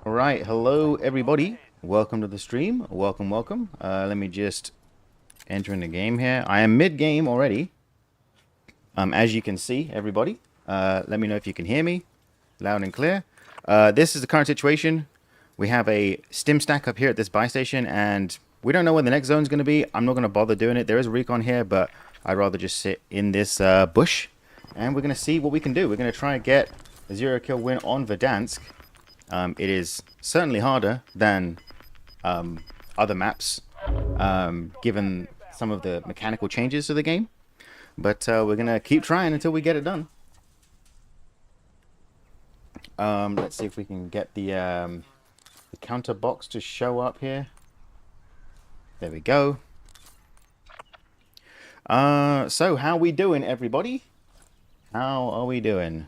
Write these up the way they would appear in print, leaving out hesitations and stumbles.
Alright, hello everybody. Welcome to the stream. Welcome. Let me just enter in the game here. I am mid-game already. As you can see, everybody. Let me know if you can hear me. Loud and clear. This is the current situation. We have a stim stack up here at this buy station, and we don't know where the next zone is going to be. I'm not going to bother doing it. There is a recon here, but I'd rather just sit in this bush. And we're going to see what we can do. We're going to try and get a 0-kill win on Verdansk. It is certainly harder than other maps, given some of the mechanical changes to the game. But we're going to keep trying until we get it done. Let's see if we can get the counter box to show up here. There we go. So how we doing, everybody? How are we doing?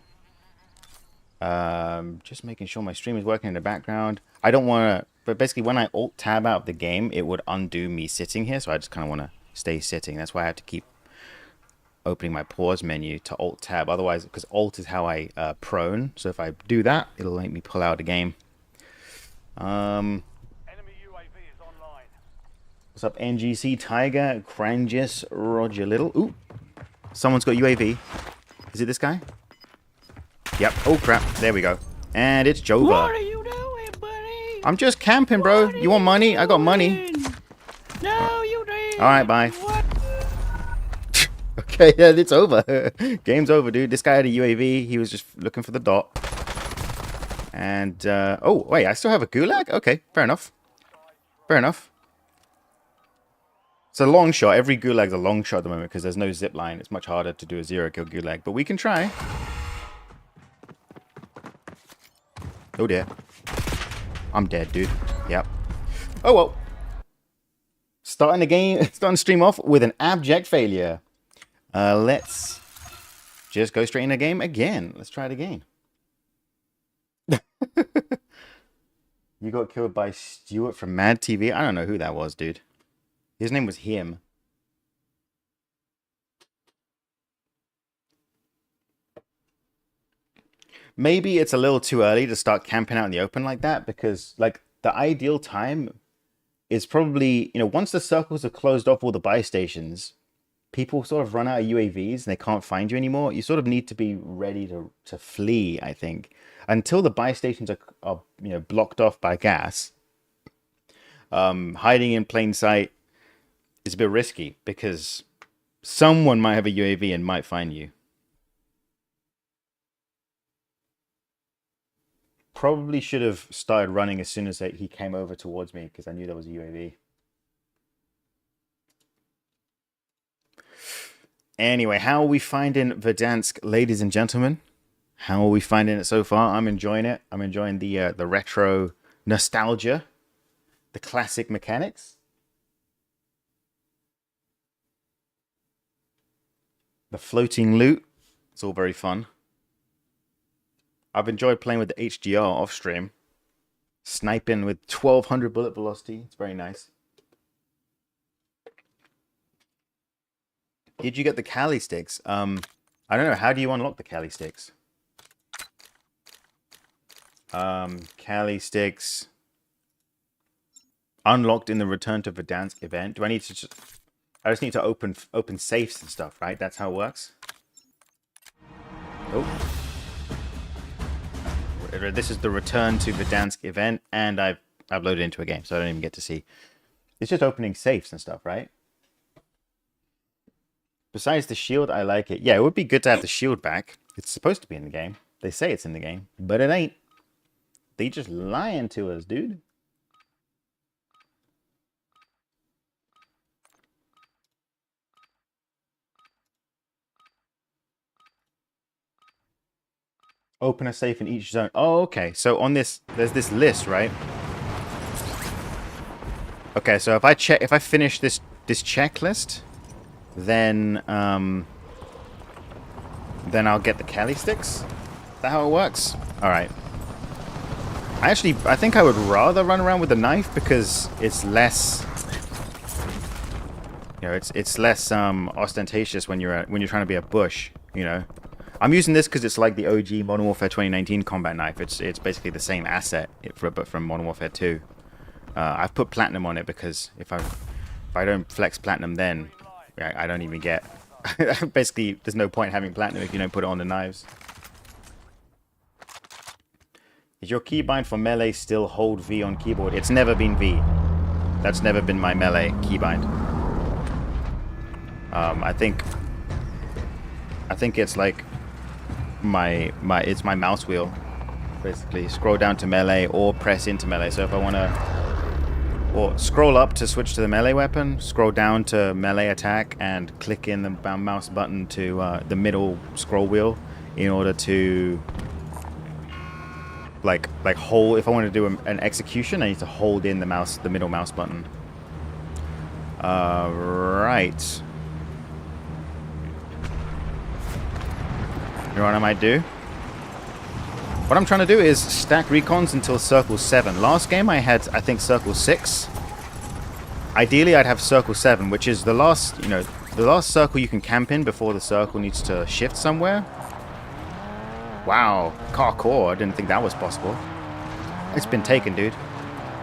Just making sure my stream is working in the background. I don't want to, but basically when I alt tab out of the game, it would undo me sitting here. So I just kind of want to stay sitting. That's why I have to keep opening my pause menu to alt tab. Otherwise, because alt is how I prone. So if I do that, it'll make me pull out the game. Enemy UAV is online. What's up, NGC Tiger, Crangus, Roger Little? Ooh, someone's got UAV. Is it this guy? Yep. Oh crap. There we go. And it's Jova. What are you doing, buddy? I'm just camping, bro. You want money? I got money. No, you didn't. All right, bye. What? Okay, yeah, it's over. Game's over, dude. This guy had a UAV. He was just looking for the dot. And, oh, wait, I still have a gulag? Okay, fair enough. Fair enough. It's a long shot. Every gulag's a long shot at the moment because there's no zip line. It's much harder to do a 0-kill gulag, but we can try. Oh, dear. I'm dead, dude. Yep. Oh, well. Starting the game, starting the stream off with an abject failure. Let's just go straight in the game again. Let's try it again. You got killed by Stuart from Mad TV. I don't know who that was, dude. His name was him. Maybe it's a little too early to start camping out in the open like that, because like the ideal time is probably, you know, once the circles have closed off all the buy stations, people sort of run out of UAVs and they can't find you anymore. You sort of need to be ready to flee, I think. Until the buy stations are you know, blocked off by gas, hiding in plain sight is a bit risky because someone might have a UAV and might find you. Probably should have started running as soon as he came over towards me because I knew there was a UAV. Anyway, how are we finding Verdansk, ladies and gentlemen? How are we finding it so far? I'm enjoying it. I'm enjoying the retro nostalgia, the classic mechanics, the floating loot. It's all very fun. I've enjoyed playing with the HDR off stream, sniping with 1200 bullet velocity. It's very nice. Did you get the Cali sticks? I don't know. How do you unlock the Cali sticks? Cali sticks unlocked in the Return to Verdansk event. Do I need to I just need to open safes and stuff, right? That's how it works. Oh. This is the Return to Verdansk event, and I've loaded into a game, so I don't even get to see. It's just opening safes and stuff, right? Besides the shield, I like it. Yeah, it would be good to have the shield back. It's supposed to be in the game. They say it's in the game, but it ain't. They just lying to us, dude. Open a safe in each zone. Oh, okay. So on this, there's this list, right? Okay, so if I finish this checklist, then I'll get the Cali sticks. Is that how it works? All right. I think I would rather run around with a knife because it's less, you know, it's less ostentatious when you're trying to be a bush, you know. I'm using this because it's like the OG Modern Warfare 2019 combat knife. It's basically the same asset, but from Modern Warfare 2. I've put platinum on it because if I don't flex platinum, then I don't even get. Basically, there's no point having platinum if you don't put it on the knives. Is your keybind for melee still hold V on keyboard? It's never been V. That's never been my melee keybind. I think it's like it's my mouse wheel, basically. Scroll down to melee or press into melee. So if I want to, or scroll up to switch to the melee weapon, scroll down to melee attack, and click in the mouse button to the middle scroll wheel in order to like hold. If I want to do an execution, I need to hold in the middle mouse button. Right. You know what I might do? What I'm trying to do is stack recons until circle 7. Last game I had, I think, circle 6. Ideally I'd have circle 7, which is the last circle you can camp in before the circle needs to shift somewhere. Wow, parkour, I didn't think that was possible. It's been taken, dude.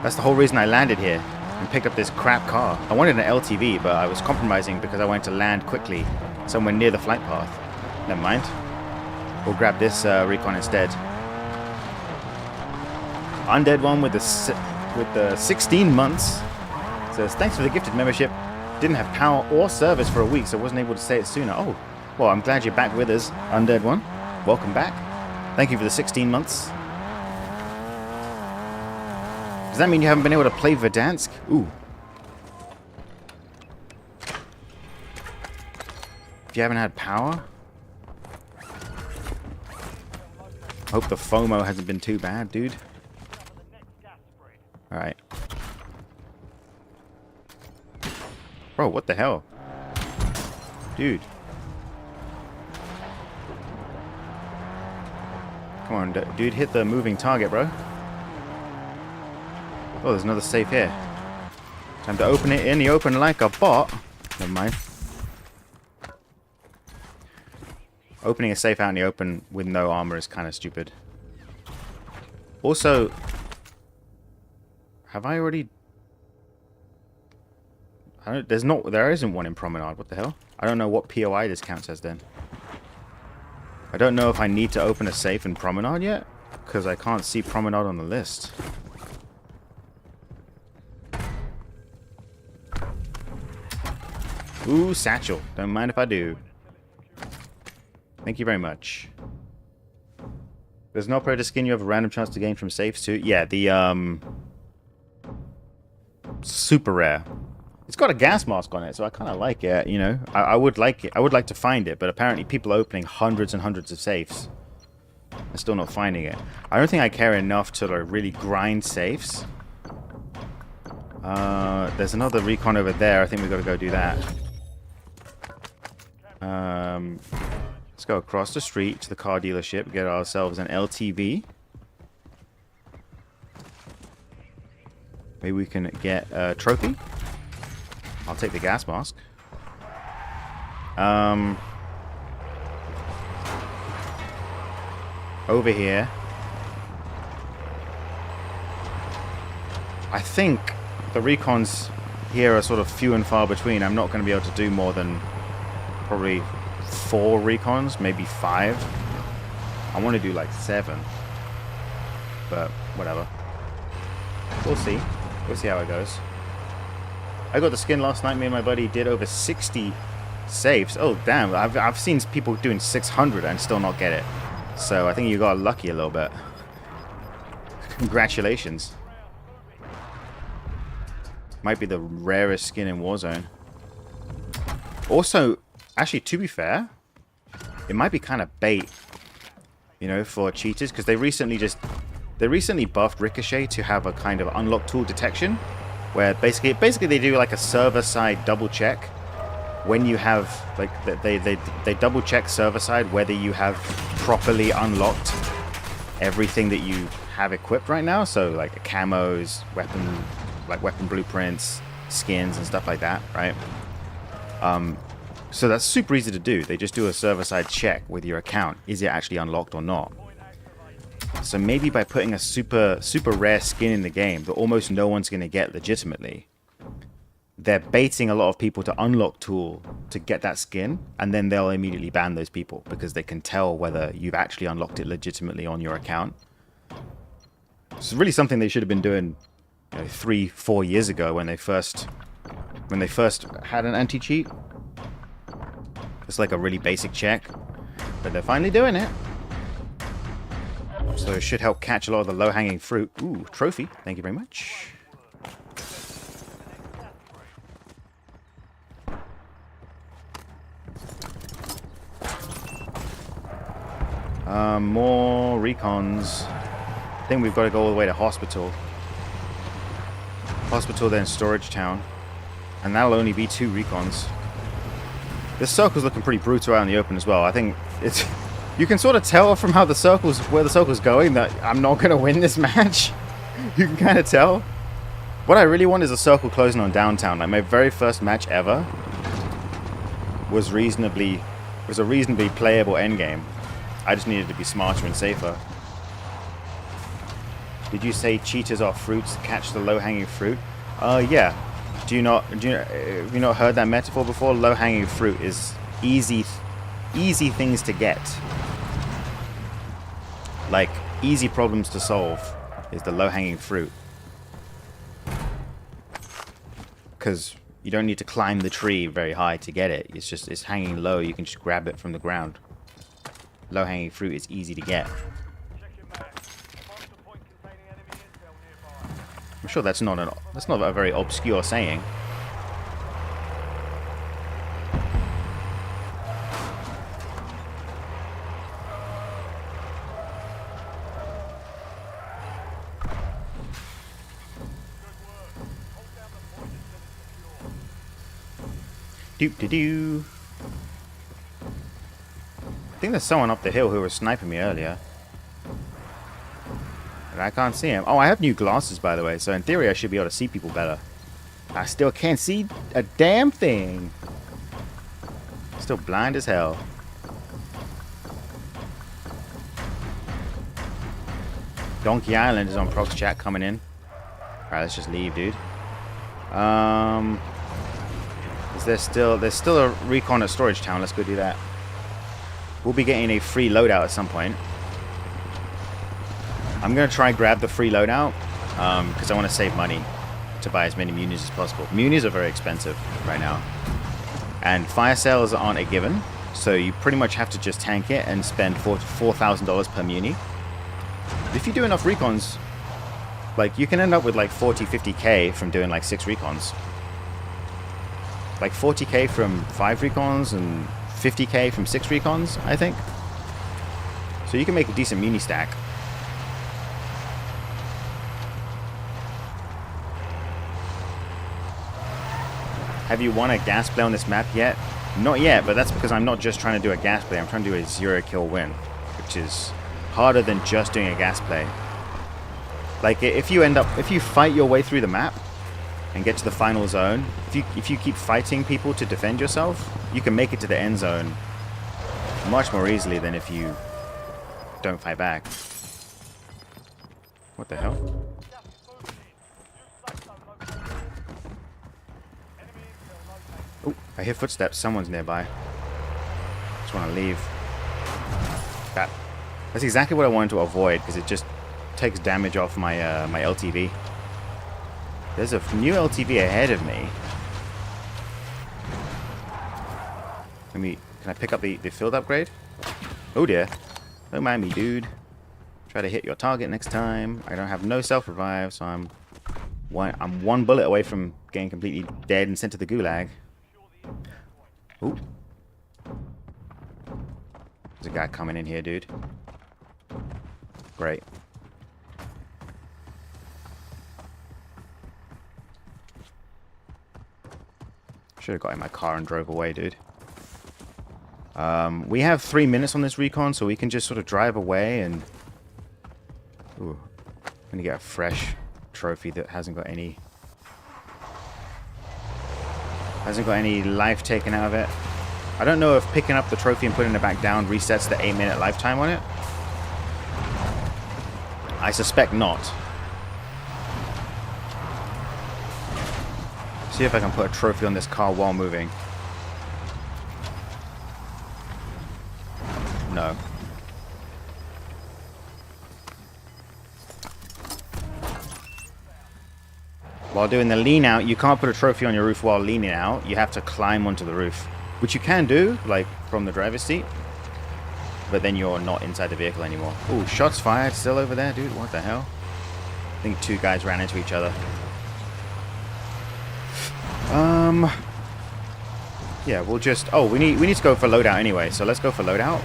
That's the whole reason I landed here and picked up this crap car. I wanted an LTV, but I was compromising because I wanted to land quickly somewhere near the flight path. Never mind. We'll grab this recon instead. Undead one with the 16 months says, thanks for the gifted membership. Didn't have power or service for a week, so wasn't able to say it sooner. Oh, well, I'm glad you're back with us, Undead one. Welcome back. Thank you for the 16 months. Does that mean you haven't been able to play Verdansk? Ooh. If you haven't had power? Hope the FOMO hasn't been too bad, dude. Alright. Bro, what the hell? Dude. Come on, dude, hit the moving target, bro. Oh, there's another safe here. Time to open it in the open like a bot. Never mind. Opening a safe out in the open with no armor is kind of stupid. Also, have I already... there isn't one in Promenade. What the hell? I don't know what POI this counts as then. I don't know if I need to open a safe in Promenade yet, because I can't see Promenade on the list. Ooh, satchel. Don't mind if I do. Thank you very much. There's no pro to skin. You have a random chance to gain from safes too. Yeah, the super rare. It's got a gas mask on it, so I kind of like it. You know, I would like it. I would like to find it, but apparently people are opening hundreds and hundreds of safes. I'm still not finding it. I don't think I care enough to like really grind safes. There's another recon over there. I think we've got to go do that. Let's go across the street to the car dealership, get ourselves an LTV. Maybe we can get a trophy. I'll take the gas mask. Over here. I think the recons here are sort of few and far between. I'm not going to be able to do more than probably 4 recons, maybe 5. I want to do like 7. But whatever. We'll see. We'll see how it goes. I got the skin last night. Me and my buddy did over 60 safes. Oh, damn. I've seen people doing 600 and still not get it. So I think you got lucky a little bit. Congratulations. Might be the rarest skin in Warzone. Also, actually, to be fair, it might be kind of bait, you know, for cheaters, because they recently buffed Ricochet to have a kind of unlock tool detection, where basically they do like a server-side double check when you have like they double check server-side whether you have properly unlocked everything that you have equipped right now. So like camos, weapon blueprints, skins, and stuff like that, right? So that's super easy to do. They just do a server-side check with your account. Is it actually unlocked or not? So maybe by putting a super rare skin in the game that almost no one's going to get legitimately, they're baiting a lot of people to unlock tool to get that skin, and then they'll immediately ban those people because they can tell whether you've actually unlocked it legitimately on your account. It's really something they should have been doing, you know, 3-4 years ago when they first had an anti-cheat. It's like a really basic check, but they're finally doing it. So it should help catch a lot of the low-hanging fruit. Ooh, trophy. Thank you very much. More recons. I think we've got to go all the way to hospital. Hospital, then storage town. And that'll only be 2 recons. This circle's looking pretty brutal out in the open as well. I think it's... You can sort of tell from how where the circle's going that I'm not going to win this match. You can kind of tell. What I really want is a circle closing on downtown. Like my very first match ever was a reasonably playable endgame. I just needed to be smarter and safer. Did you say cheaters are fruits catch the low-hanging fruit? Yeah. Have you not heard that metaphor before? Low-hanging fruit is easy things to get. Like, easy problems to solve is the low-hanging fruit. Because you don't need to climb the tree very high to get it. It's hanging low. You can just grab it from the ground. Low-hanging fruit is easy to get. I'm sure that's not a very obscure saying. Doop-de-doo. I think there's someone up the hill who was sniping me earlier. And I can't see him. Oh, I have new glasses, by the way, so in theory I should be able to see people better. I still can't see a damn thing. Still blind as hell. Donkey Island is on Prox chat coming in. Alright, let's just leave, dude. There's still a recon at Storage Town. Let's go do that. We'll be getting a free loadout at some point. I'm going to try and grab the free loadout because I want to save money to buy as many munis as possible. Munis are very expensive right now. And fire sales aren't a given, so you pretty much have to just tank it and spend $4,000 per muni. If you do enough recons, like you can end up with like 40, 50k from doing like 6 recons. Like 40k from 5 recons and 50k from 6 recons, I think. So you can make a decent muni stack. Have you won a gas play on this map yet? Not yet, but that's because I'm not just trying to do a gas play. I'm trying to do a 0-kill win, which is harder than just doing a gas play. Like if you fight your way through the map and get to the final zone, if you keep fighting people to defend yourself, you can make it to the end zone much more easily than if you don't fight back. What the hell? Oh, I hear footsteps. Someone's nearby. Just want to leave. That's exactly what I wanted to avoid because it just takes damage off my my LTV. There's a new LTV ahead of me. Can I pick up the field upgrade? Oh dear. Don't mind me, dude. Try to hit your target next time. I don't have no self-revive, so I'm one bullet away from getting completely dead and sent to the gulag. Ooh. There's a guy coming in here, dude. Great. Should have got in my car and drove away, dude. We have 3 minutes on this recon, so we can just sort of drive away and... Ooh. I'm gonna get a fresh trophy that hasn't got any life taken out of it. I don't know if picking up the trophy and putting it back down resets the 8-minute lifetime on it. I suspect not. See if I can put a trophy on this car while moving. No. While doing the lean out, you can't put a trophy on your roof while leaning out. You have to climb onto the roof, which you can do, like from the driver's seat. But then you're not inside the vehicle anymore. Ooh, shots fired still over there, dude. What the hell? I think 2 guys ran into each other. Yeah, we'll just... Oh, we need to go for loadout anyway, so let's go for loadout.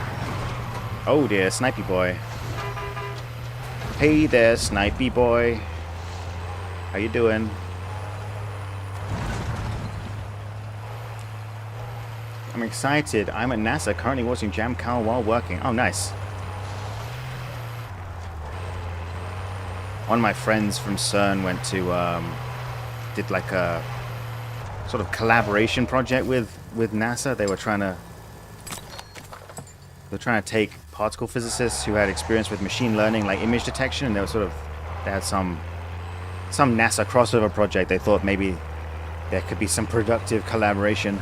Oh dear, snipey boy. Hey there, snipey boy. How you doing? I'm excited. I'm at NASA, currently watching jamcowl while working. Oh, nice. One of my friends from CERN went to, did like a sort of collaboration project with NASA. They were trying to take particle physicists who had experience with machine learning, like image detection, and they had some NASA crossover project. They thought maybe there could be some productive collaboration.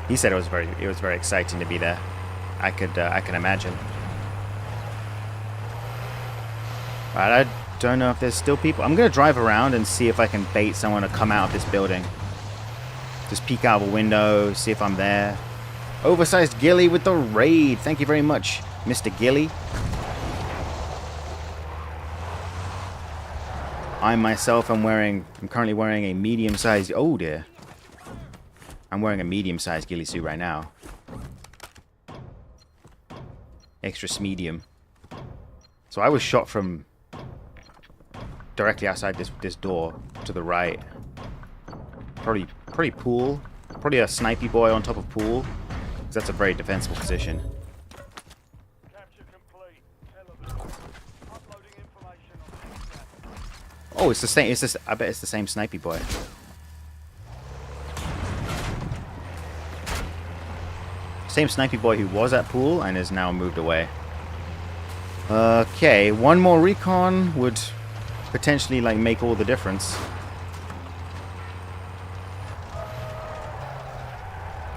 He said it was very exciting to be there. I can imagine. Right, I don't know if there's still people. I'm gonna drive around and see if I can bait someone to come out of this building. Just peek out of a window, see if I'm there. Oversized Gilly with the raid. Thank you very much, Mr. Gilly. I myself am currently wearing a medium-sized... Oh dear. I'm wearing a medium-sized ghillie suit right now. Extra medium. So I was shot from directly outside this door to the right. Probably pool. Probably a snipey boy on top of pool. Because that's a very defensible position. Capture complete. Uploading information on Oh, it's the same. I bet it's the same snipey boy. Same snipey boy who was at pool and is now moved away. Okay, one more recon would potentially like make all the difference.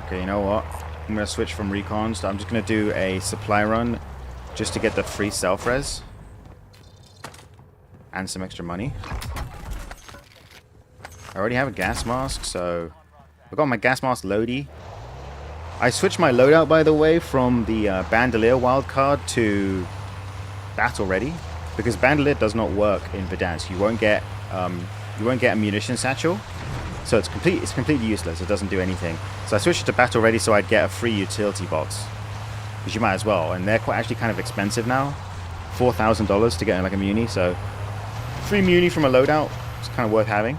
Okay, you know what? I'm gonna switch from recons. I'm just gonna do a supply run just to get the free self-res and some extra money. I already have a gas mask, so I've got my gas mask loady. I switched my loadout, by the way, from the bandolier wildcard to battle ready, because bandolier does not work in Verdansk. You won't get a munition satchel, so it's completely useless. It doesn't do anything. So I switched it to battle ready so I'd get a free utility box, because you might as well. And they're actually kind of expensive now, $4,000 to get like a muni. So free muni from a loadout is kind of worth having.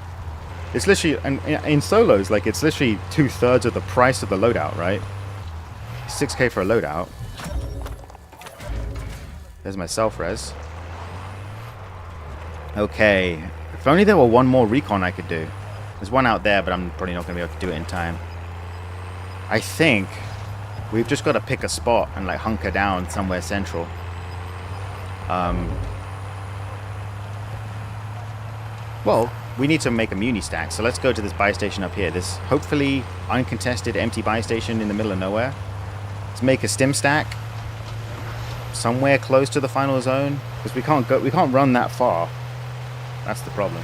It's literally, and in solos, like it's literally 2/3 of the price of the loadout, right? 6k for a loadout. There's my self-res. Okay. If only there were one more recon I could do. There's one out there, but I'm probably not going to be able to do it in time. I think we've just got to pick a spot and like hunker down somewhere central. Well, we need to make a muni stack, so let's go to this buy station up here. This hopefully uncontested empty buy station in the middle of nowhere. Let's make a stim stack somewhere close to the final zone, because we can't run that far. That's the problem.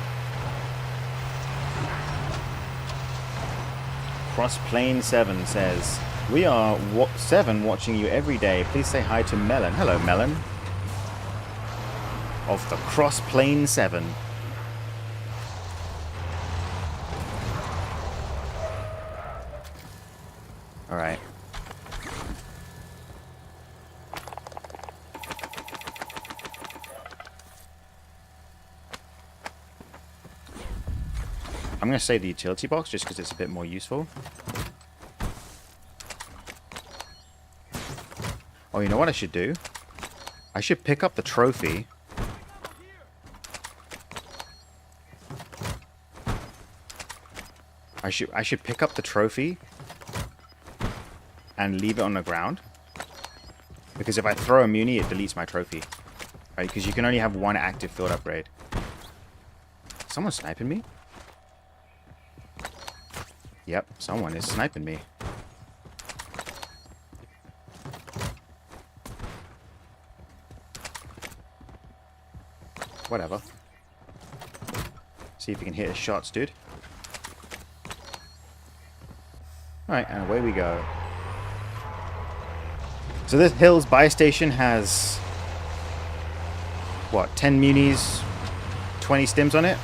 Crossplane 7 says, "We are 7 watching you every day. Please say hi to Melon." Hello, Melon. Of the Crossplane 7. All right. I'm going to save the utility box just because it's a bit more useful. Oh, you know what I should do? I should pick up the trophy. I should pick up the trophy and leave it on the ground. Because if I throw a muni, it deletes my trophy. Right? Because you can only have one active field upgrade. Someone's sniping me? Yep, someone is sniping me. Whatever. See if you can hit his shots, dude. Alright, and away we go. So this Hills buy station has, what, 10 munis, 20 stims on it?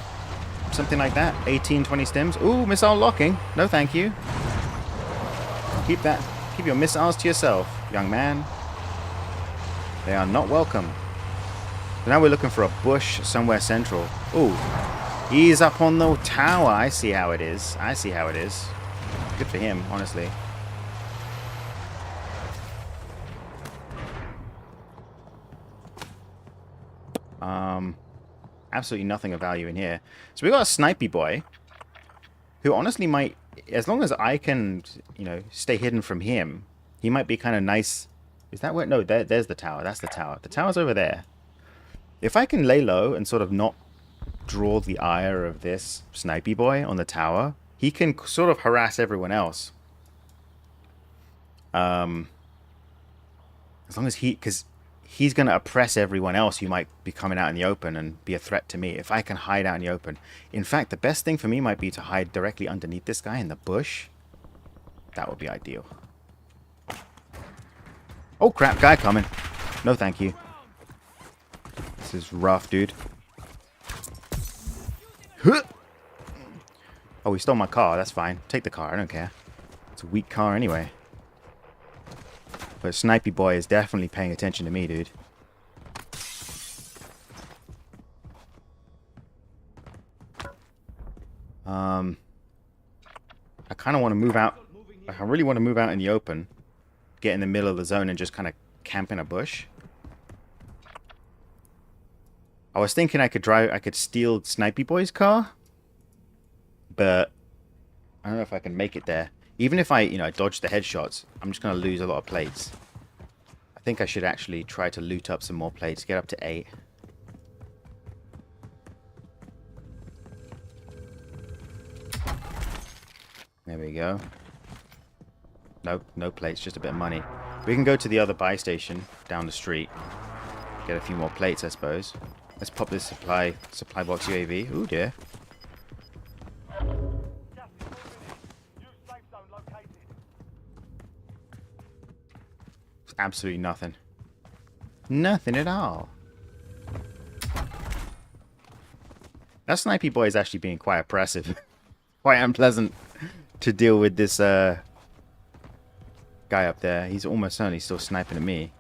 Something like that. 18, 20 stims. Ooh, missile locking. No thank you. Keep your missiles to yourself, young man. They are not welcome. So now we're looking for a bush somewhere central. Ooh, he's up on the tower. I see how it is. I see how it is. Good for him, honestly. Absolutely nothing of value in here. So we got a snipey boy who honestly might, as long as I can, you know, stay hidden from him, he might be kind of nice. Is that where? No, there's the tower. That's the tower. The tower's over there. If I can lay low and sort of not draw the ire of this snipey boy on the tower, he can sort of harass everyone else. As long as because he's going to oppress everyone else who might be coming out in the open and be a threat to me if I can hide out in the open. In fact, the best thing for me might be to hide directly underneath this guy in the bush. That would be ideal. Oh crap, guy coming. No thank you. This is rough, dude. Oh, he stole my car. That's fine. Take the car. I don't care. It's a weak car anyway. But Snipey Boy is definitely paying attention to me, dude. I kind of want to move out. Like, I really want to move out in the open. Get in the middle of the zone and just kind of camp in a bush. I was thinking I could steal Snipey Boy's car. But I don't know if I can make it there. Even if I, dodge the headshots, I'm just going to lose a lot of plates. I think I should actually try to loot up some more plates. Get up to 8. There we go. Nope, no plates, just a bit of money. We can go to the other buy station down the street. Get a few more plates, I suppose. Let's pop this supply box UAV. Ooh, dear. Absolutely nothing. Nothing at all. That Snipey Boy is actually being quite oppressive. Quite unpleasant to deal with this guy up there. He's almost certainly still sniping at me.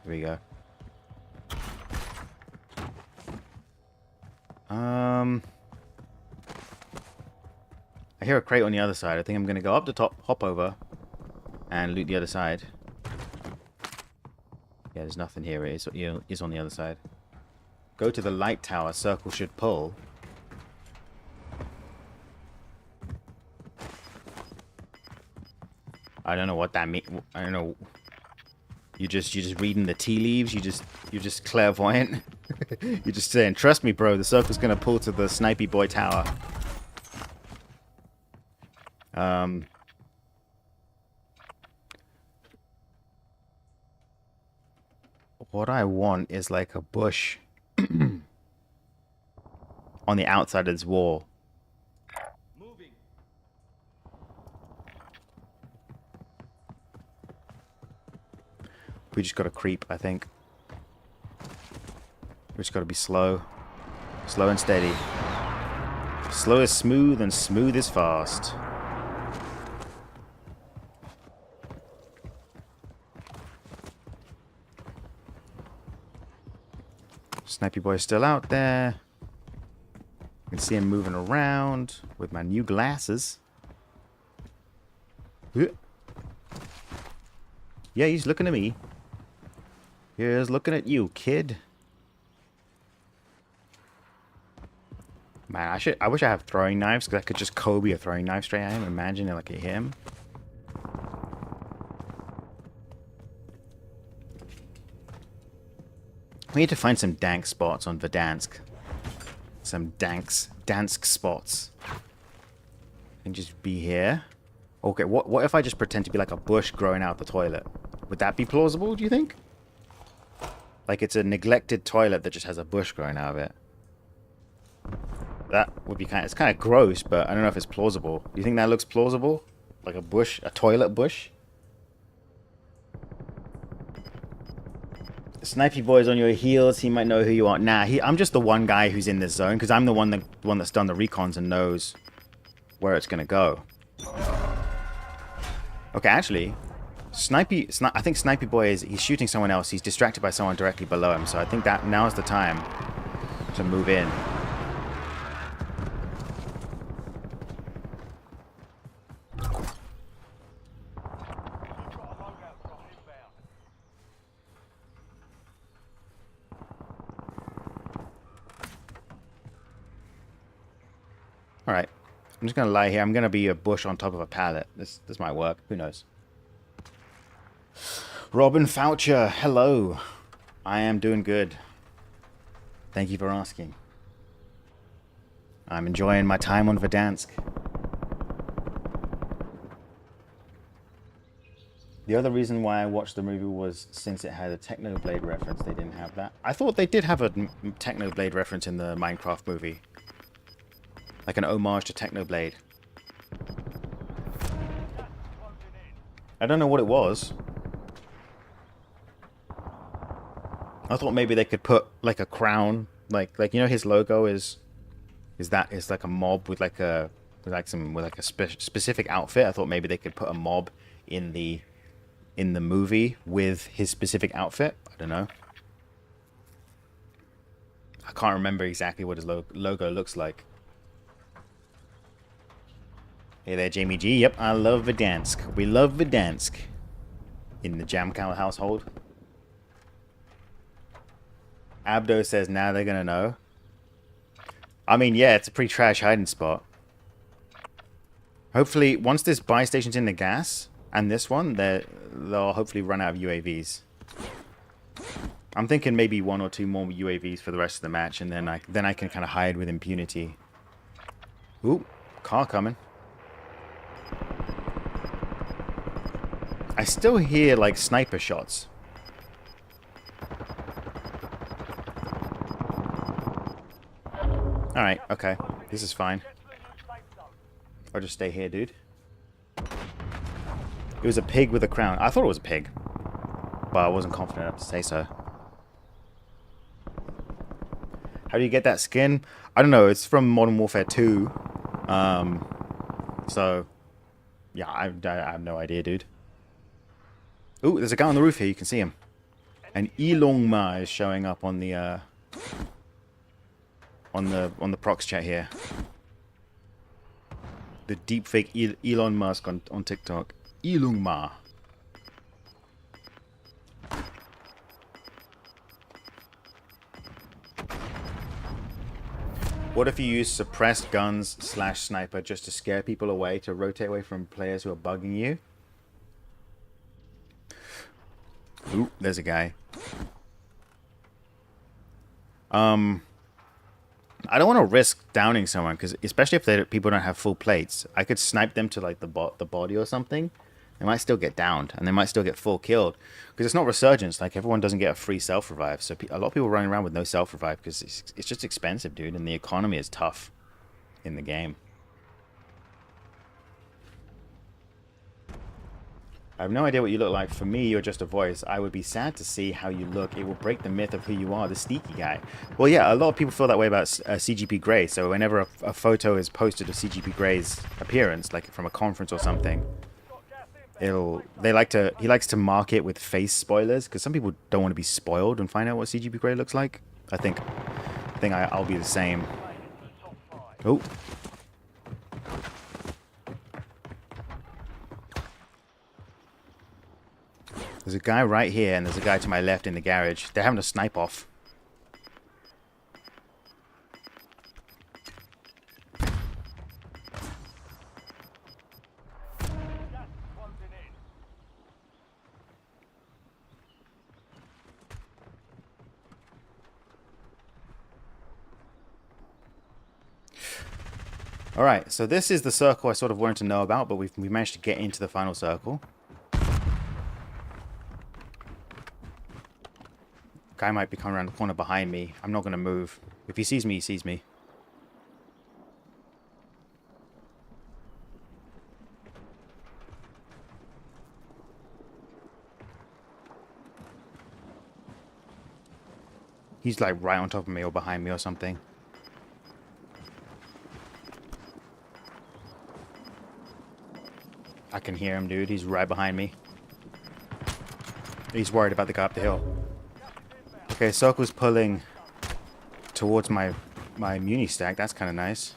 Here we go. I hear a crate on the other side. I think I'm going to go up the top, hop over, and loot the other side. Yeah, there's nothing here. It is on the other side. Go to the light tower. Circle should pull. I don't know what that means. I don't know. You're just reading the tea leaves. You're just clairvoyant. You're just saying, trust me, bro. The circle's going to pull to the Snipey Boy tower. What I want is like a bush on the outside of this wall. Moving. We just got to creep, I think. We just got to be slow. Slow and steady. Slow is smooth and smooth is fast. Snipey Boy's still out there. I can see him moving around with my new glasses. Yeah, he's looking at me. He's looking at you, kid. Man, I wish I have throwing knives because I could just Kobe a throwing knife straight at him. Imagine it like it hit him. We need to find some dank spots on Verdansk. Some dansk spots. And just be here. Okay, what if I just pretend to be like a bush growing out the toilet? Would that be plausible, do you think? Like it's a neglected toilet that just has a bush growing out of it. That would be it's kind of gross, but I don't know if it's plausible. Do you think that looks plausible? Like a bush, a toilet bush? Snipey boy's on your heels. He might know who you are. Nah, I'm just the one guy who's in this zone because I'm the one that's done the recons and knows where it's gonna go. Okay, actually, I think Snipey boy he's shooting someone else. He's distracted by someone directly below him. So I think that now is the time to move in. Alright. I'm just going to lie here. I'm going to be a bush on top of a pallet. This might work. Who knows? Robin Foucher. Hello. I am doing good. Thank you for asking. I'm enjoying my time on Verdansk. The other reason why I watched the movie was since it had a Technoblade reference. They didn't have that. I thought they did have a Technoblade reference in the Minecraft movie. Like an homage to Technoblade. I don't know what it was. I thought maybe they could put like a crown, like you know his logo is like a mob with like a specific outfit. I thought maybe they could put a mob in the movie with his specific outfit. I don't know. I can't remember exactly what his logo looks like. Hey there, Jamie G. Yep, I love Verdansk. We love Verdansk. In the jamcowl household. Abdo says, now they're gonna know. I mean, yeah, it's a pretty trash hiding spot. Hopefully, once this buy station's in the gas, and this one, they'll hopefully run out of UAVs. I'm thinking maybe 1 or 2 more UAVs for the rest of the match, and then I can kind of hide with impunity. Ooh, car coming. I still hear, like, sniper shots. Alright, okay. This is fine. I'll just stay here, dude. It was a pig with a crown. I thought it was a pig. But I wasn't confident enough to say so. How do you get that skin? I don't know. It's from Modern Warfare 2. So, yeah, I have no idea, dude. Ooh, there's a guy on the roof here. You can see him. And Elon Ma is showing up on the prox chat here. The deepfake Elon Musk on TikTok. Elon Ma. What if you use suppressed guns / sniper just to scare people away, to rotate away from players who are bugging you? Ooh, there's a guy. I don't want to risk downing someone, because especially if people don't have full plates. I could snipe them to like the body or something. They might still get downed, and they might still get full killed. Because it's not resurgence. Like, everyone doesn't get a free self-revive. So a lot of people running around with no self-revive because it's just expensive, dude. And the economy is tough in the game. I have no idea what you look like. For me, you're just a voice. I would be sad to see how you look. It will break the myth of who you are, the sneaky guy. Well, yeah, a lot of people feel that way about CGP Grey. So whenever a photo is posted of CGP Grey's appearance, like from a conference or something, he likes to mark it with face spoilers, because some people don't want to be spoiled and find out what CGP Grey looks like. I think I'll be the same. Oh. There's a guy right here, and there's a guy to my left in the garage. They're having a snipe off. Alright, so this is the circle I sort of wanted to know about, but we managed to get into the final circle. Guy might be coming around the corner behind me. I'm not going to move. If he sees me, he sees me. He's like right on top of me or behind me or something. I can hear him, dude. He's right behind me. He's worried about the guy up the hill. Okay, circle's pulling towards my muni stack. That's kind of nice.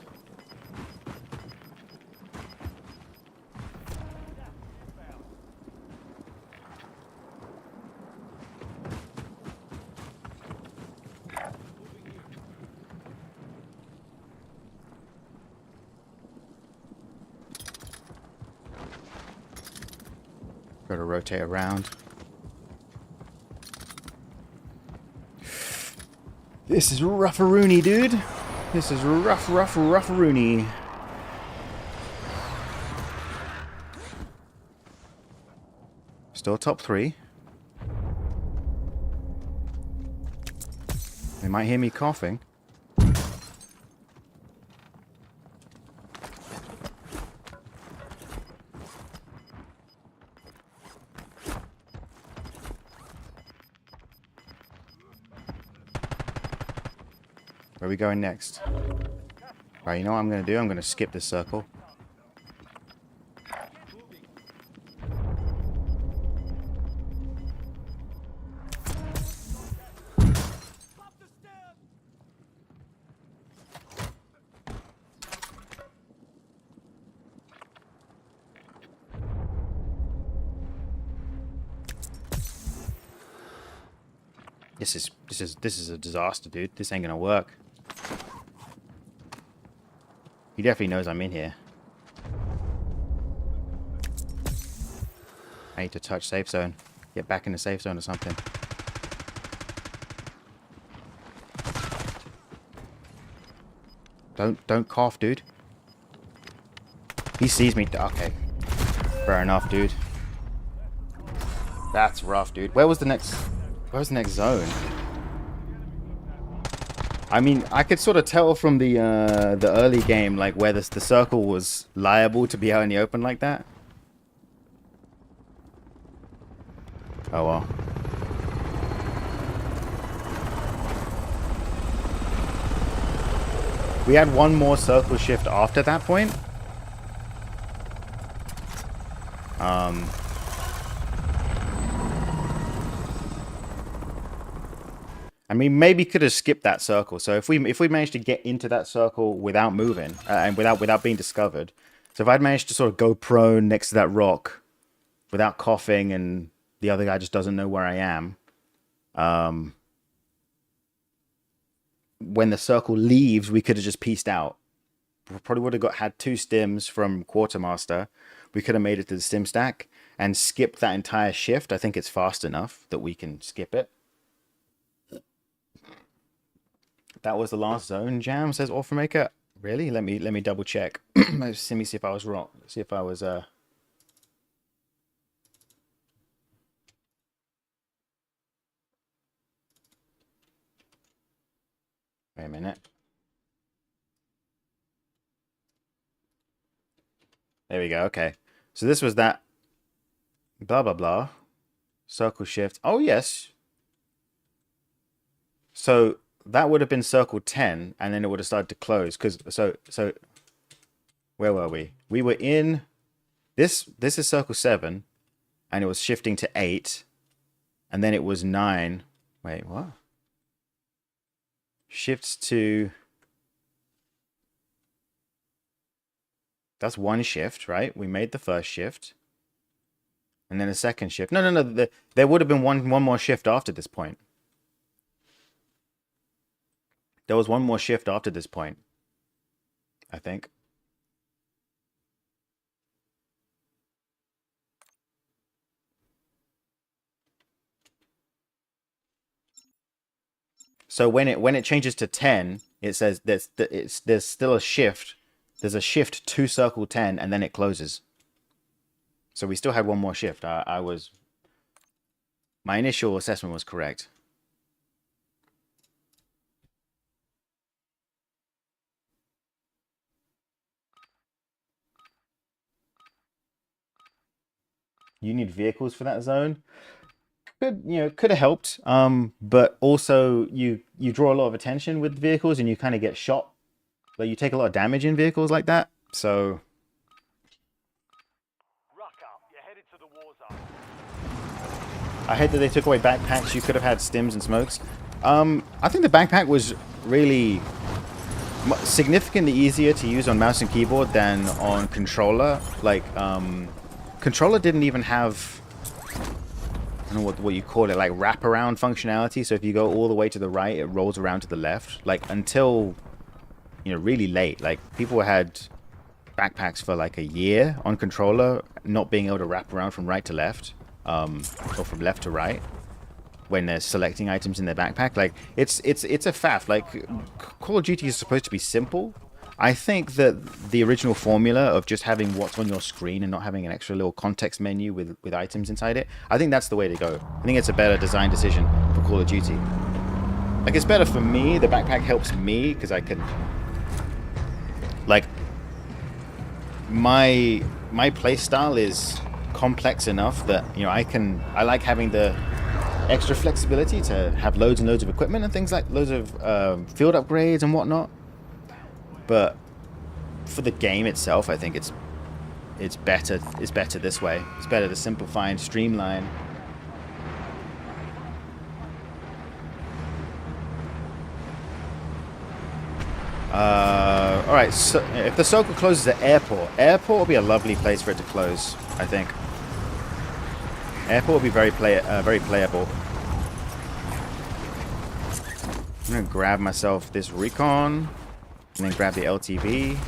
Got to rotate around. This is rough-a-rooney, dude. This is rough-a-rooney. Still top 3. They might hear me coughing. Where are we going next? Right, you know what I'm going to do? I'm going to skip this circle. This is a disaster, dude. This ain't gonna work. He definitely knows I'm in here. I need to touch safe zone. Get back in the safe zone or something. Don't cough, dude. He sees me. Okay. Fair enough, dude. That's rough, dude. Where's the next zone? I mean, I could sort of tell from the early game, like, where the circle was liable to be out in the open like that. Oh, well. We had one more circle shift after that point. I mean, maybe could have skipped that circle. So if we managed to get into that circle without moving and without being discovered, so if I'd managed to sort of go prone next to that rock without coughing, and the other guy just doesn't know where I am, when the circle leaves, we could have just pieced out. We probably would have had 2 stims from Quartermaster. We could have made it to the stim stack and skipped that entire shift. I think it's fast enough that we can skip it. That was the last zone, Jam, says Orphanmaker. Really? Let me double check. Let me see if I was wrong. See if I was Wait a minute. There we go. Okay. So this was that blah blah blah. Circle shift. Oh yes. So that would have been circle 10, and then it would have started to close. So where were we? We were in this is circle 7, and it was shifting to 8, and then it was 9. Wait, what? Shifts to, that's one shift, right? We made the first shift, and then a second shift. No. There would have been one more shift after this point. There was one more shift after this point, I think. So when it changes to 10, it says there's still a shift there's a shift to circle 10 and then it closes. So we still had one more shift. My initial assessment was correct. You need vehicles for that zone. Could have helped. But also you draw a lot of attention with vehicles and you kind of get shot. Like you take a lot of damage in vehicles like that. So I hate that they took away backpacks. You could have had stims and smokes. I think the backpack was really significantly easier to use on mouse and keyboard than on controller. Like, controller didn't even have, I don't know what you call it, like wraparound functionality. So if you go all the way to the right, it rolls around to the left. Like until, really late. Like people had backpacks for like a year on controller, not being able to wrap around from right to left. Or from left to right when they're selecting items in their backpack. Like it's a faff. Like Call of Duty is supposed to be simple. I think that the original formula of just having what's on your screen and not having an extra little context menu with items inside it, I think that's the way to go. I think it's a better design decision for Call of Duty. Like it's better for me. The backpack helps me because I can, like, my play style is complex enough that I like having the extra flexibility to have loads and loads of equipment and things, like loads of field upgrades and whatnot. But for the game itself, I think it's better this way. It's better to simplify and streamline. All right, so if the circle closes at airport will be a lovely place for it to close, I think. Airport will be very playable. I'm gonna grab myself this recon and then grab the LTV.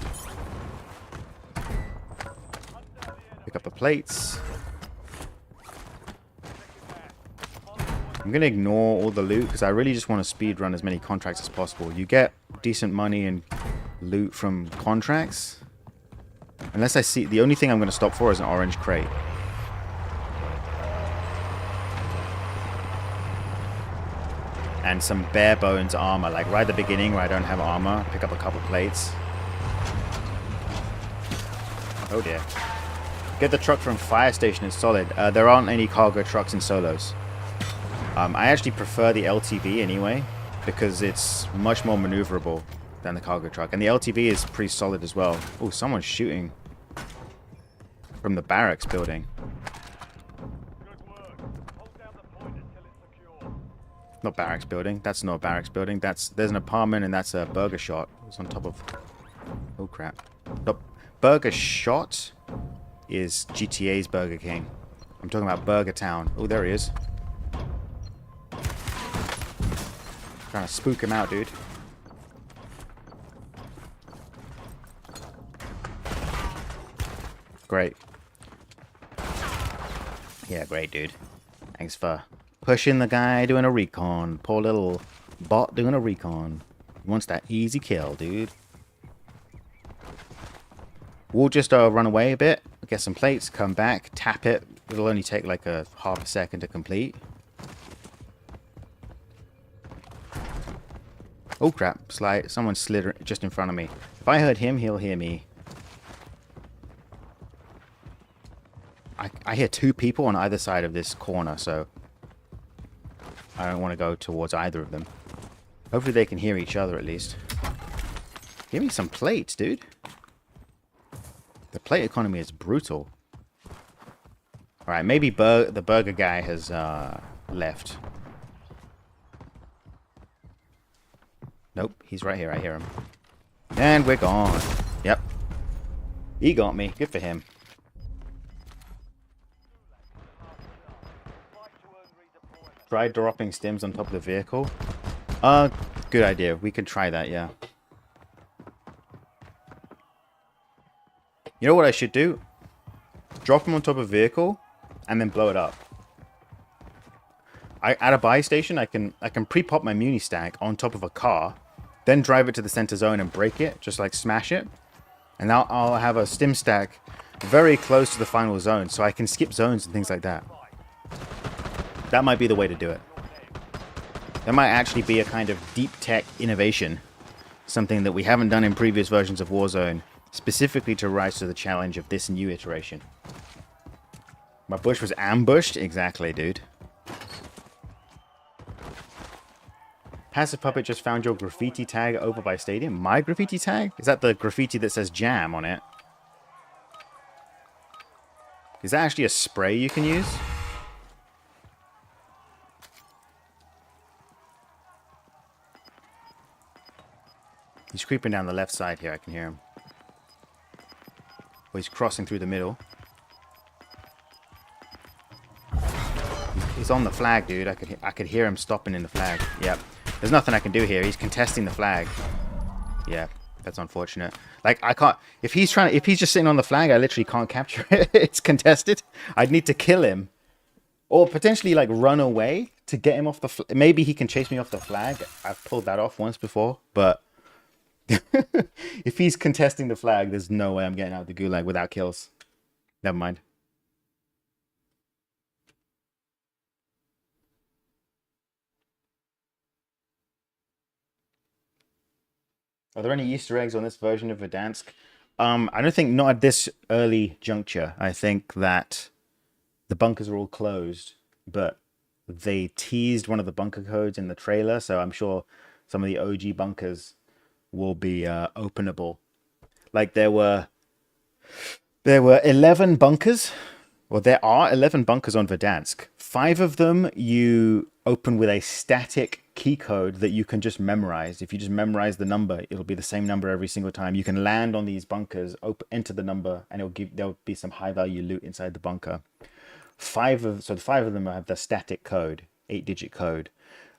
Pick up the plates. I'm gonna ignore all the loot because I really just want to speed run as many contracts as possible. You get decent money and loot from contracts. Unless I see, the only thing I'm gonna stop for is an orange crate. And some bare bones armor, like right at the beginning where I don't have armor, pick up a couple plates. Oh dear. Get the truck from fire station, it's solid. There aren't any cargo trucks in solos. I actually prefer the LTV anyway, because it's much more maneuverable than the cargo truck. And the LTV is pretty solid as well. Oh, someone's shooting from the barracks building. Not barracks building. That's not a barracks building. There's an apartment and that's a burger shot. It's on top of... Oh crap. The burger shot is GTA's Burger King. I'm talking about Burger Town. Oh, there he is. Trying to spook him out, dude. Great. Yeah, great, dude. Thanks for pushing the guy doing a recon. Poor little bot doing a recon. He wants that easy kill, dude. We'll just run away a bit, get some plates, come back, tap it. It'll only take like a half a second to complete. Oh crap, someone slid just in front of me. If I heard him, he'll hear me. I hear two people on either side of this corner, so I don't want to go towards either of them. Hopefully they can hear each other at least. Give me some plates, dude. The plate economy is brutal. Alright, maybe the burger guy has left. Nope, he's right here. I hear him. And we're gone. Yep. He got me. Good for him. Try dropping stims on top of the vehicle. Good idea. We can try that, yeah. You know what I should do? Drop them on top of a vehicle and then blow it up. At a buy station, I can pre-pop my muni stack on top of a car, then drive it to the center zone and break it, just like smash it. And now I'll have a stim stack very close to the final zone, so I can skip zones and things like that. That might be the way to do it. That might actually be a kind of deep tech innovation. Something that we haven't done in previous versions of Warzone, specifically to rise to the challenge of this new iteration. My bush was ambushed? Exactly, dude. Passive Puppet just found your graffiti tag over by Stadium. My graffiti tag? Is that the graffiti that says jam on it? Is that actually a spray you can use? He's creeping down the left side here. I can hear him. Well, he's crossing through the middle. He's on the flag, dude. I could hear him stopping in the flag. Yep. There's nothing I can do here. He's contesting the flag. Yeah, that's unfortunate. Like, I can't... If he's just sitting on the flag, I literally can't capture it. It's contested. I'd need to kill him. Or potentially, like, run away to get him off the flag. Maybe he can chase me off the flag. I've pulled that off once before, but... If he's contesting the flag, there's no way I'm getting out of the gulag without kills. Never mind. Are there any Easter eggs on this version of Verdansk? I don't think, not at this early juncture. I think that the bunkers are all closed, but they teased one of the bunker codes in the trailer, so I'm sure some of the OG bunkers will be openable. Like there were 11 bunkers. Well, there are 11 bunkers on Verdansk. 5 of them you open with a static key code that you can just memorize. If you just memorize the number, it'll be the same number every single time. You can land on these bunkers, enter the number, and there'll be some high value loot inside the bunker. 5 of them have the static code, 8-digit code.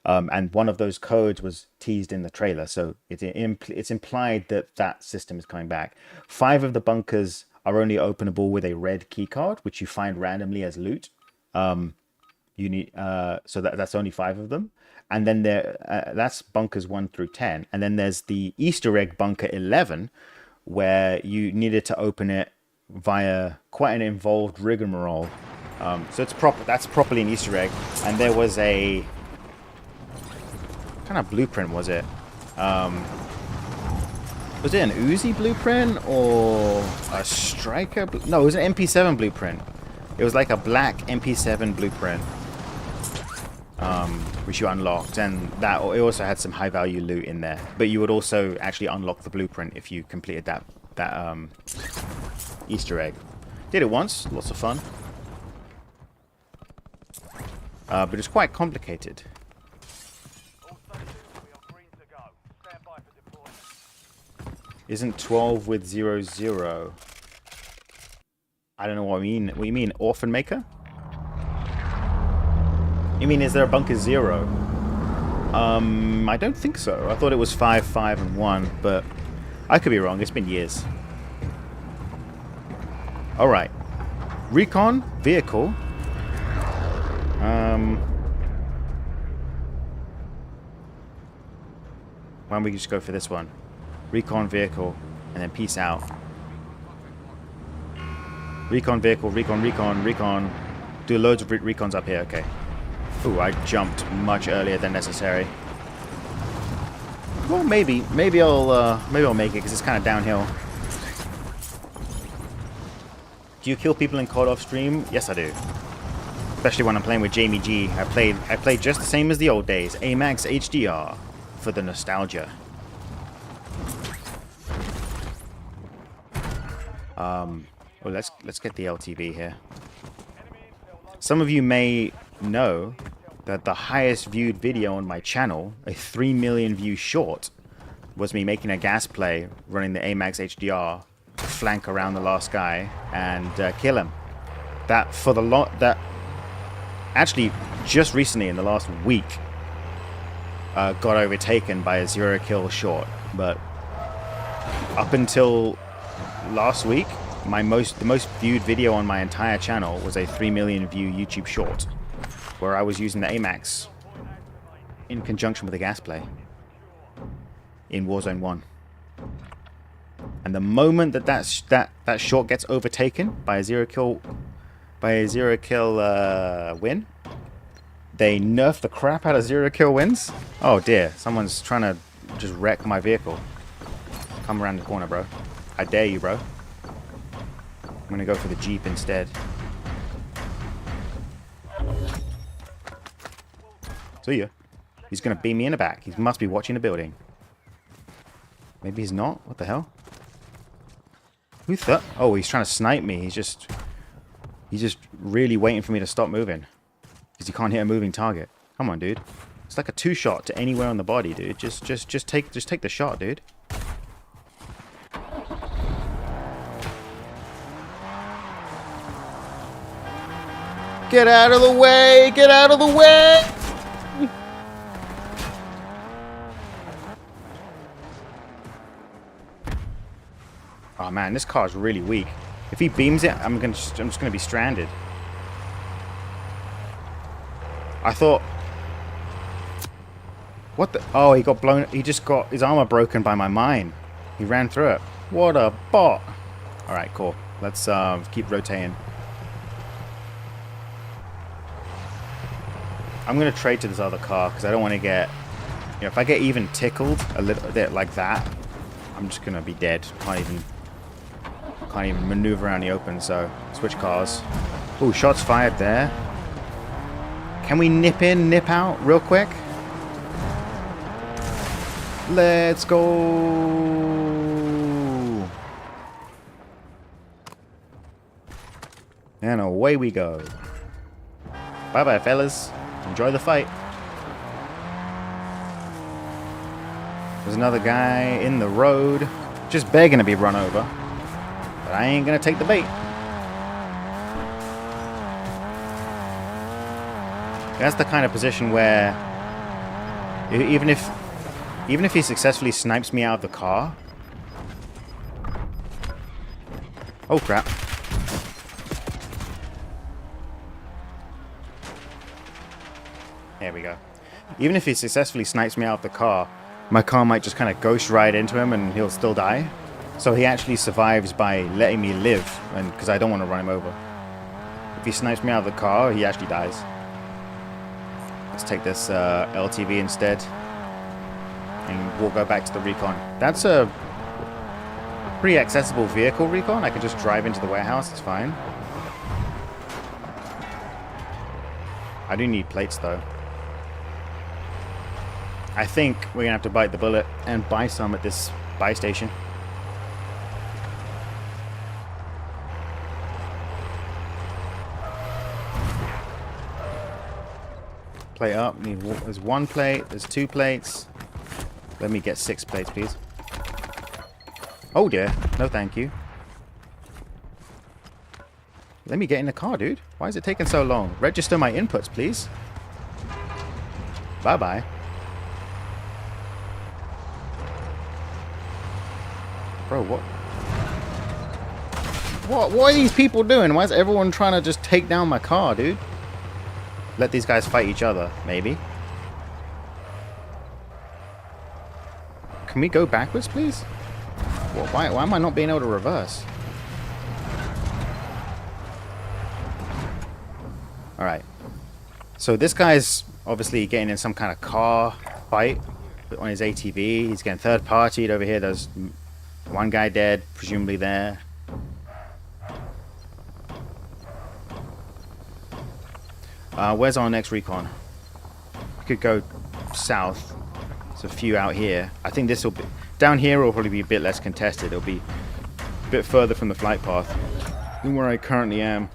And one of those codes was teased in the trailer, so it's implied that that system is coming back. 5 of the bunkers are only openable with a red key card, which you find randomly as loot. You need so that's only 5 of them, and then that's bunkers 1 through 10, and then there's the Easter egg bunker 11, where you needed to open it via quite an involved rigmarole. So that's properly an Easter egg, and there was a kind of blueprint, was it? Was it an Uzi blueprint or a striker? No, it was an MP7 blueprint. It was like a black MP7 blueprint, which you unlocked, and that it also had some high value loot in there. But you would also actually unlock the blueprint if you completed that Easter egg. Did it once, lots of fun. But it's quite complicated. Isn't 12 with 0, 0? I don't know what I mean. What do you mean, Orphan Maker? You mean, is there a bunker 0? I don't think so. I thought it was 5, 5, and 1, but I could be wrong. It's been years. Alright. Recon vehicle. Why don't we just go for this one? Recon vehicle, and then peace out. Recon vehicle, recon, recon, recon. Do loads of recons up here, okay. Ooh, I jumped much earlier than necessary. Well, maybe I'll make it because it's kind of downhill. Do you kill people in COD off stream? Yes, I do. Especially when I'm playing with Jamie G. I played just the same as the old days. AMAX HDR for the nostalgia. Well, let's get the LTV here. Some of you may know that the highest viewed video on my channel, a 3 million view short, was me making a gas play, running the AMAX HDR, flank around the last guy, and kill him. That actually just recently in the last week got overtaken by a 0 kill short, but up until last week, the most viewed video on my entire channel was a 3 million view YouTube short, where I was using the AMAX in conjunction with a gas play in Warzone 1. And the moment that shot gets overtaken by a zero kill win, they nerf the crap out of zero kill wins. Oh dear, someone's trying to just wreck my vehicle. Come around the corner, bro. I dare you, bro. I'm gonna go for the Jeep instead. See ya. He's gonna beam me in the back. He must be watching the building. Maybe he's not. What the hell? Who thought? Oh, he's trying to snipe me. He's just really waiting for me to stop moving. Because he can't hit a moving target. Come on, dude. It's like a 2-shot to anywhere on the body, dude. Just take the shot, dude. Get out of the way! Get out of the way! Oh man, this car is really weak. If he beams it, I'm just gonna be stranded. I thought, what the? Oh, he got blown. He just got his armor broken by my mine. He ran through it. What a bot! All right, cool. Let's keep rotating. I'm gonna trade to this other car because I don't want to get. You know, if I get even tickled a little bit like that, I'm just gonna be dead. Can't even maneuver around the open. So switch cars. Oh, shots fired there. Can we nip in, nip out real quick? Let's go. And away we go. Bye-bye, fellas. Enjoy the fight. There's another guy in the road, just begging to be run over. But I ain't gonna take the bait. That's the kind of position where even if he successfully snipes me out of the car. Oh crap. There we go. Even if he successfully snipes me out of the car, my car might just kind of ghost ride into him and he'll still die. So he actually survives by letting me live, and because I don't want to run him over. If he snipes me out of the car, he actually dies. Let's take this LTV instead. And we'll go back to the recon. That's a pretty accessible vehicle recon. I can just drive into the warehouse, it's fine. I do need plates though. I think we're gonna have to bite the bullet and buy some at this buy station. Plate up. There's 1 plate. There's 2 plates. Let me get 6 plates, please. Oh dear. No, thank you. Let me get in the car, dude. Why is it taking so long? Register my inputs, please. Bye-bye. Bro, what? What are these people doing? Why is everyone trying to just take down my car, dude? Let these guys fight each other, maybe. Can we go backwards, please? Why am I not being able to reverse? Alright. So this guy's obviously getting in some kind of car fight on his ATV. He's getting third-partied over here. There's 1 guy dead, presumably there. Where's our next recon? We could go south. There's a few out here. I think this will be... Down here will probably be a bit less contested. It'll be a bit further from the flight path than where I currently am.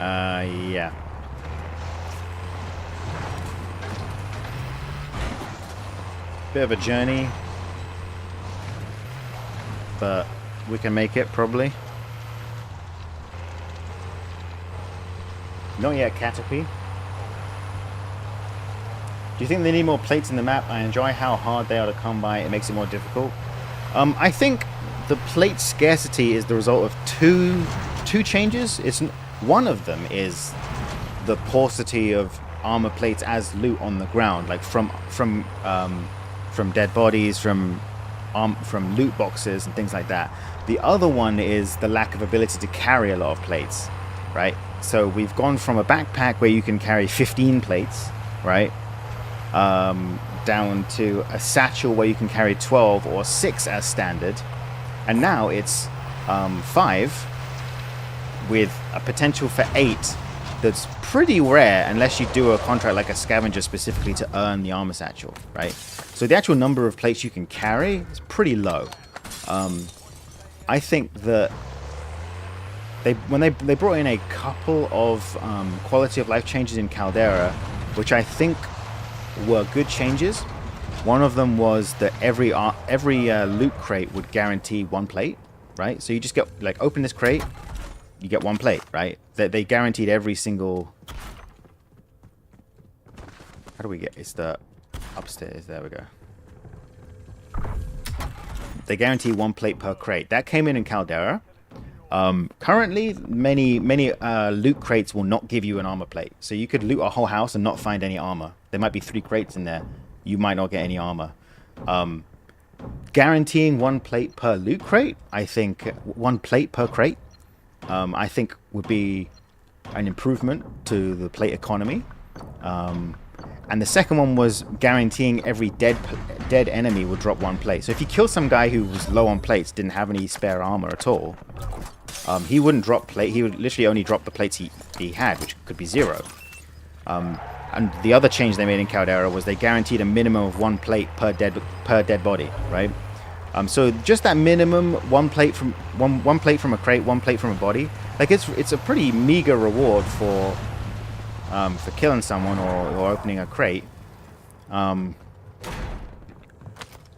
Yeah. Bit of a journey. But we can make it, probably. Not yet, Caterpie. Do you think they need more plates in the map? I enjoy how hard they are to come by. It makes it more difficult. I think the plate scarcity is the result of two changes. One of them is the paucity of armor plates as loot on the ground, like from dead bodies, from loot boxes and things like that. The other one is the lack of ability to carry a lot of plates, right? So we've gone from a backpack where you can carry 15 plates, right, down to a satchel where you can carry 12 or 6 as standard, and now it's 5 with a potential for 8. That's pretty rare unless you do a contract like a scavenger specifically to earn the armor satchel, right? So the actual number of plates you can carry is pretty low. I think that when they brought in a couple of quality of life changes in Caldera, which I think were good changes. One of them was that every loot crate would guarantee 1 plate, right? So you just get, like, open this crate, you get 1 plate, right? They guaranteed every single... How do we get... It's the upstairs. There we go. They guarantee 1 plate per crate. That came in Caldera. Currently, many loot crates will not give you an armor plate. So you could loot a whole house and not find any armor. There might be 3 crates in there. You might not get any armor. Guaranteeing 1 plate per loot crate, I think 1 plate per crate, I think would be an improvement to the plate economy. And the second one was guaranteeing every dead enemy would drop 1 plate. So if you kill some guy who was low on plates, didn't have any spare armor at all, he wouldn't drop plate. He would literally only drop the plates he had, which could be 0. And the other change they made in Caldera was they guaranteed a minimum of 1 plate per dead body, right? So just that minimum 1 plate from one plate from a crate, 1 plate from a body. Like it's a pretty meager reward for killing someone or opening a crate. And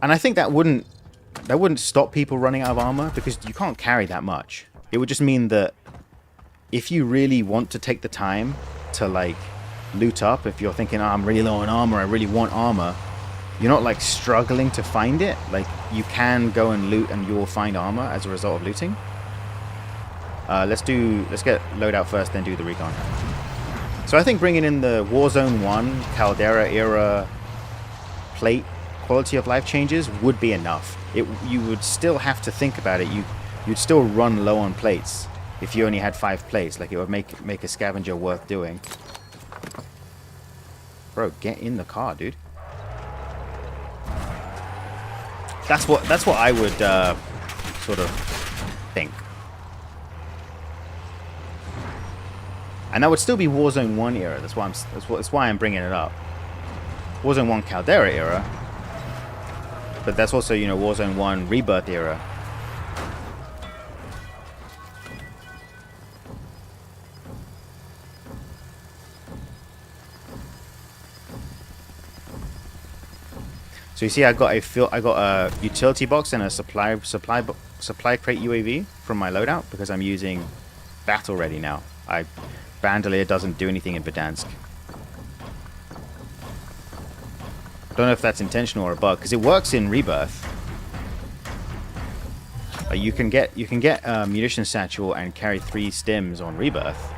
I think that wouldn't stop people running out of armor, because you can't carry that much. It would just mean that if you really want to take the time to, like, loot up, if you're thinking, oh, I'm really low on armor, I really want armor, you're not, like, struggling to find it. Like, you can go and loot and you will find armor as a result of looting. Let's get loadout first, then do the recon. So I think bringing in the Warzone 1 Caldera era plate quality of life changes would be enough. You would still have to think about it. You'd still run low on plates if you only had 5 plates. Like, it would make a scavenger worth doing. Bro, get in the car, dude. That's what I would sort of think. And that would still be Warzone 1 era. That's why I'm bringing it up. Warzone 1 Caldera era. But that's also, you know, Warzone 1 Rebirth era. So you see, I got a utility box and a supply crate UAV from my loadout because I'm using battle ready now. Bandolier doesn't do anything in Verdansk. Don't know if that's intentional or a bug, because it works in Rebirth. You can get munition satchel and carry 3 stims on Rebirth.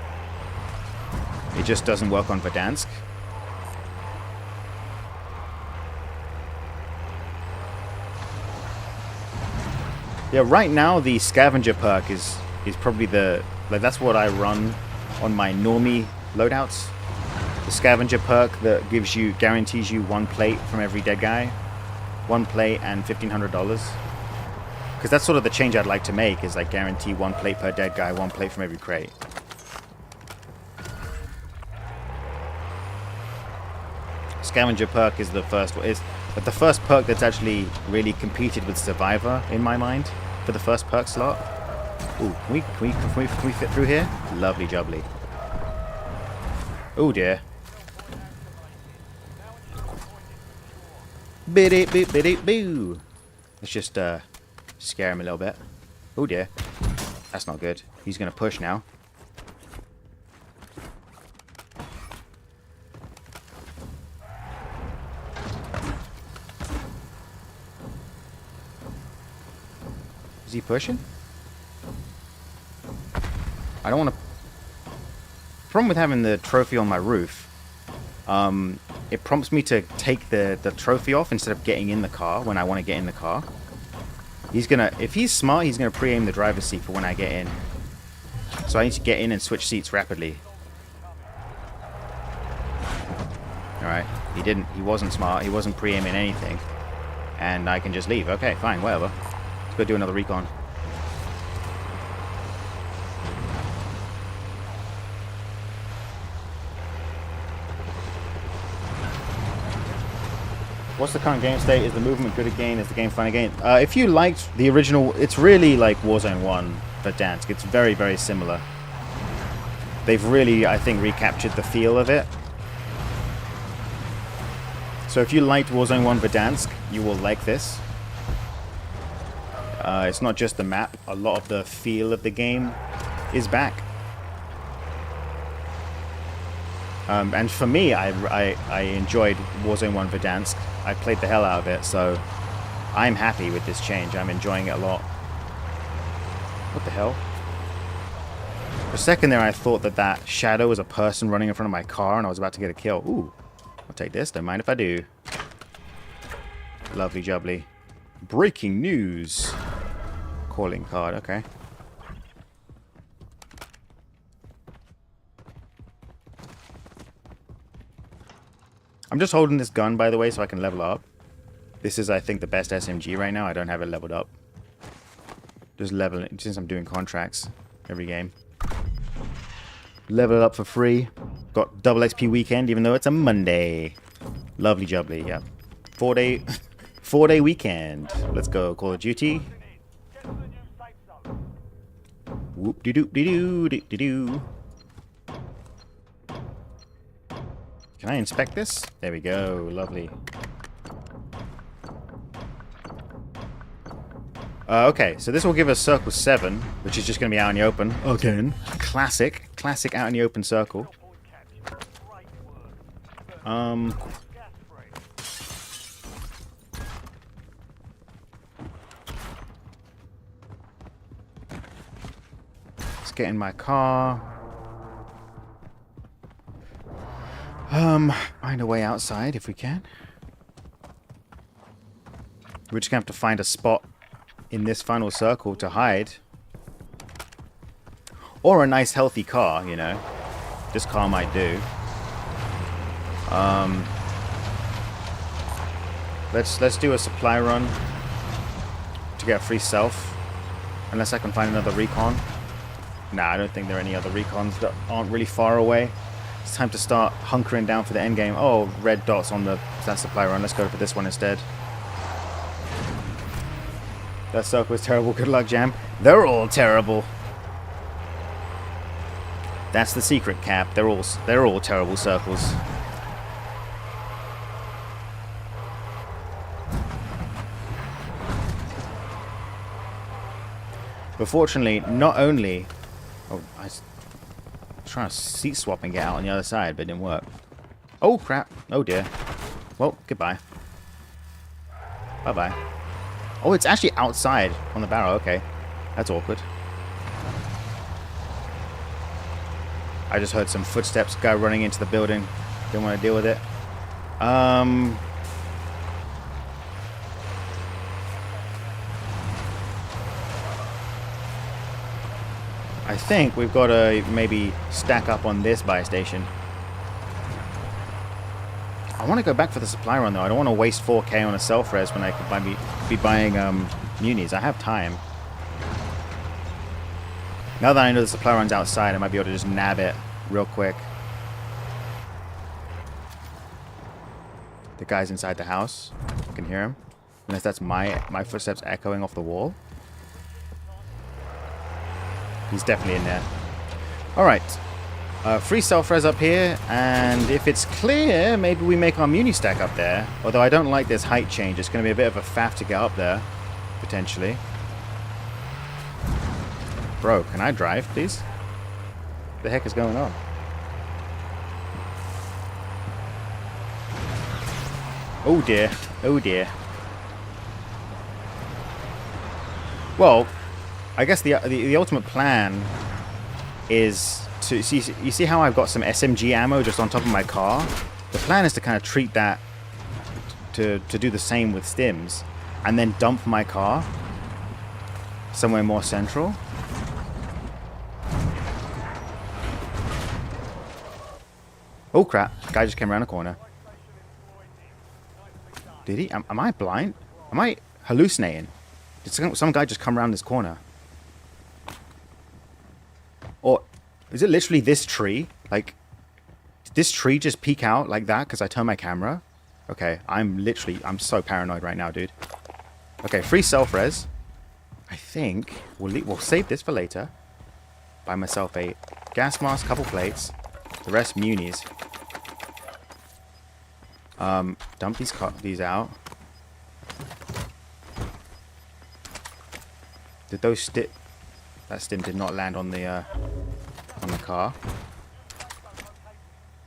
It just doesn't work on Verdansk. Yeah, right now the scavenger perk is probably that's what I run on my normie loadouts. The scavenger perk that guarantees you 1 plate from every dead guy, 1 plate and $1,500. Because that's sort of the change I'd like to make, is like guarantee 1 plate per dead guy, 1 plate from every crate. Scavenger perk is the first perk that's actually really competed with Survivor in my mind for the first perk slot. Ooh, can we fit through here? Lovely jubbly. Oh dear. Biddy boo biddy boo. Let's just scare him a little bit. Oh dear. That's not good. He's gonna push now. Is he pushing? I don't want to... The problem with having the trophy on my roof it prompts me to take the trophy off instead of getting in the car when I want to get in the car. If he's smart, he's gonna pre-aim the driver's seat for when I get in. So I need to get in and switch seats rapidly. Alright, he wasn't smart, he wasn't pre-aiming anything. And I can just leave. Okay, fine, whatever. Let's go do another recon. What's the current game state? Is the movement good again? Is the game fun again? If you liked the original, it's really like Warzone 1 Verdansk. It's very, very similar. They've really, I think, recaptured the feel of it. So if you liked Warzone 1 Verdansk, you will like this. It's not just the map. A lot of the feel of the game is back. And for me, I enjoyed Warzone 1 Verdansk. I played the hell out of it, so I'm happy with this change. I'm enjoying it a lot. What the hell? For a second there, I thought that shadow was a person running in front of my car, and I was about to get a kill. Ooh, I'll take this. Don't mind if I do. Lovely jubbly. Breaking news. Calling card. Okay. I'm just holding this gun, by the way, so I can level up. This is, I think, the best SMG right now. I don't have it leveled up. Just level it, since I'm doing contracts every game. Level it up for free. Got double XP weekend, even though it's a Monday. Lovely jubbly, yeah. 4-day weekend. Let's go, Call of Duty. Whoop-de-doop-de-doo-de-doo. Can I inspect this? There we go. Lovely. Okay, so this will give us circle 7, which is just going to be out in the open. Again. Classic. Classic out in the open circle. Let's get in my car. Find a way outside if we can. We're just gonna have to find a spot in this final circle to hide. Or a nice healthy car, you know. This car might do. Let's do a supply run to get a free self. Unless I can find another recon. Nah, I don't think there are any other recons that aren't really far away. It's time to start hunkering down for the endgame. Oh, red dots on that supply run. Let's go for this one instead. That circle was terrible. Good luck, Jam. They're all terrible. That's the secret, Cap. They're all terrible circles. But fortunately, not only... Oh, I was trying to seat swap and get out on the other side, but it didn't work. Oh, crap. Oh, dear. Well, goodbye. Bye-bye. Oh, it's actually outside on the barrel. Okay. That's awkward. I just heard some footsteps. Guy running into the building. Didn't want to deal with it. I think we've got to maybe stack up on this buy station. I want to go back for the supply run, though. I don't want to waste 4K on a self-res when I could be buying munis. I have time. Now that I know the supply run's outside, I might be able to just nab it real quick. The guy's inside the house. I can hear him. Unless that's my footsteps echoing off the wall. He's definitely in there. Alright. Free self-res up here, and if it's clear, maybe we make our muni stack up there. Although I don't like this height change. It's going to be a bit of a faff to get up there, potentially. Bro, can I drive, please? What the heck is going on? Oh dear. Oh dear. Well, I guess the ultimate plan is to... You see how I've got some SMG ammo just on top of my car? The plan is to kind of treat that, to do the same with stims, and then dump my car somewhere more central. Oh crap, guy just came around the corner. Did he? Am I blind? Am I hallucinating? Did some guy just come around this corner? Or is it literally this tree? Like, did this tree just peek out like that because I turned my camera? Okay, I'm so paranoid right now, dude. Okay, free self-res. I think we'll save this for later. Buy myself a gas mask, couple plates. The rest munis. Dump these out. Did those that stim did not land on the car.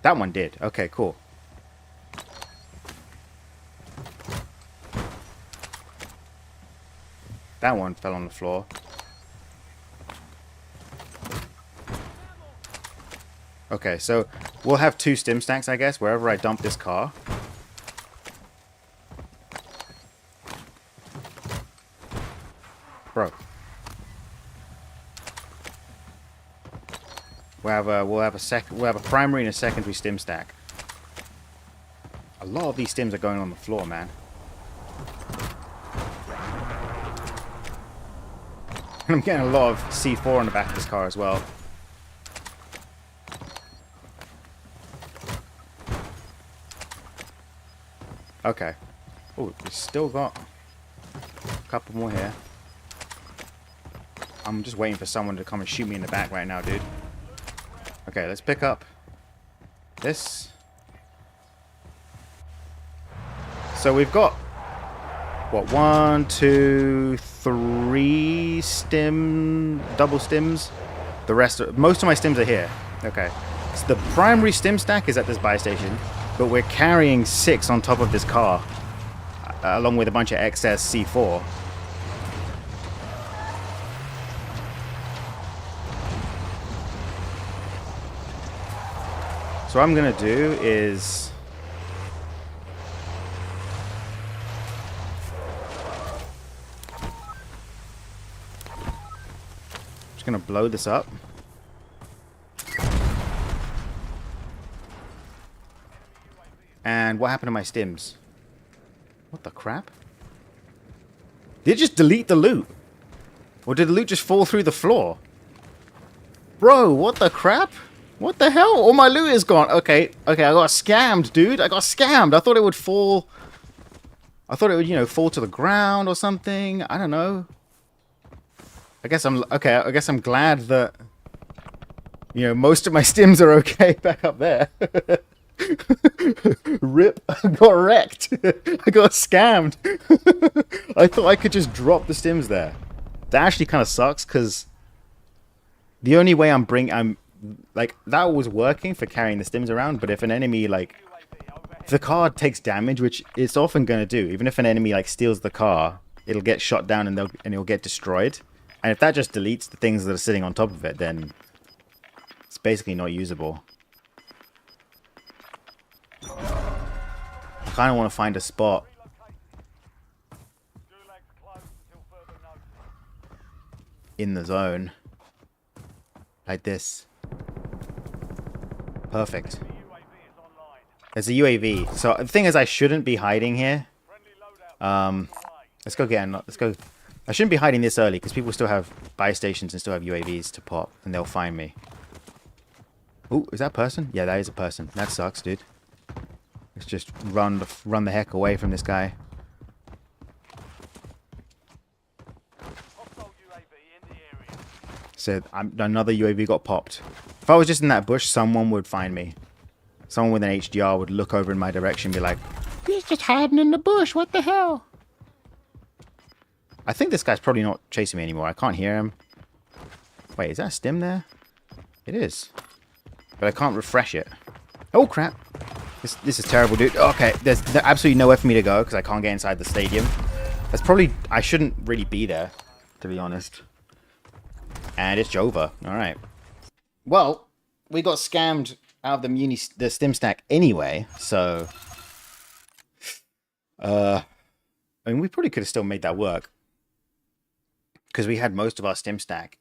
That one did. Okay, cool. That one fell on the floor. Okay, so we'll have 2 stim stacks, I guess, wherever I dump this car. Bro. We'll have a primary and a secondary stim stack. A lot of these stims are going on the floor, man. And I'm getting a lot of C4 on the back of this car as well. Okay. Oh, we still got a couple more here. I'm just waiting for someone to come and shoot me in the back right now, dude. Okay, let's pick up this. So we've got, what, 1, 2, 3 double stims. The rest, most of my stims are here. Okay. So the primary stim stack is at this buy station, but we're carrying 6 on top of this car, along with a bunch of excess C4. So what I'm going to do is... just going to blow this up. And what happened to my stims? What the crap? Did it just delete the loot? Or did the loot just fall through the floor? Bro, what the crap? What the hell? All my loot is gone. Okay, I got scammed, dude. I got scammed. I thought it would fall... I thought it would, you know, fall to the ground or something. I don't know. I guess I'm... okay, I guess I'm glad that... you know, most of my stims are okay back up there. Rip. I got wrecked. I got scammed. I thought I could just drop the stims there. That actually kind of sucks, because... the only way I'm like, that was working for carrying the stims around, but if an enemy, like, if the car takes damage, which it's often going to do, even if an enemy, like, steals the car, it'll get shot down and it'll get destroyed. And if that just deletes the things that are sitting on top of it, then it's basically not usable. I kind of want to find a spot in the zone. Like this. Perfect. There's a UAV. So the thing is, I shouldn't be hiding here. Let's go get. Let's go. I shouldn't be hiding this early because people still have buy stations and still have UAVs to pop, and they'll find me. Oh, is that a person? Yeah, that is a person. That sucks, dude. Let's just run the heck away from this guy. So another UAV got popped. If I was just in that bush, someone would find me. Someone with an HDR would look over in my direction and be like, "He's just hiding in the bush, what the hell?" I think this guy's probably not chasing me anymore. I can't hear him. Wait, is that a stim there? It is. But I can't refresh it. Oh, crap. This is terrible, dude. Okay, there's absolutely nowhere for me to go because I can't get inside the stadium. That's probably... I shouldn't really be there, to be honest. And it's over. Alright. Well, we got scammed out of the stim stack anyway. So, I mean, we probably could have still made that work because we had most of our stim stack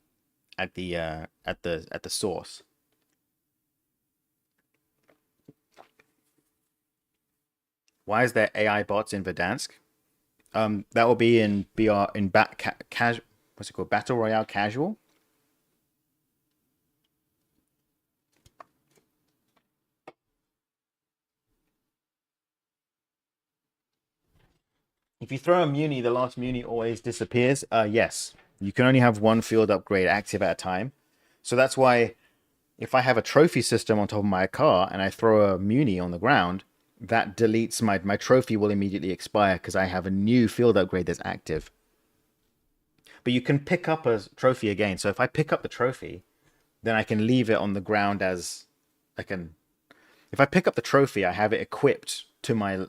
at the source. Why is there AI bots in Verdansk? That will be in what's it called? Battle Royale Casual. If you throw a muni, the last muni always disappears. Yes. You can only have one field upgrade active at a time. So that's why if I have a trophy system on top of my car and I throw a muni on the ground, that deletes my trophy will immediately expire because I have a new field upgrade that's active. But you can pick up a trophy again. So if I pick up the trophy, then I can leave it on the ground as if I pick up the trophy, I have it equipped to my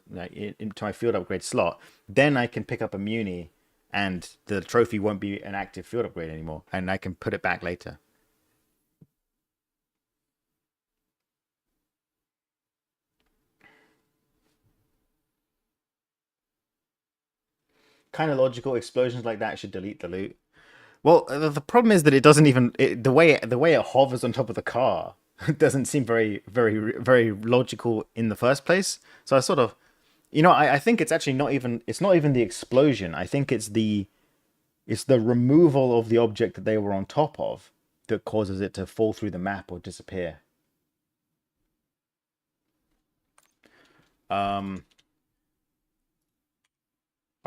field upgrade slot. Then I can pick up a muni and the trophy won't be an active field upgrade anymore. And I can put it back later. Kind of logical. Explosions like that should delete the loot. Well, the problem is that it doesn't even the way it hovers on top of the car doesn't seem very logical in the first place. So I sort of, I think it's actually not even the explosion. I think it's the removal of the object that they were on top of that causes it to fall through the map or disappear. I'm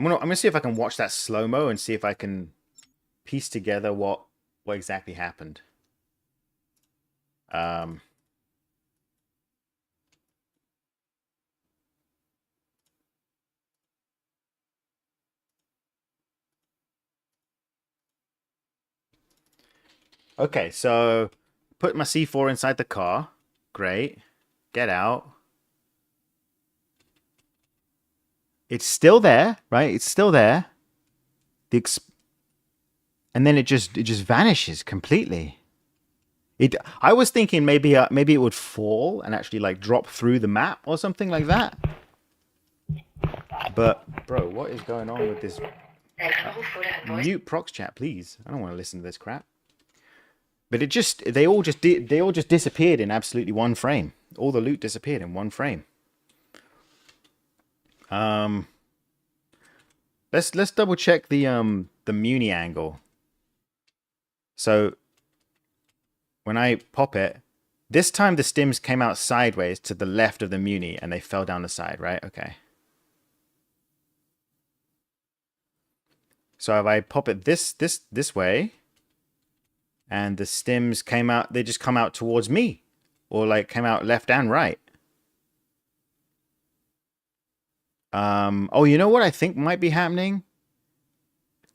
gonna see if I can watch that slow-mo and see if I can piece together what exactly happened. Okay, so put my C4 inside the car. Great. Get out. It's still there, right? It's still there. And then it just vanishes completely. I was thinking maybe it would fall and actually like drop through the map or something like that. But bro, what is going on with this? Mute prox chat, please. I don't want to listen to this crap. But they all just disappeared in absolutely one frame. All the loot disappeared in one frame. Let's double check the muni angle. So when I pop it, this time the stims came out sideways to the left of the muni and they fell down the side, right? Okay. So if I pop it this way, and the stims came out, they just come out towards me, or like came out left and right. Oh, you know what I think might be happening?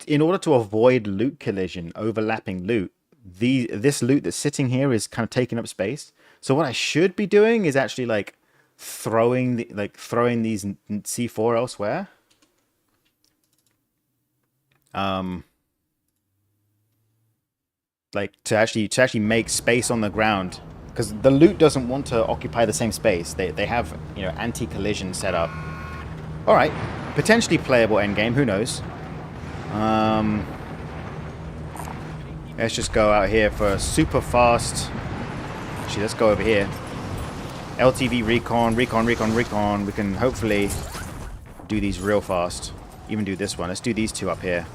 In order to avoid loot collision, overlapping loot, this loot that's sitting here is kind of taking up space. So what I should be doing is actually like throwing these C4 elsewhere. Like to actually make space on the ground, because the loot doesn't want to occupy the same space. They have anti-collision set up. All right, potentially playable endgame. Who knows? Let's just go out here for a super fast. Actually, let's go over here. LTV recon. We can hopefully do these real fast. Even do this one. Let's do these two up here.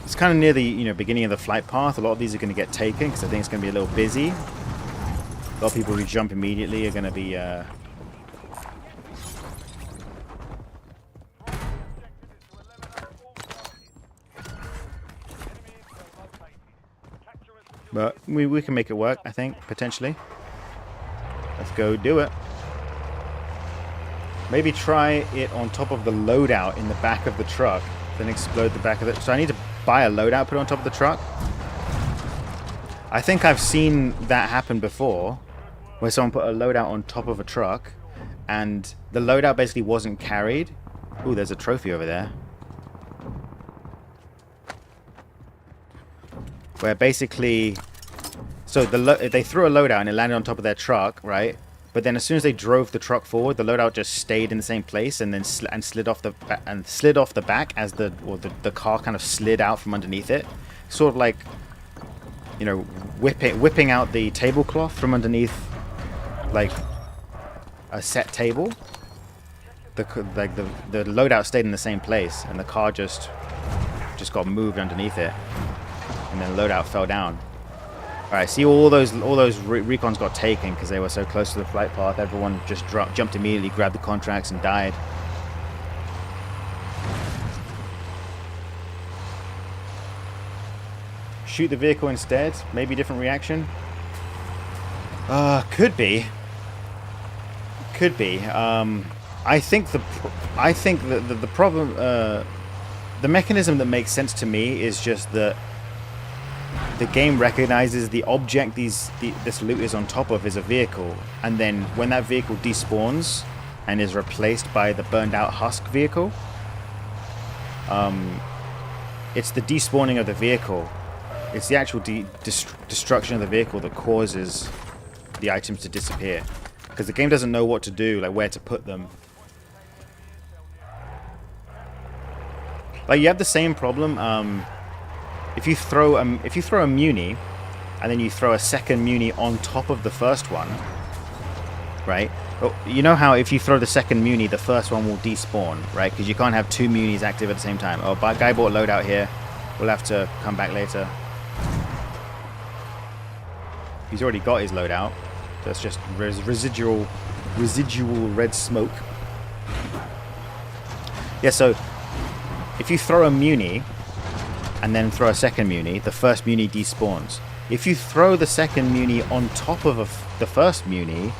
It's kind of near the beginning of the flight path. A lot of these are going to get taken because I think it's going to be a little busy. A lot of people who jump immediately are going to be but we can make it work, I think, potentially. Let's go do it. Maybe try it on top of the loadout in the back of the truck, then explode the back of it. So I need to buy a loadout, put it on top of the truck. I think I've seen that happen before, where someone put a loadout on top of a truck, and the loadout basically wasn't carried. Ooh, there's a trophy over there. Where basically So they threw a loadout and it landed on top of their truck, right? But then as soon as they drove the truck forward, the loadout just stayed in the same place and then slid off the back as the car kind of slid out from underneath it, sort of like, you know, whipping out the tablecloth from underneath, like a set table. The loadout stayed in the same place and the car just got moved underneath it, and then the loadout fell down. Alright, see, all those recons got taken because they were so close to the flight path. Everyone just jumped immediately, grabbed the contracts, and died. Shoot the vehicle instead? Maybe different reaction? Could be. Could be. I think the problem, the mechanism that makes sense to me is just that the game recognizes the object this loot is on top of is a vehicle, and then when that vehicle despawns and is replaced by the burned out husk vehicle, it's the despawning of the vehicle, it's the actual destruction of the vehicle that causes the items to disappear, because the game doesn't know what to do, like where to put them. Like, you have the same problem if you throw a muni and then you throw a second muni on top of the first one, right? Well, you know how if you throw the second muni, the first one will despawn, right? Because you can't have two munis active at the same time. Oh, guy bought a loadout here. We'll have to come back later. He's already got his loadout. So it's just residual red smoke. Yeah, so if you throw a muni and then throw a second muni, the first muni despawns. If you throw the second muni on top of the first muni,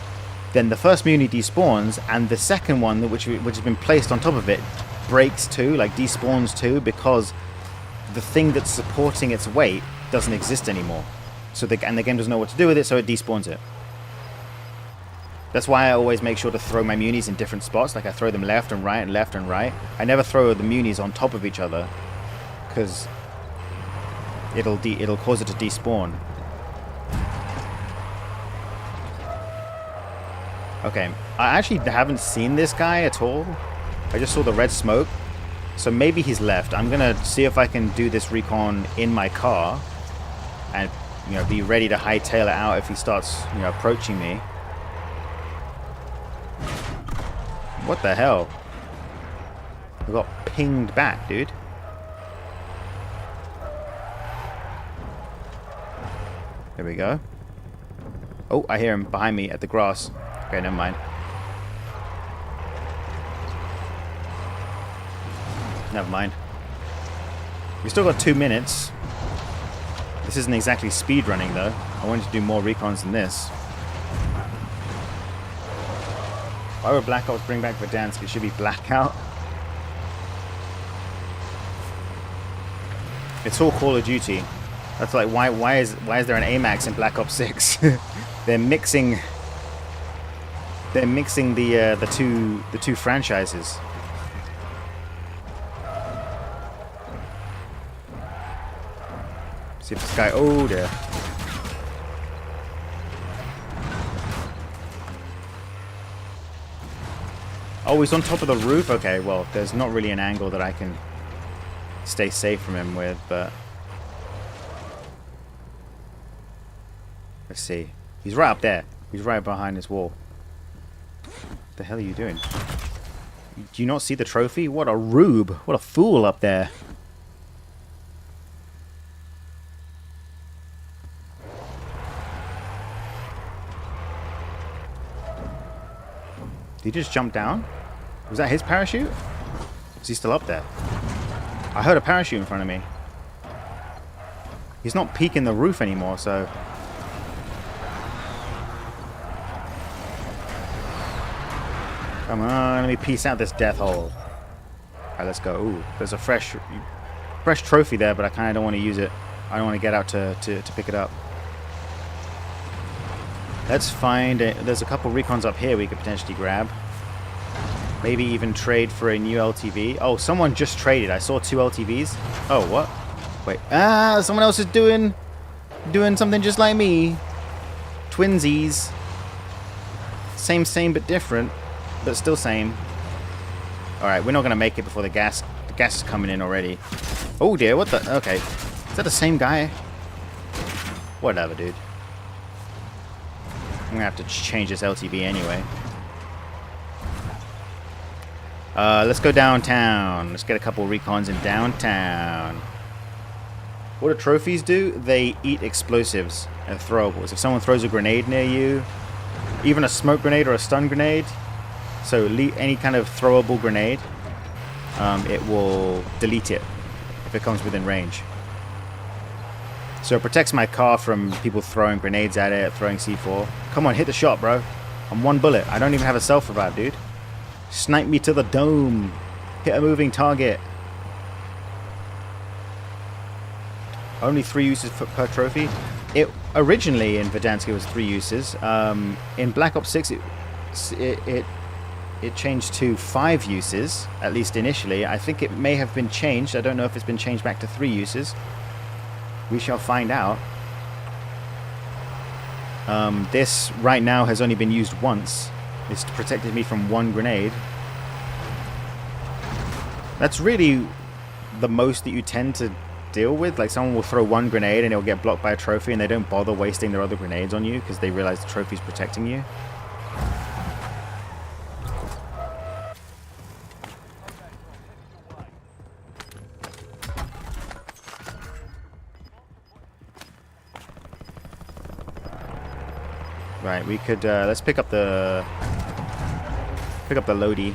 then the first muni despawns, and the second one, which has been placed on top of it, breaks too, like despawns too, because the thing that's supporting its weight doesn't exist anymore. So the game doesn't know what to do with it, so it despawns it. That's why I always make sure to throw my munis in different spots. Like I throw them left and right and left and right. I never throw the munis on top of each other, because it'll cause it to despawn. Okay, I actually haven't seen this guy at all. I just saw the red smoke, so maybe he's left. I'm gonna see if I can do this recon in my car, and be ready to hightail it out if he starts approaching me. What the hell? I got pinged back, dude. There we go. Oh, I hear him behind me at the grass. Okay, never mind. Never mind. We still got 2 minutes. This isn't exactly speed running though. I wanted to do more recons than this. Why would Black Ops bring back Verdansk? It should be Blackout. It's all Call of Duty. That's like why is there an AMAX in Black Ops 6? They're mixing the two franchises. See if this guy. Oh dear. Oh, he's on top of the roof? Okay, well, there's not really an angle that I can stay safe from him with, but let's see. He's right up there. He's right behind this wall. What the hell are you doing? Do you not see the trophy? What a rube. What a fool up there. Did he just jump down? Was that his parachute? Is he still up there? I heard a parachute in front of me. He's not peeking the roof anymore, so... Come on, let me piece out this death hole. Alright, let's go. Ooh, there's a fresh trophy there, but I kind of don't want to use it. I don't want to get out to pick it up. Let's find it. There's a couple recons up here we could potentially grab. Maybe even trade for a new LTV. Oh, someone just traded. I saw 2 LTVs. Oh, what? Wait. Ah, someone else is doing... Doing something just like me. Twinsies. Same, but different. But still same. Alright, we're not going to make it before the gas is coming in already. Oh dear, what the... Okay. Is that the same guy? Whatever, dude. I'm going to have to change this LTV anyway. Let's go downtown. Let's get a couple recons in downtown. What do trophies do? They eat explosives and throwables. If someone throws a grenade near you, even a smoke grenade or a stun grenade, so any kind of throwable grenade, it will delete it if it comes within range. So it protects my car from people throwing grenades at it, throwing C4. Come on, hit the shot, bro. I'm one bullet. I don't even have a self-revive, dude. Snipe me to the dome. Hit a moving target. Only 3 uses per trophy. It originally in Verdansk it was 3 uses. In Black Ops 6 it changed to 5 uses, at least initially. I think it may have been changed. I don't know if it's been changed back to 3 uses. We shall find out. This right now has only been used once. It's protected me from 1 grenade. That's really the most that you tend to deal with. Like, someone will throw 1 grenade and it'll get blocked by a trophy, and they don't bother wasting their other grenades on you because they realize the trophy's protecting you. Right, we could let's pick up the Lodi.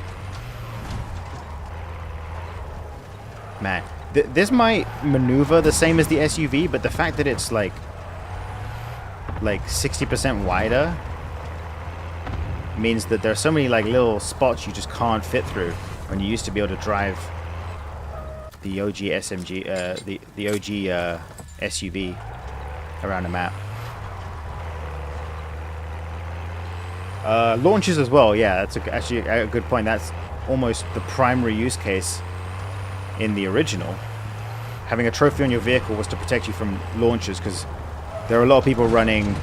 Man, this might maneuver the same as the SUV, but the fact that it's like 60% wider means that there are so many like little spots you just can't fit through when you used to be able to drive the OG SMG, the OG SUV around the map. Launches as well, yeah, that's actually a good point. That's almost the primary use case in the original. Having a trophy on your vehicle was to protect you from launches, because there are a lot of people running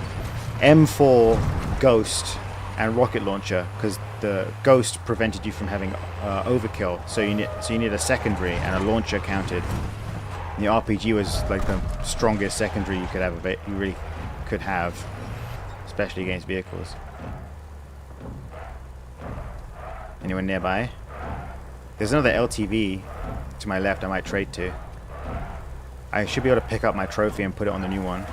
M4, Ghost, and rocket launcher, because the Ghost prevented you from having overkill. So you need a secondary, and a launcher counted. And the RPG was like the strongest secondary you could have. You really could have, especially against vehicles. Anyone nearby? There's another LTV to my left I might trade to. I should be able to pick up my trophy and put it on the new one.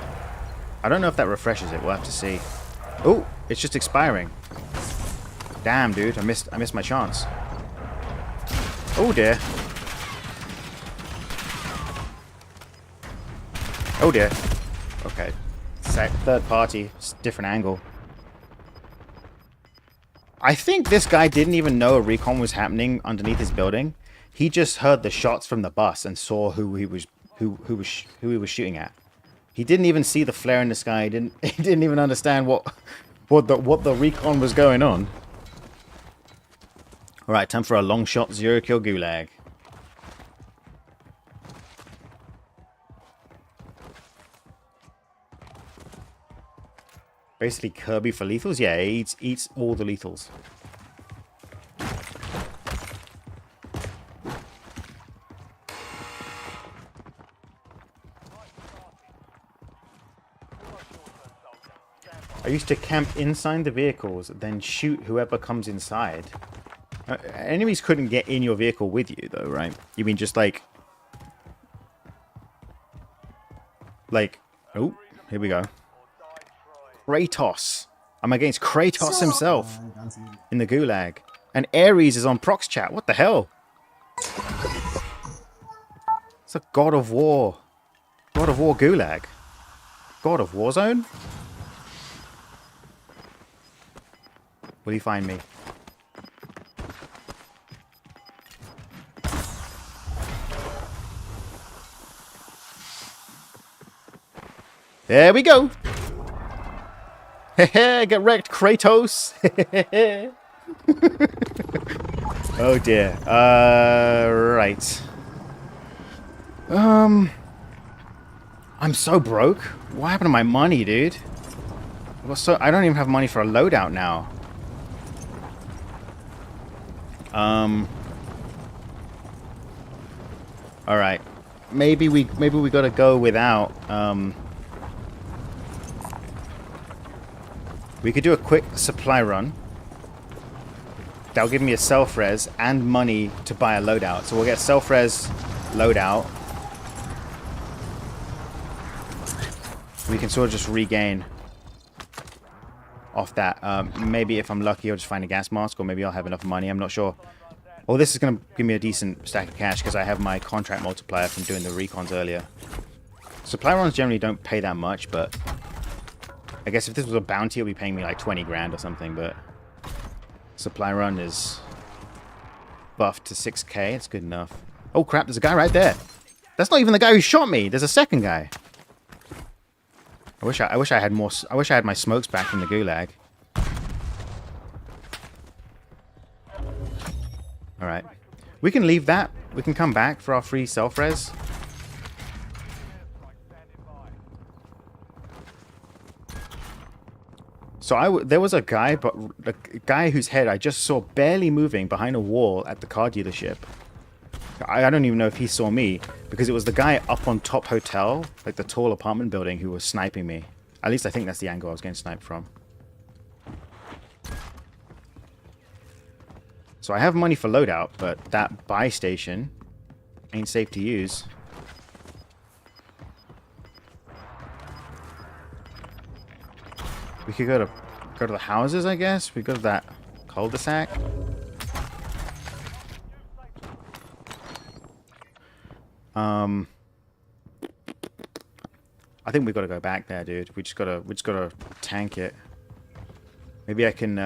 I don't know if that refreshes it. We'll have to see. Oh, it's just expiring. Damn, dude. I missed my chance. Oh, dear. Oh, dear. Okay. Third party. It's a different angle. I think this guy didn't even know a recon was happening underneath his building. He just heard the shots from the bus and saw who he was shooting at. He didn't even see the flare in the sky. He didn't even understand what the recon was going on. All right, time for a long shot 0 kill gulag. Basically Kirby for lethals? Yeah, he eats all the lethals. I used to camp inside the vehicles, then shoot whoever comes inside. Enemies couldn't get in your vehicle with you, though, right? You mean just like... Oh, here we go. Kratos. I'm against Kratos himself in the gulag. And Ares is on Prox chat. What the hell? It's a God of War. God of War gulag. God of Warzone? Will he find me? There we go. Hehe, get wrecked, Kratos. Oh dear. Right. I'm so broke. What happened to my money, dude? I don't even have money for a loadout now. All right. Maybe we gotta go without. We could do a quick supply run. That'll give me a self-res and money to buy a loadout. So we'll get self-res loadout. We can sort of just regain off that. Maybe if I'm lucky, I'll just find a gas mask, or maybe I'll have enough money. I'm not sure. Well, this is going to give me a decent stack of cash because I have my contract multiplier from doing the recons earlier. Supply runs generally don't pay that much, but I guess if this was a bounty, it'll be paying me like 20 grand or something, but supply run is buffed to 6k. It's good enough. Oh crap, there's a guy right there. That's not even the guy who shot me. There's a second guy. I wish I had more. I wish I had my smokes back from the gulag. All right, we can leave that. We can come back for our free self-res. So there was a guy, but a guy whose head I just saw barely moving behind a wall at the car dealership. I don't even know if he saw me, because it was the guy up on top hotel, like the tall apartment building, who was sniping me. At least I think that's the angle I was getting sniped from. So I have money for loadout, but that buy station ain't safe to use. We could go to the houses, I guess. We go to that cul-de-sac. I think we've got to go back there, dude. We just gotta tank it. Maybe I can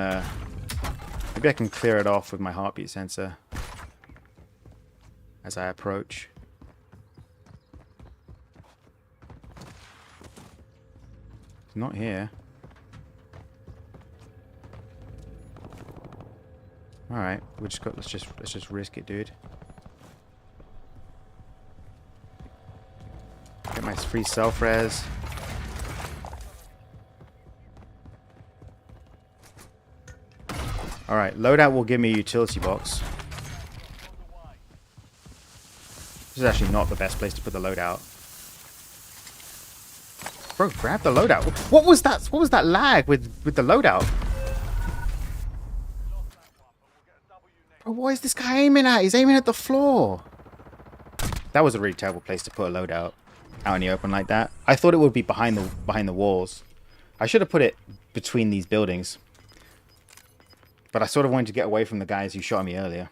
clear it off with my heartbeat sensor as I approach. It's not here. All right, let's just risk it, dude. Get my free self-res. Alright, loadout will give me a utility box. This is actually not the best place to put the loadout. Bro, grab the loadout. What was that? What was that lag with the loadout? Bro, what is this guy aiming at? He's aiming at the floor. That was a really terrible place to put a loadout. Out in the open like that. I thought it would be behind the walls. I should have put it between these buildings. But I sort of wanted to get away from the guys who shot me earlier.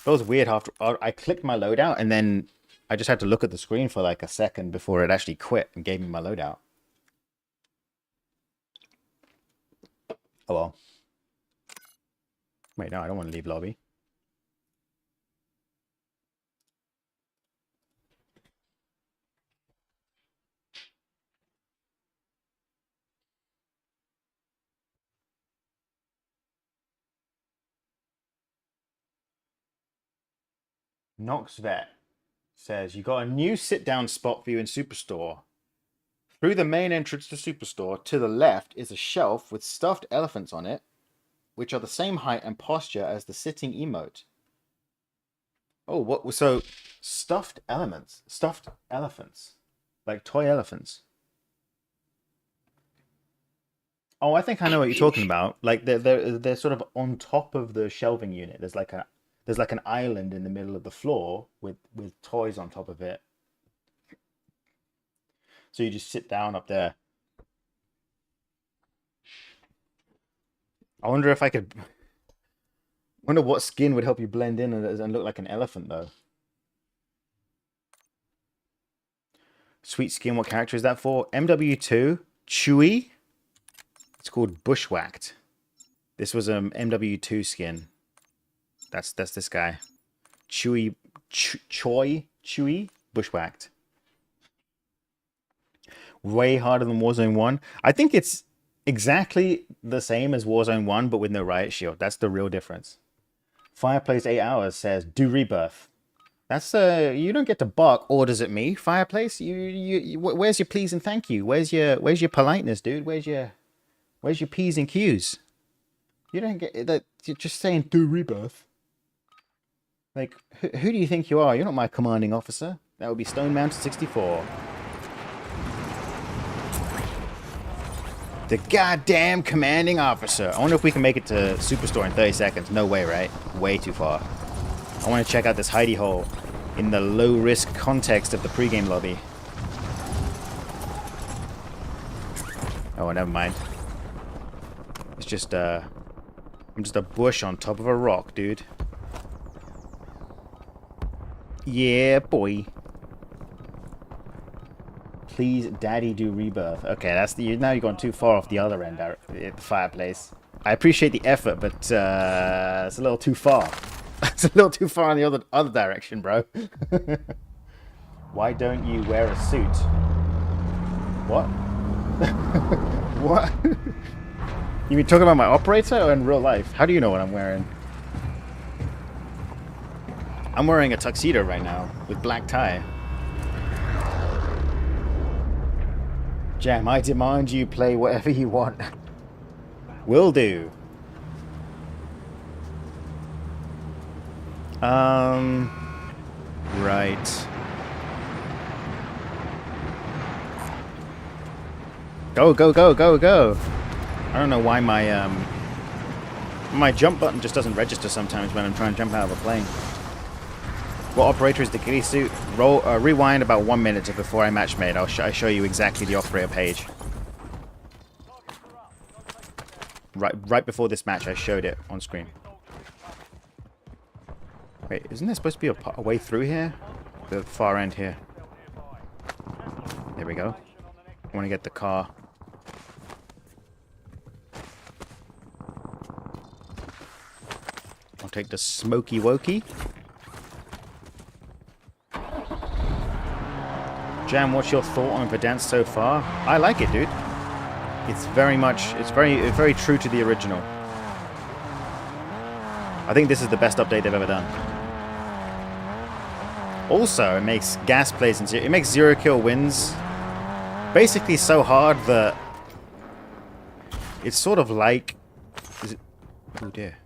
That was weird. After I clicked my loadout, and then I just had to look at the screen for like a second before it actually quit and gave me my loadout. Oh well. Wait, no, I don't want to leave lobby. Knoxvet says, you got a new sit-down spot for you in Superstore. Through the main entrance to Superstore, to the left is a shelf with stuffed elephants on it, which are the same height and posture as the sitting emote. Oh, what? So, stuffed elephants, like toy elephants. Oh, I think I know what you're talking about. Like they're sort of on top of the shelving unit. There's like an island in the middle of the floor with toys on top of it. So you just sit down up there. I wonder if I could. Wonder what skin would help you blend in and look like an elephant though. Sweet skin. What character is that for? MW2 Chewy. It's called Bushwhacked. This was an MW2 skin. That's this guy. Chewy, Chewy, Bushwhacked. Way harder than Warzone 1. I think it's exactly the same as Warzone 1, but with no riot shield. That's the real difference. Fireplace 8 hours says, do rebirth. That's you don't get to bark orders at me, fireplace. Where's your please and thank you? Where's your politeness, dude? Where's your P's and Q's? You don't get that. You're just saying do rebirth. Like, who do you think you are? You're not my commanding officer. That would be Stone Mountain 64. The goddamn commanding officer. I wonder if we can make it to Superstore in 30 seconds. No way, right? Way too far. I want to check out this hidey hole in the low-risk context of the pregame lobby. Oh, never mind. It's just, I'm just a bush on top of a rock, dude. Yeah, boy. Please, daddy, do rebirth. Okay, that's the. Now you've gone too far off the other end, the fireplace. I appreciate the effort, but it's a little too far. It's a little too far in the other direction, bro. Why don't you wear a suit? What? What? You mean talking about my operator or in real life? How do you know what I'm wearing? I'm wearing a tuxedo right now with black tie. Jam, I demand you play whatever you want. Will do. Right. Go, go, go, go, go. I don't know why my jump button just doesn't register sometimes when I'm trying to jump out of a plane. What operator is the ghillie suit? Rewind about 1 minute to before I match made. I'll show you exactly the operator page. Right before this match, I showed it on screen. Wait, isn't there supposed to be a way through here? The far end here. There we go. I want to get the car. I'll take the smoky wokey. Jam, what's your thought on Verdansk so far? I like it, dude. It's very true to the original. I think this is the best update they've ever done. Also, it makes gas plays and it makes 0 kill wins basically so hard that it's sort of like. Is it? Oh dear.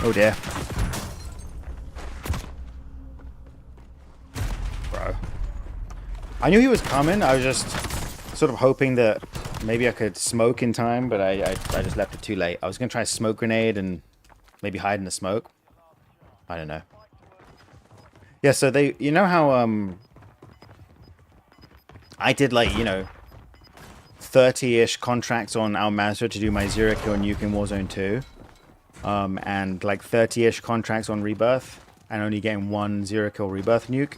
Oh dear. Bro. I knew he was coming. I was just sort of hoping that maybe I could smoke in time, but I just left it too late. I was going to try a smoke grenade and maybe hide in the smoke. I don't know. Yeah, so they, you know how I did like, you know, 30-ish contracts on Al Mazrah to do my 0 kill nuke in Warzone 2. And like 30-ish contracts on Rebirth and only getting 1 0 kill Rebirth nuke.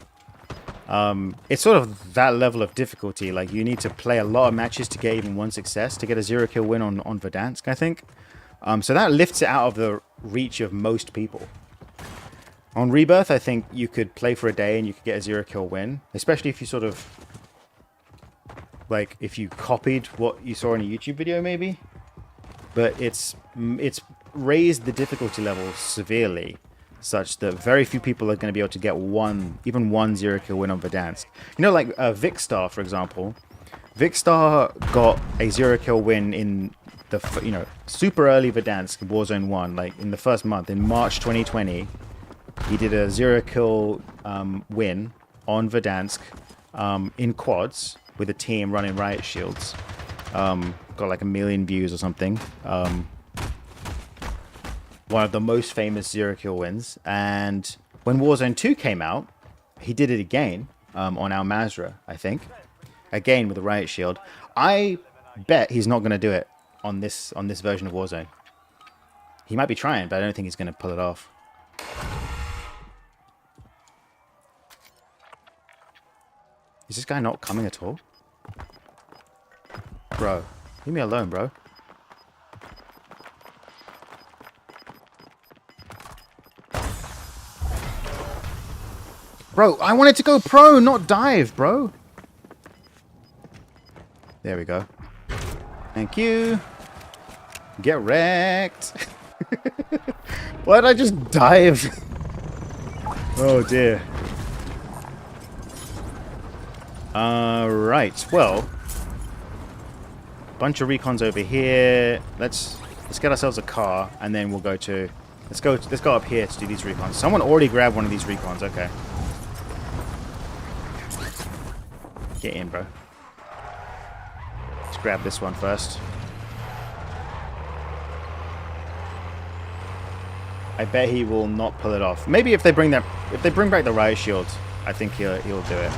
It's sort of that level of difficulty. Like, you need to play a lot of matches to get even 1 success to get a 0 kill win on Verdansk, I think. So that lifts it out of the reach of most people. On Rebirth, I think you could play for a day and you could get a 0 kill win, especially if you sort of, like, if you copied what you saw in a YouTube video, maybe. But it's raised the difficulty level severely, such that very few people are going to be able to get even one 0 kill win on Verdansk. You know, like Vicstar, for example. Vicstar got a 0 kill win in the, you know, super early Verdansk, Warzone 1, like in the first month, in March 2020. He did a 0 kill win on Verdansk in quads with a team running riot shields. Got like 1 million views or something. One of the most famous 0 kill wins. And when Warzone 2 came out, he did it again on Al Mazrah, I think. Again with a riot shield. I bet he's not going to do it on this version of Warzone. He might be trying, but I don't think he's going to pull it off. Is this guy not coming at all? Bro, leave me alone, bro. Bro, I wanted to go pro, not dive, bro. There we go. Thank you. Get wrecked. Why did I just dive? Oh dear. Right. Well, bunch of recons over here. Let's get ourselves a car, and then we'll go to. Let's go up here to do these recons. Someone already grabbed one of these recons. Okay. Get in, bro. Let's grab this one first. I bet he will not pull it off. Maybe if they bring back the riot shield, I think he'll do it.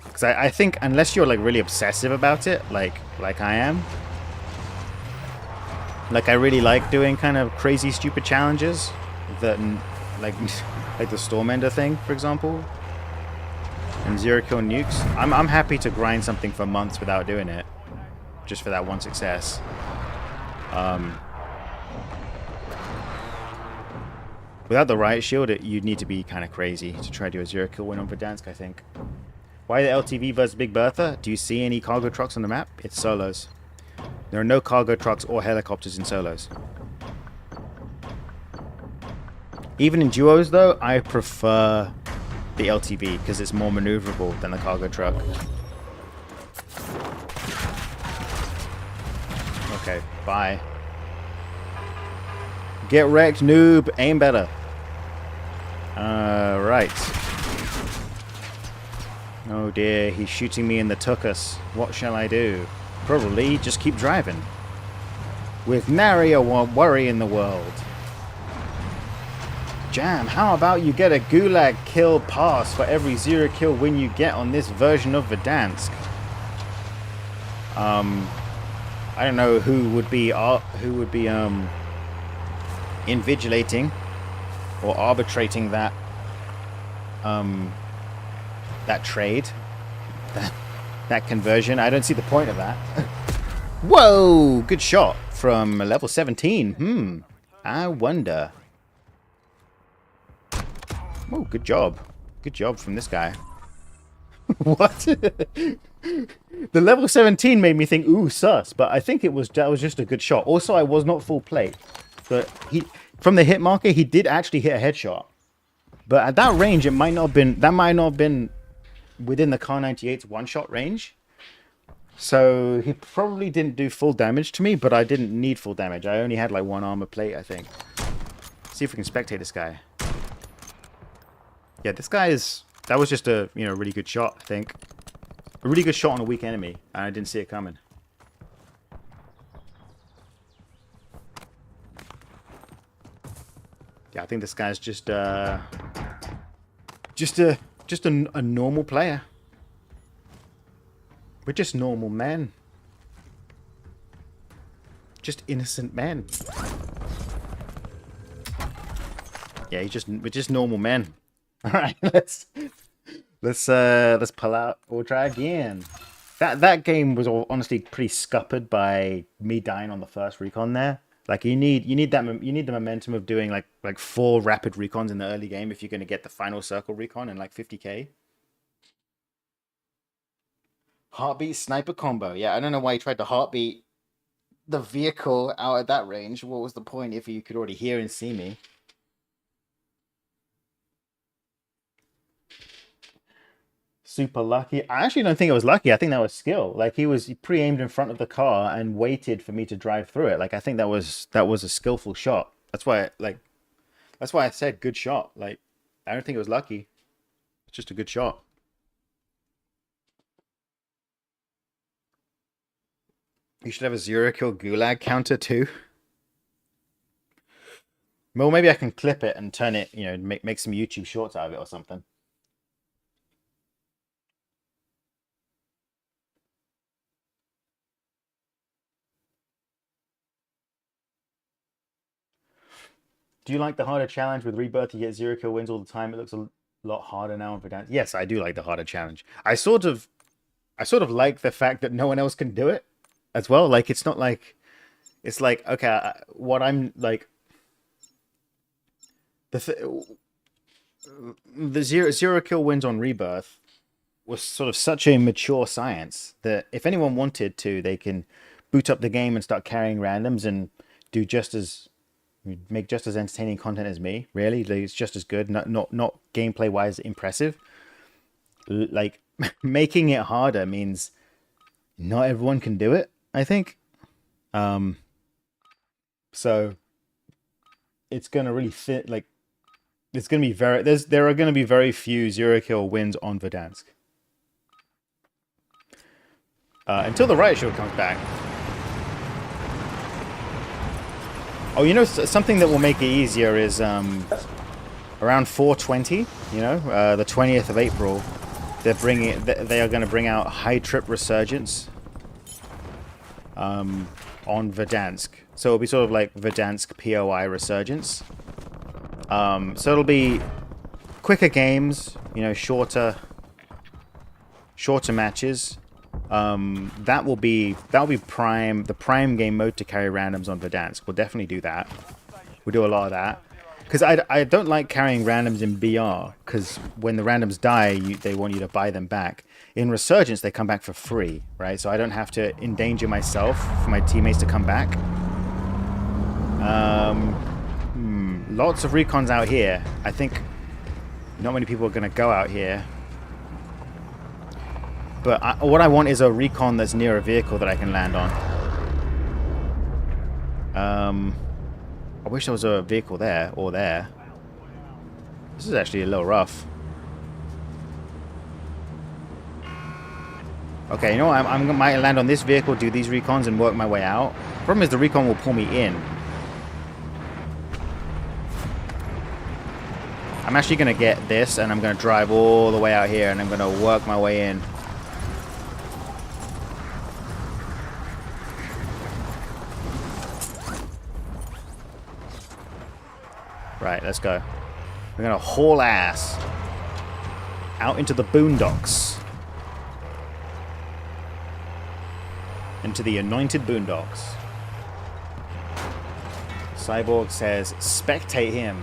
Because I think unless you're like really obsessive about it, like I am, like I really like doing kind of crazy stupid challenges that like like the Stormender thing, for example. And 0 kill nukes. I'm happy to grind something for months without doing it, just for that one success. Without the riot shield, you'd need to be kind of crazy to try to do a 0 kill win on Verdansk, I think. Why the LTV versus Big Bertha? Do you see any cargo trucks on the map? It's solos. There are no cargo trucks or helicopters in solos. Even in duos, though, I prefer the LTV because it's more maneuverable than the cargo truck. Okay, bye. Get wrecked, noob. Aim better. Right. Oh dear, he's shooting me in the tuchus. What shall I do? Probably just keep driving. With nary a worry in the world. Jam, how about you get a gulag kill pass for every 0 kill win you get on this version of Verdansk? I don't know who would be invigilating or arbitrating that that trade, that conversion. I don't see the point of that. Whoa, good shot from level 17. I wonder. Oh, good job. Good job from this guy. What? The level 17 made me think, ooh, sus. But I think that was just a good shot. Also, I was not full plate. But from the hit marker, he did actually hit a headshot. But at that range, that might not have been within the Kar 98's one-shot range. So he probably didn't do full damage to me, but I didn't need full damage. I only had like one armor plate, I think. See if we can spectate this guy. Yeah, this guy is... That was just a, really good shot, I think. A really good shot on a weak enemy, and I didn't see it coming. Yeah, I think this guy's just a normal player. We're just normal men. Just innocent men. Yeah, we're just normal men. All right, let's pull out. We'll try again. That game was honestly pretty scuppered by me dying on the first recon there. Like you need the momentum of doing like 4 rapid recons in the early game if you're going to get the final circle recon in like 50k. Heartbeat sniper combo. Yeah, I don't know why you tried to heartbeat the vehicle out at that range. What was the point if you could already hear and see me? Super lucky. I actually don't think it was lucky. I think that was skill. Like he pre-aimed in front of the car and waited for me to drive through it. Like I think that was a skillful shot. That's why I said good shot. Like I don't think it was lucky. It's just a good shot. You should have a 0 kill gulag counter too. Well, maybe I can clip it and turn it, make some YouTube shorts out of it or something. Do you like the harder challenge with Rebirth? You get 0 kill wins all the time. It looks a lot harder now on Verdansk. Yes, I do like the harder challenge. I sort of like the fact that no one else can do it as well. Like it's not like it's like okay, what I'm like the 0 kill wins on Rebirth was sort of such a mature science that if anyone wanted to, they can boot up the game and start carrying randoms and do just as make just as entertaining content as me. Really, like, it's just as good. Not gameplay wise impressive. Like making it harder means not everyone can do it, I think. So it's gonna really fit. Like it's gonna be there are gonna be very few 0-kill wins on Verdansk. Until the riot shield comes back. Oh, you know, something that will make it easier is around 420, you know, the 20th of April, they are going to bring out High Trip Resurgence on Verdansk. So it'll be sort of like Verdansk POI Resurgence. So it'll be quicker games, you know, shorter matches. That will be the prime game mode to carry randoms on Verdansk. We'll definitely do that. We'll do a lot of that. Because I don't like carrying randoms in BR, because when the randoms die, they want you to buy them back. In Resurgence, they come back for free, right? So I don't have to endanger myself for my teammates to come back. Lots of recons out here. I think not many people are going to go out here. But what I want is a recon that's near a vehicle that I can land on. I wish there was a vehicle there or there. This is actually a little rough. Okay, you know what? I might land on this vehicle, do these recons, and work my way out. Problem is the recon will pull me in. I'm actually going to get this, and I'm going to drive all the way out here, and I'm going to work my way in. Right, let's go. We're going to haul ass out into the boondocks. Into the anointed boondocks. Cyborg says, spectate him.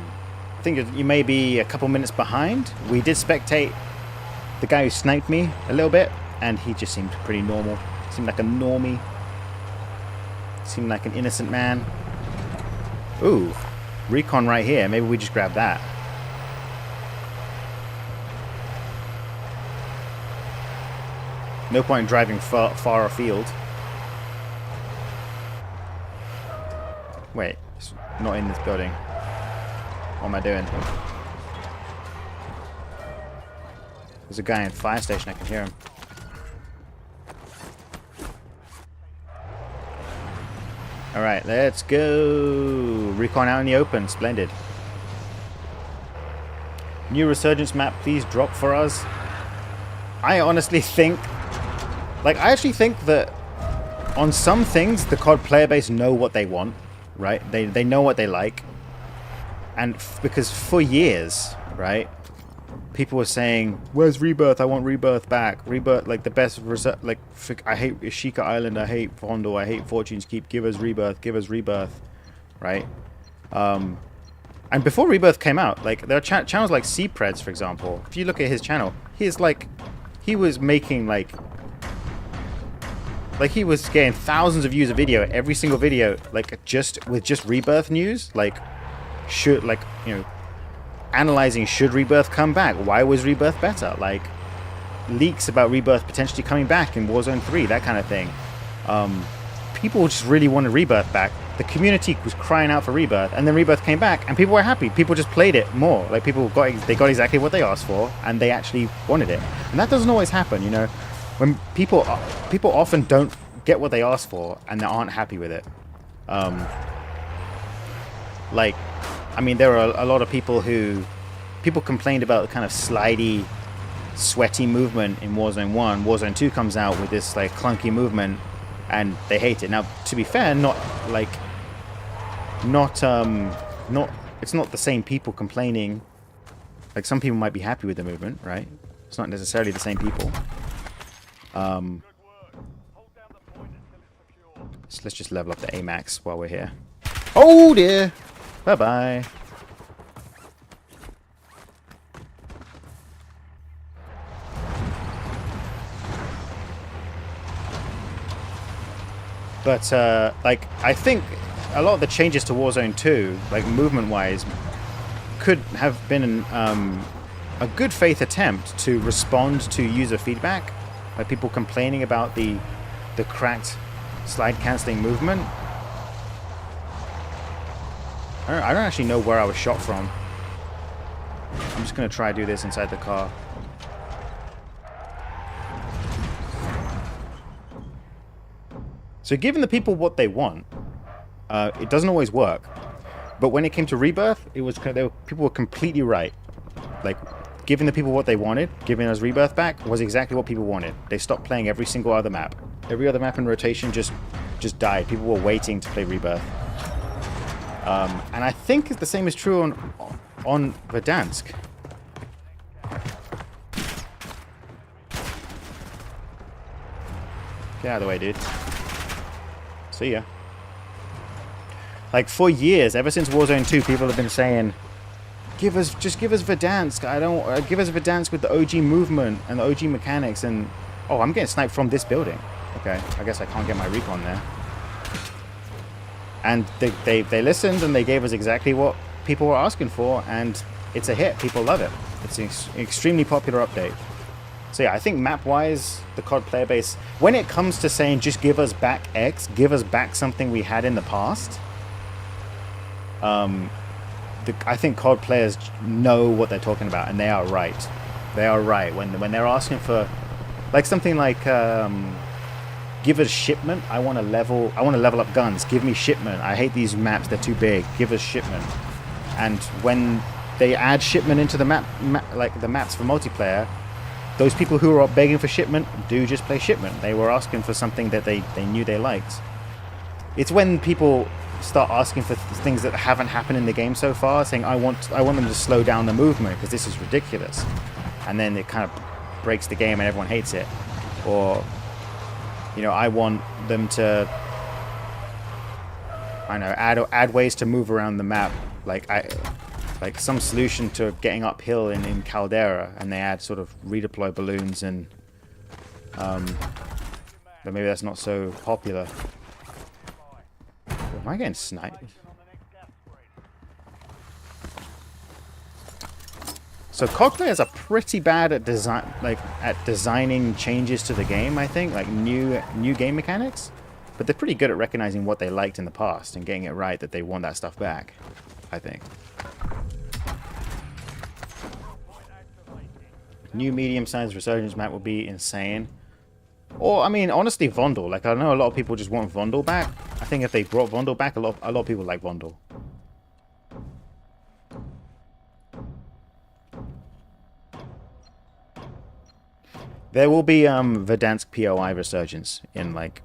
I think you may be a couple minutes behind. We did spectate the guy who sniped me a little bit, and he just seemed pretty normal. Seemed like a normie. Seemed like an innocent man. Ooh. Recon right here. Maybe we just grab that. No point in driving far afield. Wait, it's not in this building. What am I doing? There's a guy in the fire station. I can hear him. Alright, let's go. Recon out in the open. Splendid. New Resurgence map, please drop for us. I honestly think... I actually think that on some things, the COD player base know what they want, right? They know what they like. And because for years, right, people were saying, where's Rebirth? I want Rebirth back. Rebirth, like the best, I hate Ishika Island, I hate Fondle, I hate Fortune's Keep, give us Rebirth, right? And before Rebirth came out, like, there are channels like Cpreds, for example. If you look at his channel, he was making, he was getting thousands of views a video, every single video, with just Rebirth news, analyzing should Rebirth come back? Why was Rebirth better? Like, leaks about Rebirth potentially coming back in Warzone 3, that kind of thing. People just really wanted Rebirth back. The community was crying out for Rebirth, and then Rebirth came back, and people were happy. People just played it more. Like, they got exactly what they asked for, and they actually wanted it. And that doesn't always happen, you know. When people often don't get what they asked for, and they aren't happy with it. I mean, there are a lot of people complained about the kind of slidey, sweaty movement in Warzone 1. Warzone 2 comes out with this clunky movement, and they hate it. Now, to be fair, it's not the same people complaining. Like, some people might be happy with the movement, right? It's not necessarily the same people. So let's just level up the AMAX while we're here. Oh dear! Bye-bye. But like I think a lot of the changes to Warzone 2, like movement-wise, could have been a good faith attempt to respond to user feedback, like people complaining about the cracked slide canceling movement. I don't actually know where I was shot from. I'm just gonna try to do this inside the car. So giving the people what they want, it doesn't always work. But when it came to Rebirth, it was people were completely right. Like, giving the people what they wanted, giving us Rebirth back, was exactly what people wanted. They stopped playing every single other map. Every other map in rotation just died. People were waiting to play Rebirth. And I think the same is true on Verdansk. Get out of the way, dude. See ya. Like, for years, ever since Warzone 2, people have been saying, just give us Verdansk. Give us Verdansk with the OG movement and the OG mechanics. And oh, I'm getting sniped from this building. Okay, I guess I can't get my recon there. And they listened and they gave us exactly what people were asking for, and it's a hit. People love it. It's an extremely popular update. So yeah, I think map-wise, the COD player base, when it comes to saying just give us back X, give us back something we had in the past, I think COD players know what they're talking about, and they are right. They are right when they're asking for, like, something like give us shipment. I want to level up guns. Give me shipment. I hate these maps. They're too big. Give us shipment. And when they add shipment into the like the maps for multiplayer, those people who are begging for shipment do just play shipment. They were asking for something that they knew they liked. It's when people start asking for things that haven't happened in the game so far, saying I want them to slow down the movement because this is ridiculous, and then it kind of breaks the game and everyone hates it. Or, you know, I want them to, I don't know, add ways to move around the map, like some solution to getting uphill in Caldera, and they add sort of redeploy balloons, and but maybe that's not so popular. Am I getting sniped? So COD players are pretty bad at designing changes to the game, I think, like new game mechanics. But they're pretty good at recognizing what they liked in the past and getting it right that they want that stuff back, I think. New medium-sized resurgence map would be insane. Or, I mean, honestly, Vondel. Like, I know a lot of people just want Vondel back. I think if they brought Vondel back, a lot of people like Vondel. There will be Verdansk POI resurgence in like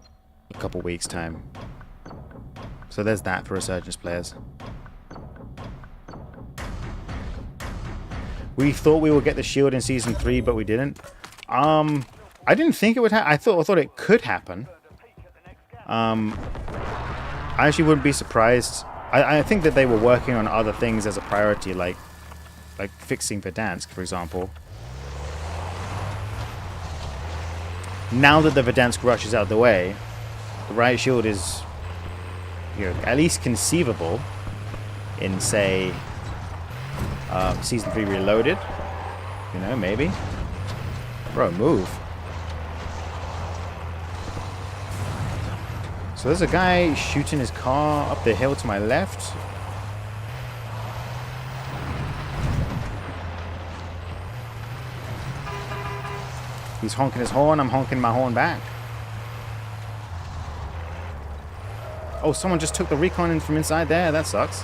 a couple weeks' time. So there's that for resurgence players. We thought we would get the shield in Season 3, but we didn't. I didn't think it would happen. I thought it could happen. I actually wouldn't be surprised. I think that they were working on other things as a priority, like fixing Verdansk, for example. Now that the Verdansk rush is out of the way, the riot shield is, you know, at least conceivable in, say, Season 3 Reloaded. You know, maybe. Bro, move. So there's a guy shooting his car up the hill to my left. He's honking his horn. I'm honking my horn back. Oh, someone just took the recon in from inside there. That sucks.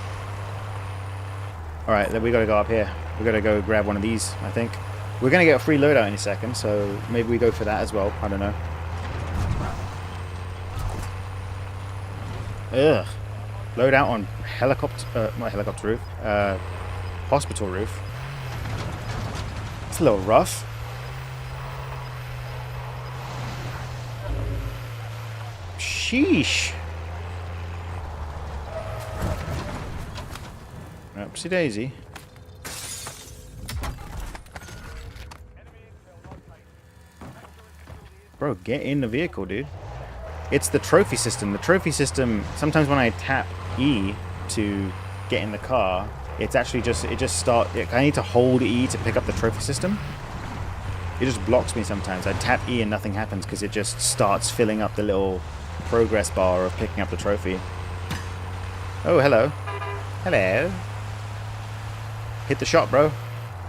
Alright, we gotta go up here. We gotta go grab one of these, I think. We're gonna get a free loadout in a second, so maybe we go for that as well. I don't know. Ugh. Loadout on helicopter, not helicopter roof, hospital roof. It's a little rough. Sheesh. Oopsie daisy. Bro, get in the vehicle, dude. It's the trophy system. The trophy system, sometimes when I tap E to get in the car, it's actually just, I need to hold E to pick up the trophy system. It just blocks me sometimes. I tap E and nothing happens because it just starts filling up the little progress bar of picking up the trophy. Oh, hello. Hello. Hit the shot, bro.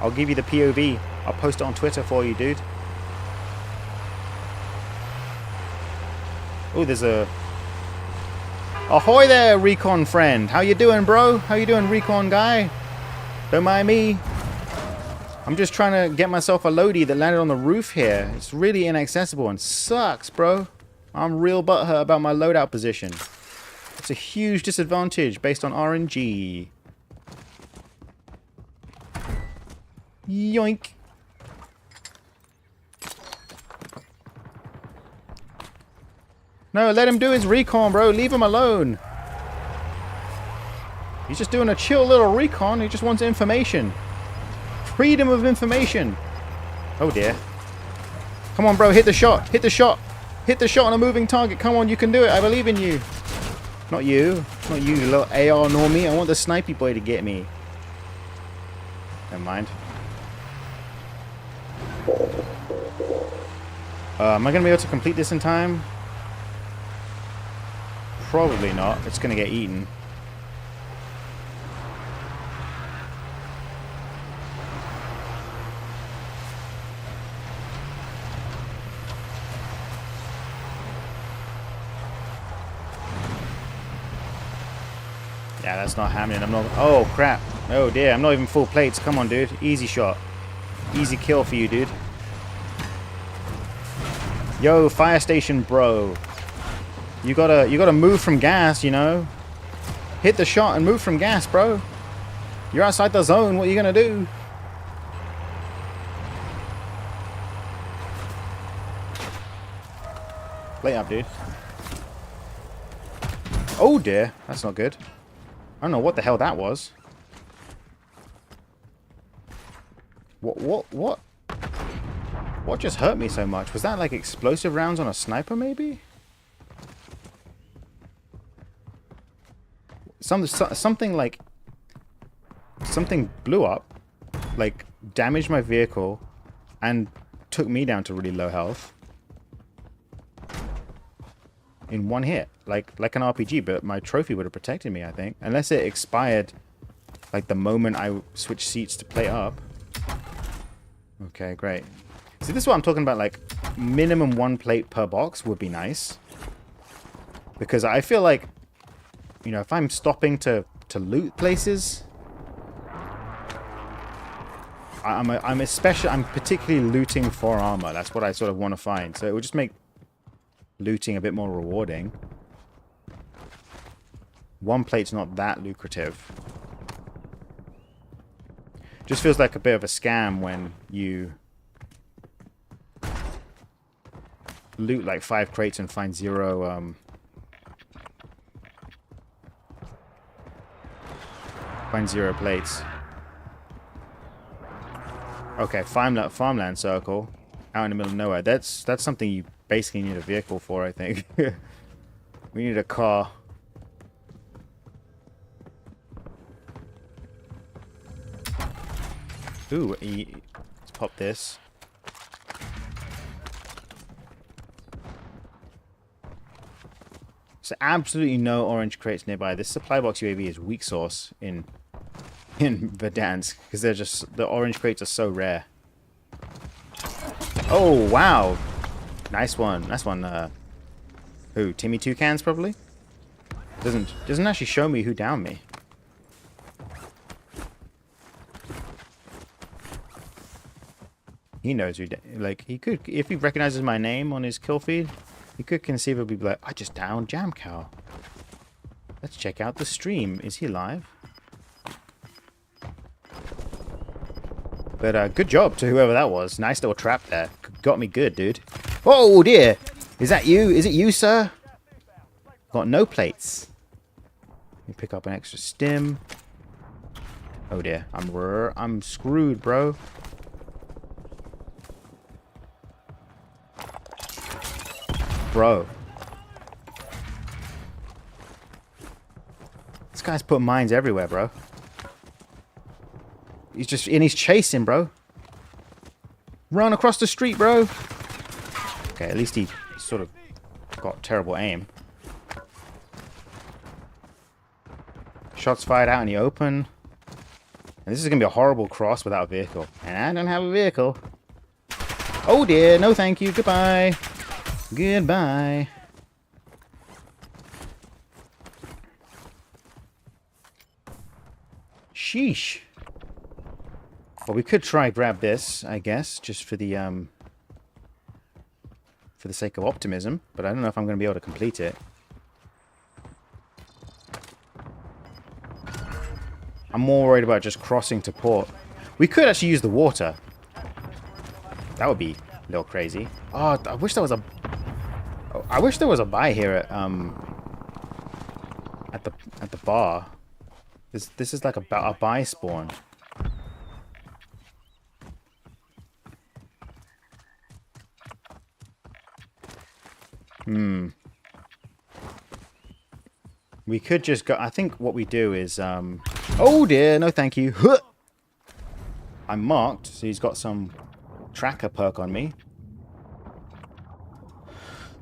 I'll give you the POV. I'll post it on Twitter for you, dude. Oh, there's a... Ahoy there, recon friend. How you doing, bro? How you doing, recon guy? Don't mind me. I'm just trying to get myself a loadie that landed on the roof here. It's really inaccessible and sucks, bro. I'm real butthurt about my loadout position. It's a huge disadvantage based on RNG. Yoink. No, let him do his recon, bro. Leave him alone. He's just doing a chill little recon. He just wants information. Freedom of information. Oh, dear. Come on, bro. Hit the shot. Hit the shot. Hit the shot on a moving target. Come on, you can do it. I believe in you. Not you. Not you, little AR normie. I want the snipey boy to get me. Never mind. Am I going to be able to complete this in time? Probably not. It's going to get eaten. Yeah, that's not happening. I'm not... Oh, crap. Oh, dear. I'm not even full plates. Come on, dude. Easy shot. Easy kill for you, dude. Yo, fire station, bro. You gotta move from gas, you know. Hit the shot and move from gas, bro. You're outside the zone. What are you gonna do? Play up, dude. Oh dear, that's not good. I don't know what the hell that was. What? What just hurt me so much? Was that like explosive rounds on a sniper, maybe? Something like... Something blew up, like damaged my vehicle, and took me down to really low health. In one hit. Like an RPG, but my trophy would have protected me, I think. Unless it expired, like the moment I switched seats to play up. Okay, great. See, this is what I'm talking about, like, minimum 1 plate per box would be nice. Because I feel like, you know, if I'm stopping to loot places, I'm particularly looting for armor. That's what I sort of want to find. So it would just make looting a bit more rewarding. 1 plate's not that lucrative. Just feels like a bit of a scam when you loot like 5 crates and find 0 plates. Okay, farmland circle out in the middle of nowhere. That's something you basically need a vehicle for, I think. We need a car. Ooh, let's pop this. So absolutely no orange crates nearby. This supply box UAV is weak sauce in Verdansk because they're just, the orange crates are so rare. Oh wow, nice one. Nice one. Who? Timmy Toucans probably. Doesn't actually show me who downed me. He knows who, like, he could, if he recognizes my name on his kill feed, he could conceivably be like, I just downed jamcowl. Let's check out the stream. Is he live? But good job to whoever that was. Nice little trap there. Got me good, dude. Oh dear! Is that you? Is it you, sir? Got no plates. Let me pick up an extra stim. Oh dear. I'm screwed, bro. Bro. This guy's put mines everywhere, bro. He's chasing, bro. Run across the street, bro. Okay, at least he sort of got terrible aim. Shots fired out in the open. And this is going to be a horrible cross without a vehicle. And I don't have a vehicle. Oh dear, no thank you, goodbye. Goodbye. Sheesh. Well, we could try grab this, I guess, just for the sake of optimism. But I don't know if I'm going to be able to complete it. I'm more worried about just crossing to port. We could actually use the water. That would be a little crazy. Oh, I wish there was a... I wish there was a buy here at the bar. This is like a buy spawn. We could just go... I think what we do is... Oh dear, no thank you. Huh! I'm marked, so he's got some tracker perk on me.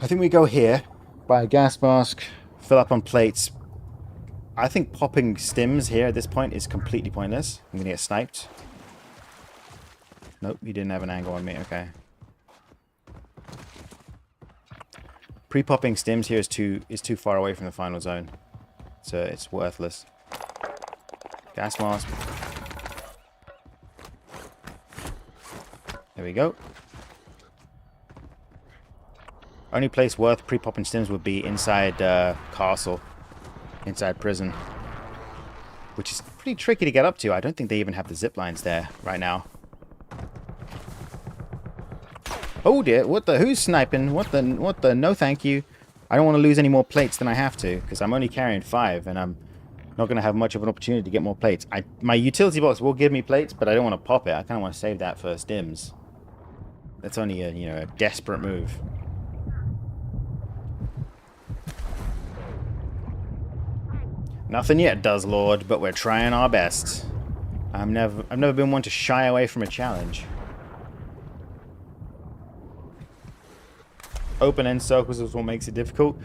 I think we go here, buy a gas mask, fill up on plates. I think popping stims here at this point is completely pointless. I'm gonna get sniped. Nope, he didn't have an angle on me, okay. Pre-popping stims here is too far away from the final zone. So it's worthless. Gas mask. There we go. Only place worth pre-popping stims would be inside castle. Inside prison. Which is pretty tricky to get up to. I don't think they even have the zip lines there right now. Oh dear, what the? Who's sniping? What the? No thank you. I don't want to lose any more plates than I have to, because I'm only carrying 5, and I'm not going to have much of an opportunity to get more plates. My utility box will give me plates, but I don't want to pop it. I kind of want to save that for stims. That's only a, a desperate move. Nothing yet, does Lord, but we're trying our best. I've never been one to shy away from a challenge. Open-end circles is what makes it difficult.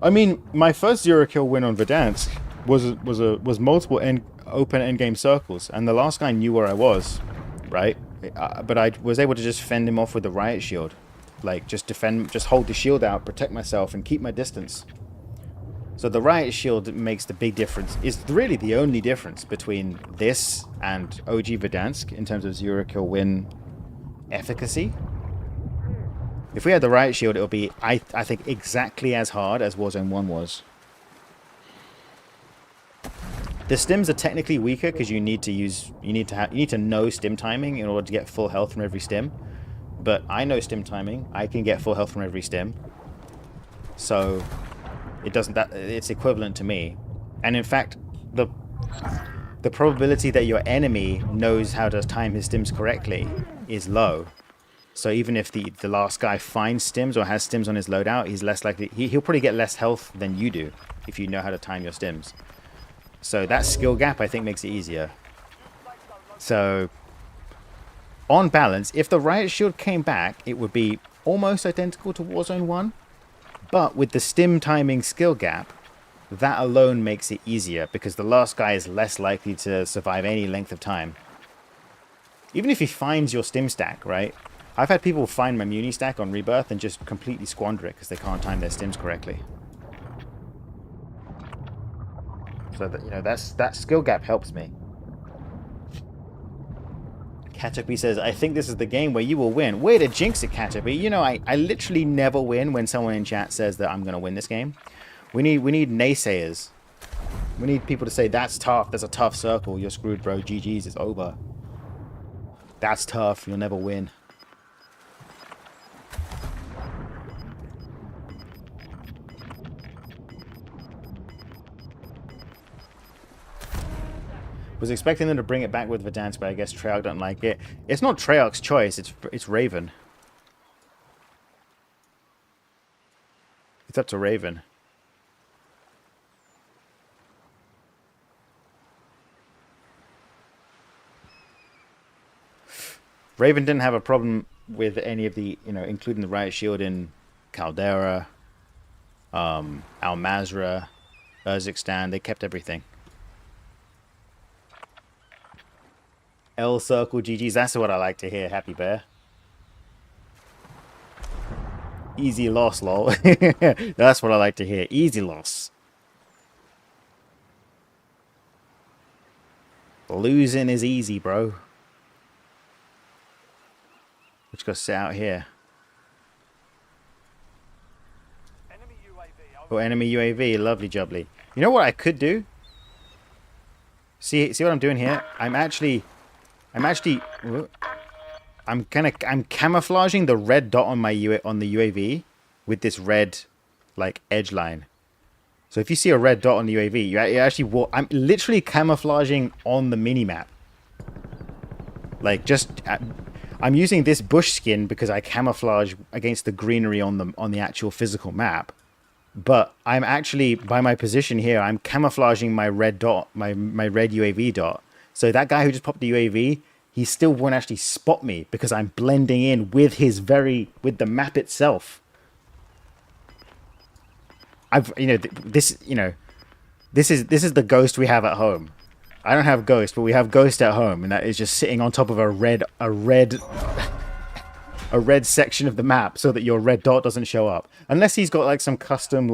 I mean, my first 0-kill win on Verdansk was multiple open endgame circles, and the last guy knew where I was, right? But I was able to just fend him off with the riot shield, like just hold the shield out, protect myself, and keep my distance. So the riot shield makes the big difference. It's really the only difference between this and OG Verdansk in terms of 0-kill win efficacy. If we had the riot shield, it would be, I think, exactly as hard as Warzone 1 was. The stims are technically weaker because you need to know stim timing in order to get full health from every stim. But I know stim timing. I can get full health from every stim. So it's equivalent to me. And in fact, the probability that your enemy knows how to time his stims correctly is low. So even if the last guy finds stims or has stims on his loadout, he's less likely... He'll probably get less health than you do if you know how to time your stims. So that skill gap, I think, makes it easier. So, on balance, if the riot shield came back, it would be almost identical to Warzone 1. But with the stim timing skill gap, that alone makes it easier because the last guy is less likely to survive any length of time. Even if he finds your stim stack, right? I've had people find my muni stack on Rebirth and just completely squander it because they can't time their stims correctly. So that, that skill gap helps me. Catupy says, I think this is the game where you will win. Way to jinx it, Catupy. I literally never win when someone in chat says that I'm going to win this game. We need naysayers. We need people to say, that's tough. That's a tough circle. You're screwed, bro. GG's. It's over. That's tough. You'll never win. Was expecting them to bring it back with Verdansk, but I guess Treyarch don't like it. It's not Treyarch's choice, it's Raven. It's up to Raven. Raven didn't have a problem with any of the, including the riot shield in Caldera, Al Mazrah, Urzikstan. They kept everything. L circle GG's. That's what I like to hear. Happy Bear. Easy loss, lol. That's what I like to hear. Easy loss. Losing is easy, bro. Let's go sit out here. Oh, enemy UAV. Lovely jubbly. You know what I could do? See what I'm doing here? I'm camouflaging the red dot on on the UAV with this red, like, edge line. So if you see a red dot on the UAV, you actually I'm literally camouflaging on the minimap. Like, I'm using this bush skin because I camouflage against the greenery on the actual physical map. But I'm actually, by my position here, I'm camouflaging my red dot, my red UAV dot. So that guy who just popped the UAV, he still won't actually spot me because I'm blending in with with the map itself. This is the ghost we have at home. I don't have ghost, but we have ghost at home, and that is just sitting on top of a red section of the map so that your red dot doesn't show up. Unless he's got like some custom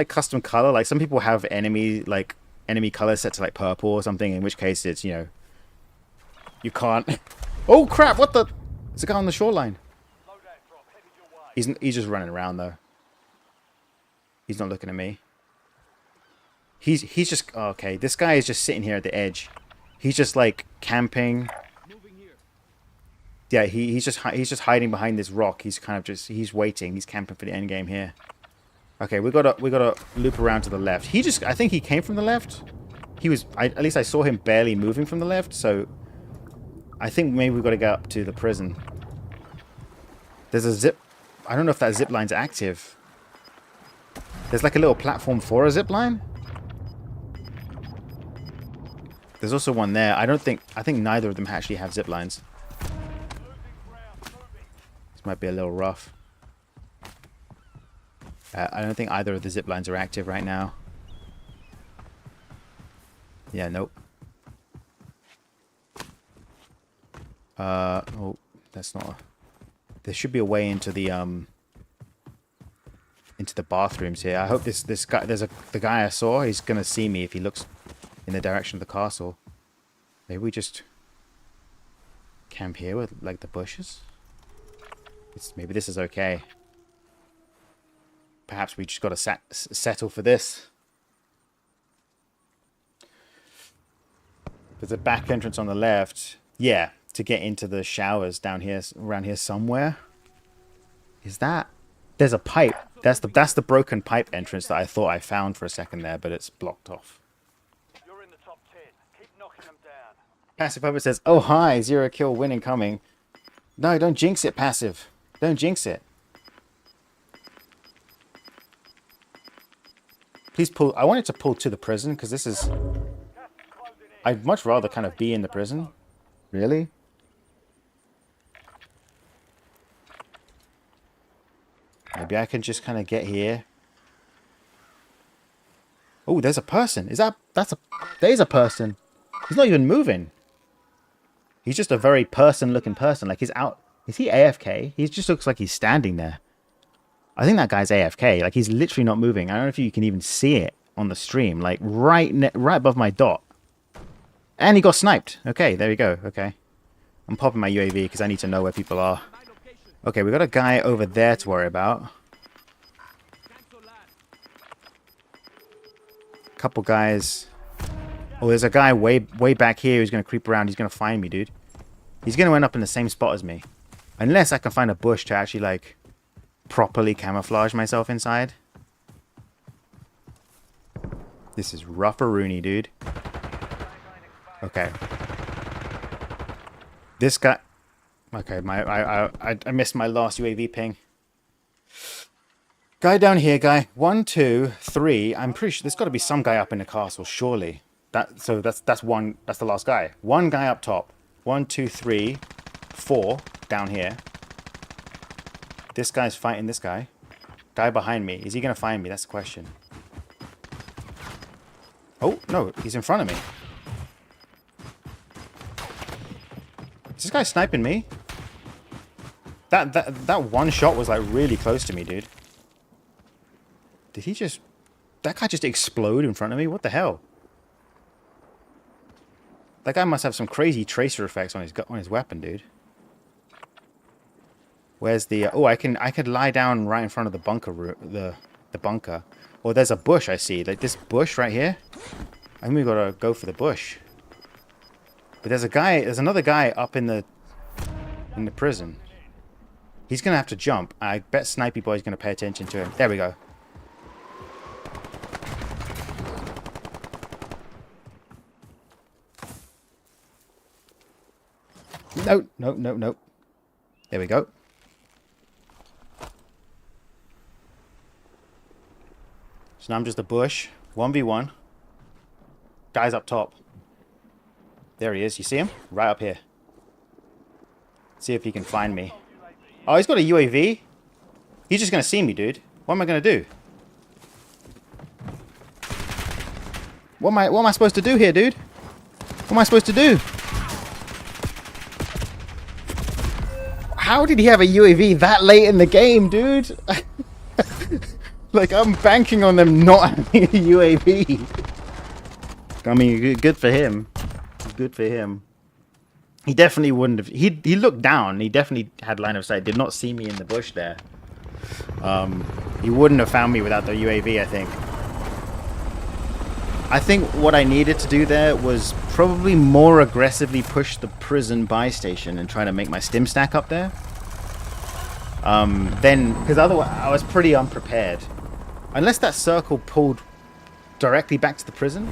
custom color, like some people have enemy color set to like purple or something, in which case it's, you can't. Oh crap, what the? There's a guy on the shoreline. He's just running around though. He's not looking at me. He's just, oh, okay, this guy is just sitting here at the edge. He's just like camping. Yeah, he's just hiding behind this rock. He's kind of he's waiting. He's camping for the end game here. Okay, we gotta loop around to the left. I think he came from the left. At least I saw him barely moving from the left. So I think maybe we gotta get up to the prison. There's a zip. I don't know if that zip line's active. There's like a little platform for a zip line. There's also one there. I think neither of them actually have zip lines. This might be a little rough. I don't think either of the zip lines are active right now. Yeah, nope. Oh, that's not. There should be a way into the bathrooms here. I hope this guy. The guy I saw. He's gonna see me if he looks in the direction of the castle. Maybe we just camp here with like the bushes. Maybe this is okay. Perhaps we just got to settle for this. There's a back entrance on the left. Yeah, to get into the showers down here, around here somewhere. Is that? There's a pipe. That's the broken pipe entrance that I thought I found for a second there, but it's blocked off. You're in the top 10. Keep knocking them down. Passive Puppet says, "Oh hi, 0 kill win incoming." No, don't jinx it, Passive. Don't jinx it. Please pull. I wanted to pull to the prison because this is. I'd much rather kind of be in the prison. Really? Maybe I can just kind of get here. Oh, there's a person. There's a person. He's not even moving. He's just a very person-looking person. Like, he's out. Is he AFK? He just looks like he's standing there. I think that guy's AFK. Like, he's literally not moving. I don't know if you can even see it on the stream. Like, right above my dot. And he got sniped. Okay, there we go. Okay. I'm popping my UAV because I need to know where people are. Okay, we got a guy over there to worry about. Couple guys. Oh, there's a guy way back here who's going to creep around. He's going to find me, dude. He's going to end up in the same spot as me. Unless I can find a bush to actually, like, properly camouflage myself inside. This is rough-a-rooney, dude. Okay. This guy... Okay, I missed my last UAV ping. Guy down here, guy. 1, 2, 3. I'm pretty sure there's got to be some guy up in the castle, surely. That's one. That's the last guy. One guy up top. 1, 2, 3, 4 down here. This guy's fighting this guy. Guy behind me. Is he going to find me? That's the question. Oh, no. He's in front of me. Is this guy sniping me? That one shot was like really close to me, dude. Did he just... That guy just explode in front of me? What the hell? That guy must have some crazy tracer effects on his weapon, dude. Where's the... oh, I could lie down right in front of the bunker, the bunker. Oh, there's a bush I see. Like this bush right here. I think we gotta go for the bush. But there's another guy up in the prison. He's gonna have to jump. I bet Snipey Boy's gonna pay attention to him. There we go. No, no, no, no. There we go. So now I'm just a bush. 1v1. Guy's up top. There he is. You see him? Right up here. See if he can find me. Oh, he's got a UAV? He's just going to see me, dude. What am I going to do? What am I supposed to do here, dude? What am I supposed to do? How did he have a UAV that late in the game, dude? Like, I'm banking on them not having a UAV. I mean, good for him. Good for him. He definitely wouldn't have... He looked down. He definitely had line of sight. Did not see me in the bush there. He wouldn't have found me without the UAV, I think. I think what I needed to do there was probably more aggressively push the prison buy station and try to make my stim stack up there. Then, because otherwise I was pretty unprepared. Unless that circle pulled directly back to the prison.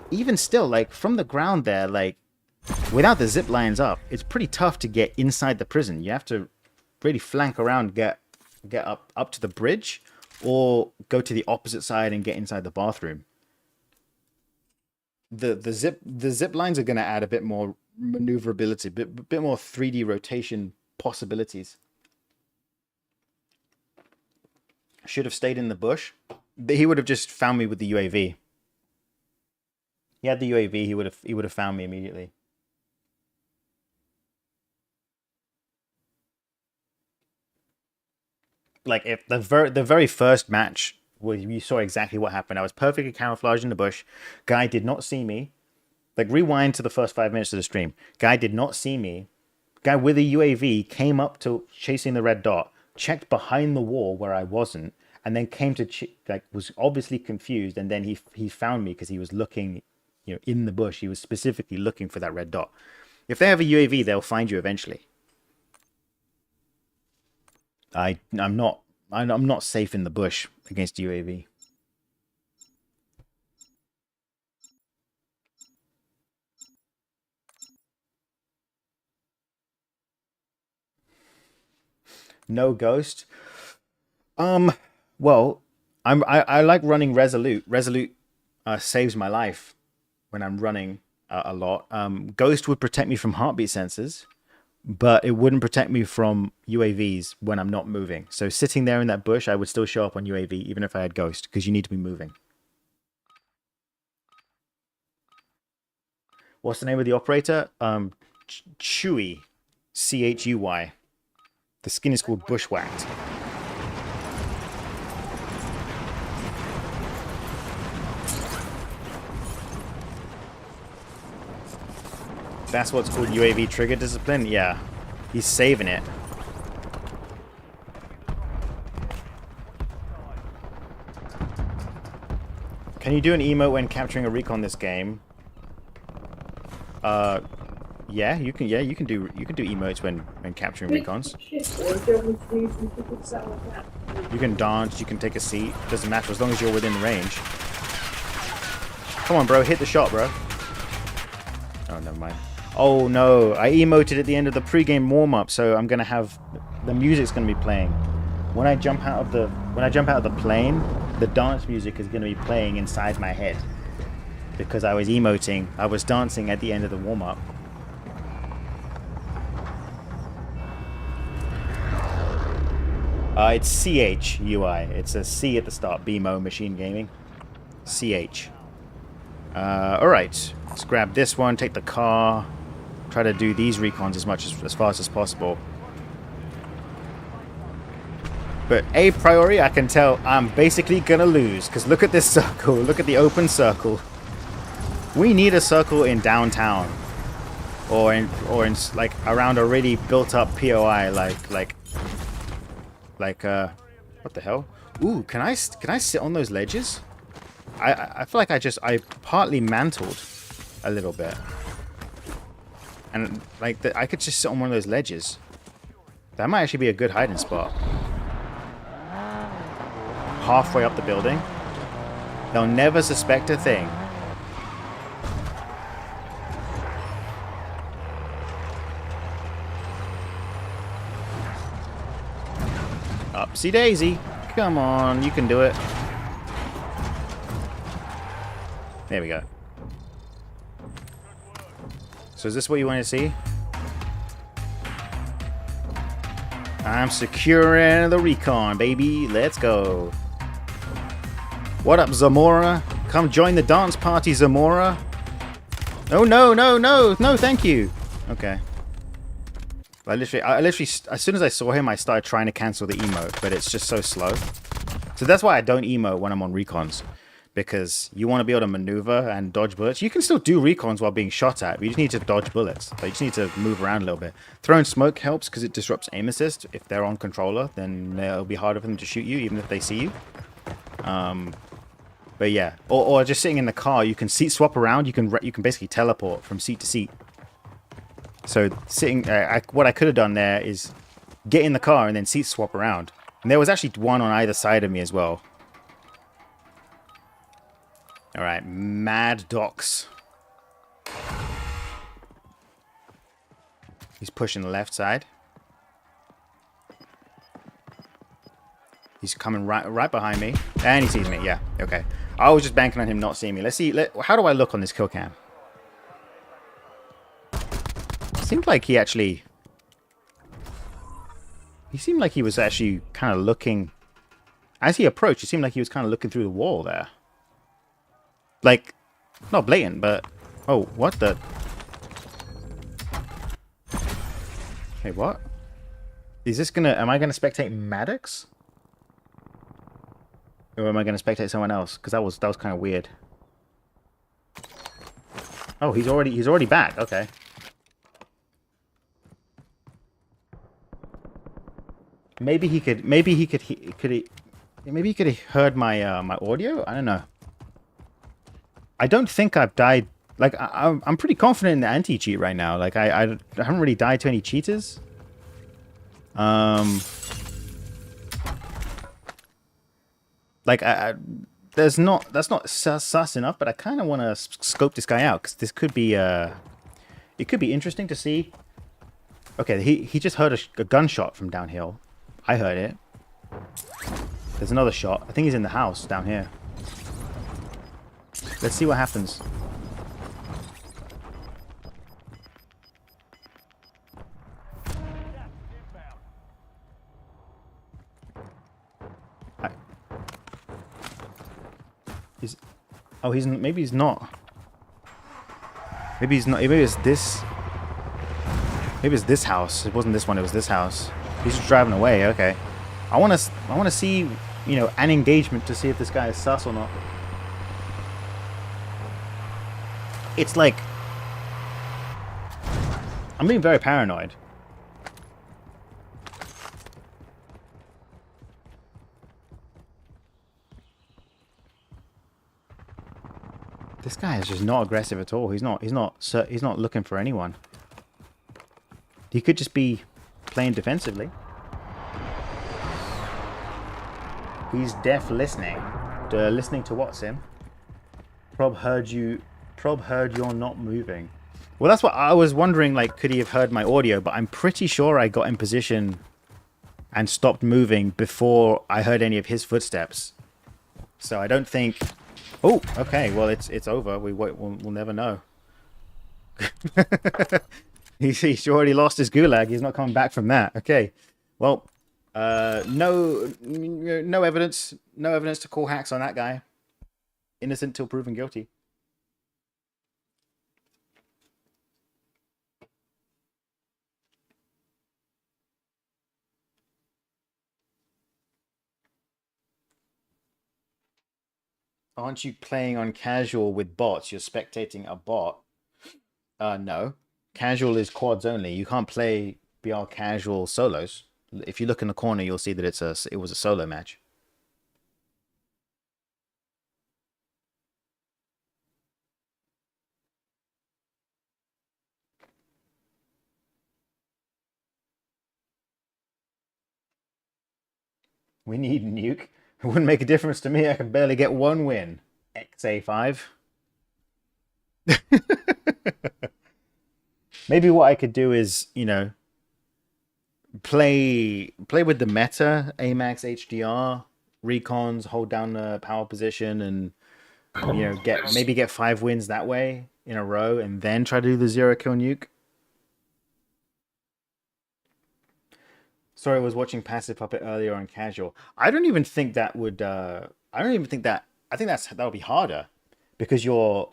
Even still, like, from the ground there, like, without the zip lines up, it's pretty tough to get inside the prison. You have to really flank around, get up to the bridge, or go to the opposite side and get inside the bathroom. The zip lines are going to add a bit more maneuverability, a bit more 3D rotation possibilities. Should have stayed in the bush. He would have just found me with the UAV. He had the UAV. He would have found me immediately. Like if the very first match where you saw exactly what happened. I was perfectly camouflaged in the bush. Guy did not see me. Like rewind to the first 5 minutes of the stream. Guy did not see me. Guy with a UAV came up to chasing the red dot. Checked behind the wall where I wasn't, and then came to was obviously confused, and then he found me because he was looking, you know, in the bush. He was specifically looking for that red dot. If they have a UAV, they'll find you eventually. I'm not safe in the bush against UAV. No ghost. Well, I like running Resolute. Resolute saves my life when I'm running a lot. Ghost would protect me from heartbeat sensors, but it wouldn't protect me from UAVs when I'm not moving. So sitting there in that bush, I would still show up on UAV even if I had Ghost, because you need to be moving. What's the name of the operator? Chuy. Chuy. The skin is called Bushwhacked. That's what's called UAV trigger discipline? Yeah. He's saving it. Can you do an emote when capturing a recon this game? Yeah, you can do emotes when capturing recons. You can dance, you can take a seat, doesn't matter as long as you're within range. Come on, bro, hit the shot, bro. Oh, never mind. Oh no, I emoted at the end of the pre-game warm-up, so I'm gonna have the music's gonna be playing. When I jump out of the, plane, the dance music is gonna be playing inside my head. because I was emoting. I was dancing at the end of the warm-up. It's CH UI. It's a C at the start. BMO Machine Gaming. CH. Alright. Let's grab this one, take the car. Try to do these recons as fast as possible. But a priori, I can tell I'm basically gonna lose. Because look at this circle. Look at the open circle. We need a circle in downtown. Or in like around a really built up POI like what the hell? Ooh, can I sit on those ledges? I feel like I partly mantled a little bit. And like I could just sit on one of those ledges. That might actually be a good hiding spot. Halfway up the building. They'll never suspect a thing. Upsy daisy. Come on, you can do it. There we go. So is this what you want to see? I'm securing the recon, baby. Let's go. What up, Zamora? Come join the dance party, Zamora. Oh, no, no, no. No, thank you. Okay. I literally, as soon as I saw him, I started trying to cancel the emote, but it's just so slow. So that's why I don't emote when I'm on recons. Because you want to be able to maneuver and dodge bullets. You can still do recons while being shot at, but you just need to dodge bullets. Like, you just need to move around a little bit. Throwing smoke helps because it disrupts aim assist. If they're on controller, then it'll be harder for them to shoot you, even if they see you. But yeah, or just sitting in the car, you can seat swap around. You can basically teleport from seat to seat. So sitting, what I could have done there is get in the car and then seat swap around. And there was actually one on either side of me as well. All right, Mad Docs. He's pushing the left side. He's coming right behind me, and he sees me. Yeah, okay. I was just banking on him not seeing me. Let's see. How do I look on this kill cam? Seemed like he actually... He seemed like he was actually kind of looking... As he approached, it seemed like he was kind of looking through the wall there. Like, not blatant, but... Oh, what the... Hey, what? Is this gonna... Am I gonna spectate Maddox? Or am I gonna spectate someone else? Because that was kind of weird. Oh, he's already back. Okay. Maybe he could have heard my my audio. I don't know. I don't think I've died. Like I'm pretty confident in the anti-cheat right now. Like I haven't really died to any cheaters. Like that's not sus enough. But I kind of want to scope this guy out because this could be it could be interesting to see. Okay, he just heard a gunshot from downhill. I heard it. There's another shot. I think he's in the house down here. Let's see what happens. Oh, maybe he's not. Maybe he's not. Maybe it's this. Maybe it's this house. It wasn't this one. It was this house. He's just driving away. Okay. I want to see, you know, an engagement to see if this guy is sus or not. It's like I'm being very paranoid. This guy is just not aggressive at all. He's not looking for anyone. He could just be playing defensively. He's deaf listening. Listening to what, Sim? Prob heard you're not moving. Well, that's what I was wondering, like, could he have heard my audio? But I'm pretty sure I got in position and stopped moving before I heard any of his footsteps. So I don't think Oh, okay. Well, it's over. We'll never know. He's already lost his gulag. He's not coming back from that. Okay. Well, no evidence. No evidence to call hacks on that guy. Innocent till proven guilty. Aren't you playing on casual with bots? You're spectating a bot. No. Casual is quads only. You can't play BR casual solos. If you look in the corner, you'll see that it was a solo match. We need nuke. It wouldn't make a difference to me. I can barely get one win. XA5. Maybe what I could do is, you know, play with the meta, AMAX HDR, recons, hold down the power position, and you know, get 5 wins that way in a row, and then try to do the 0-kill nuke. Sorry, I was watching Passive Puppet earlier on casual. I don't even think that would. I don't even think that. I think that would be harder, because you're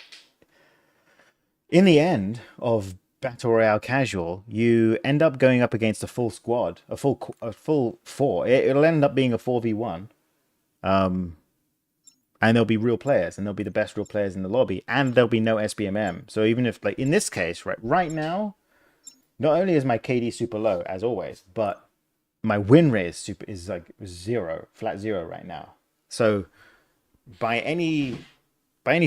in the end of Battle Royale casual, you end up going up against a full squad, a full 4. It'll end up being a 4v1. And there'll be real players, and they'll be the best real players in the lobby, and there'll be no SBMM. So even if, like in this case, right now, not only is my KD super low as always, but my win rate is like 0, flat 0 right now. So by any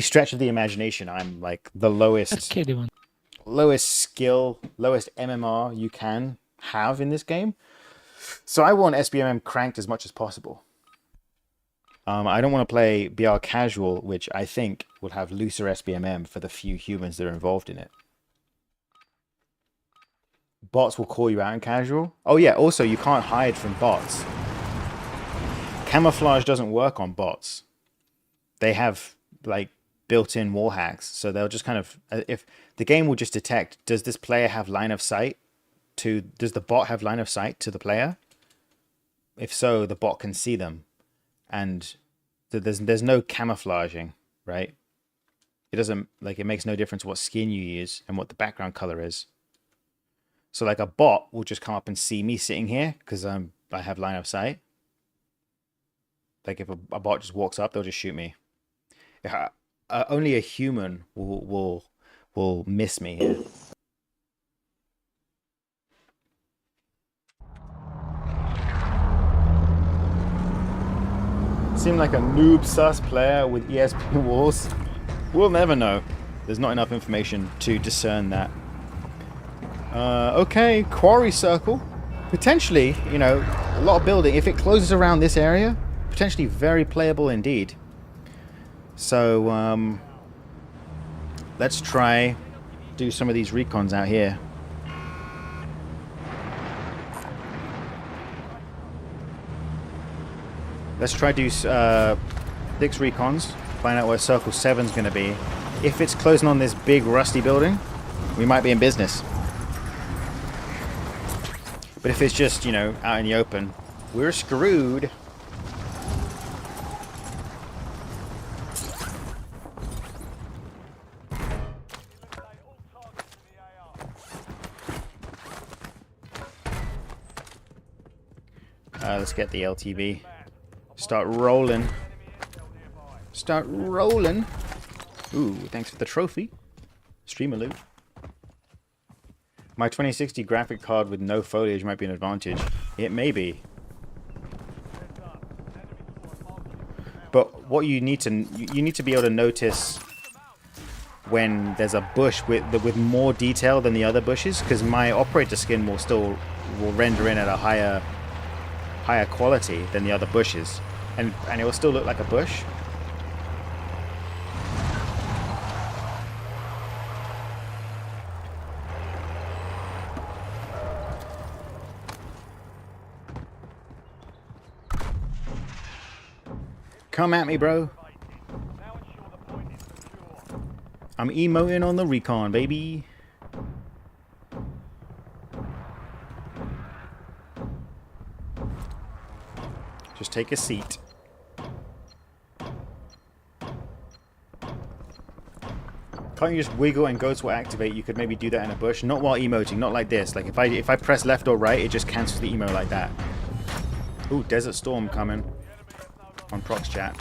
stretch of the imagination, I'm like the lowest skill, lowest MMR you can have in this game. So I want SBMM cranked as much as possible. I don't want to play BR casual, which I think will have looser SBMM for the few humans that are involved in it. Bots will call you out in casual. Oh yeah, also you can't hide from bots. Camouflage doesn't work on bots. They have like built-in wall hacks, so they'll just kind of, if the game will just detect, does this player have line of sight to, does the bot have line of sight to the player? If so, the bot can see them. And there's no camouflaging, right? It doesn't, like, it makes no difference what skin you use and what the background color is. So like a bot will just come up and see me sitting here because I have line of sight. Like if a bot just walks up, they'll just shoot me. Only a human will miss me here. Seem like a noob sus player with ESP walls. We'll never know. There's not enough information to discern that. Okay, quarry circle. Potentially, you know, a lot of building. If it closes around this area, potentially very playable indeed. So, let's try do some of these recons out here. Let's try do 6 recons, find out where Circle 7's going to be. If it's closing on this big rusty building, we might be in business. But if it's just, you know, out in the open, we're screwed. Let's get the LTV. Start rolling. Start rolling. Ooh, thanks for the trophy. Streamer loot. My 2060 graphic card with no foliage might be an advantage. It may be. But what you need to be able to notice when there's a bush with more detail than the other bushes, because my operator skin will render in at a higher quality than the other bushes, and it will still look like a bush. Come at me, bro. I'm emoting on the recon, baby. Just take a seat. Can't you just wiggle and go to activate? You could maybe do that in a bush. Not while emoting, not like this. Like if I press left or right, it just cancels the emo like that. Ooh, Desert Storm coming on Prox chat.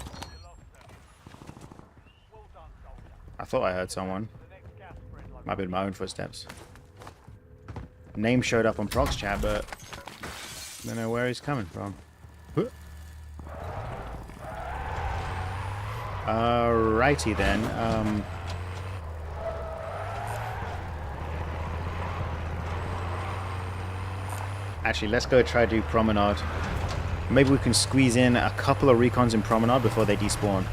I thought I heard someone. Might be my own footsteps. Name showed up on Prox chat, but I don't know where he's coming from. Alrighty then. Actually, let's go try to do Promenade. Maybe we can squeeze in a couple of recons in Promenade before they despawn.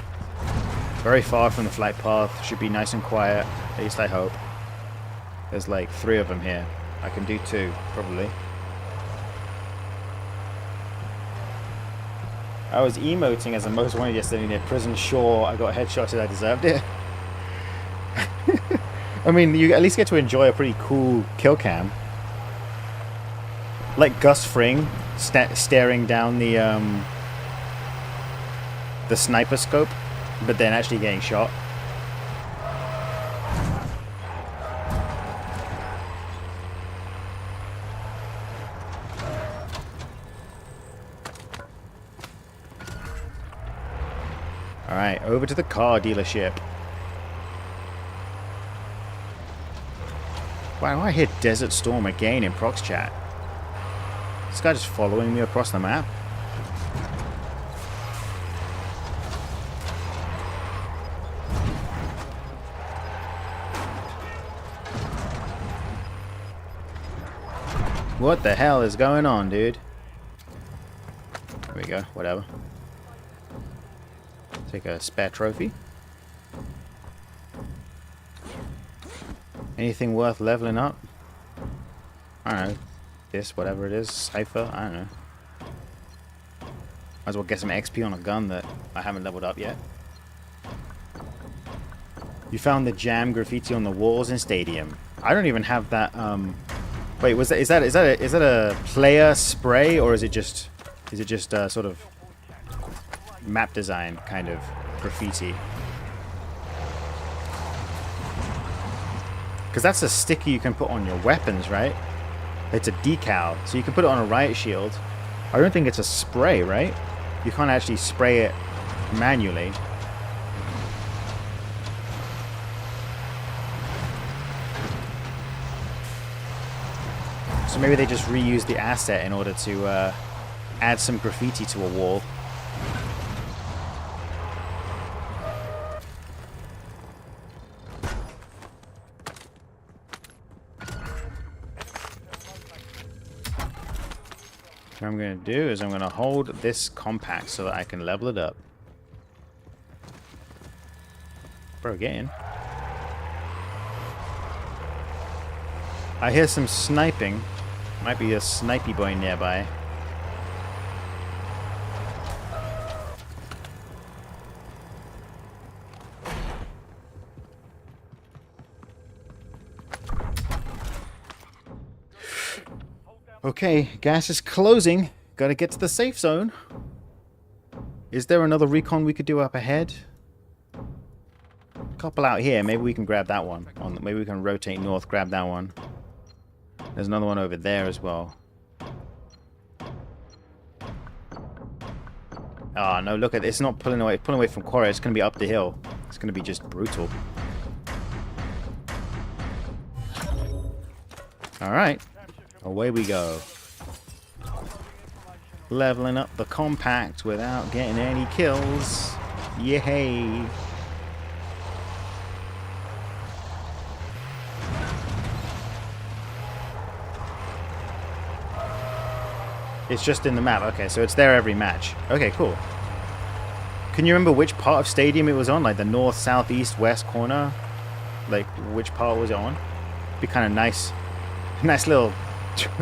Very far from the flight path. Should be nice and quiet. At least I hope. There's like 3 of them here. I can do 2, probably. I was emoting as a most wanted yesterday near prison. Sure, I got headshots I deserved it. I mean, you at least get to enjoy a pretty cool kill cam. Like Gus Fring staring down the sniper scope, but then actually getting shot. Alright, over to the car dealership. Wow, I hit Desert Storm again in Prox chat. This guy just following me across the map. What the hell is going on, dude? There we go, whatever. Take a spare trophy. Anything worth leveling up? I don't know. This, whatever it is, Cypher, I don't know. Might as well get some XP on a gun that I haven't leveled up yet. You found the jam graffiti on the walls in Stadium. I don't even have that. Wait, is that a player spray, or is it just sort of map design kind of graffiti? Because that's a sticker you can put on your weapons, right? It's a decal, so you can put it on a riot shield. I don't think it's a spray, right? You can't actually spray it manually. So maybe they just reuse the asset in order to add some graffiti to a wall. What I'm going to do is I'm going to hold this compact so that I can level it up. Bro, get in. I hear some sniping. Might be a snipey boy nearby. Okay, gas is closing. Gotta get to the safe zone. Is there another recon we could do up ahead? Couple out here. Maybe we can grab that one. Maybe we can rotate north, grab that one. There's another one over there as well. Oh, no, look at it. It's not pulling away. It's pulling away from quarry. It's going to be up the hill. It's going to be just brutal. Alright. Away we go. Leveling up the compact without getting any kills. Yay! It's just in the map. Okay, so it's there every match. Okay, cool. Can you remember which part of Stadium it was on? Like the north, south, east, west corner? Like, which part was it on? Be kind of nice. Nice little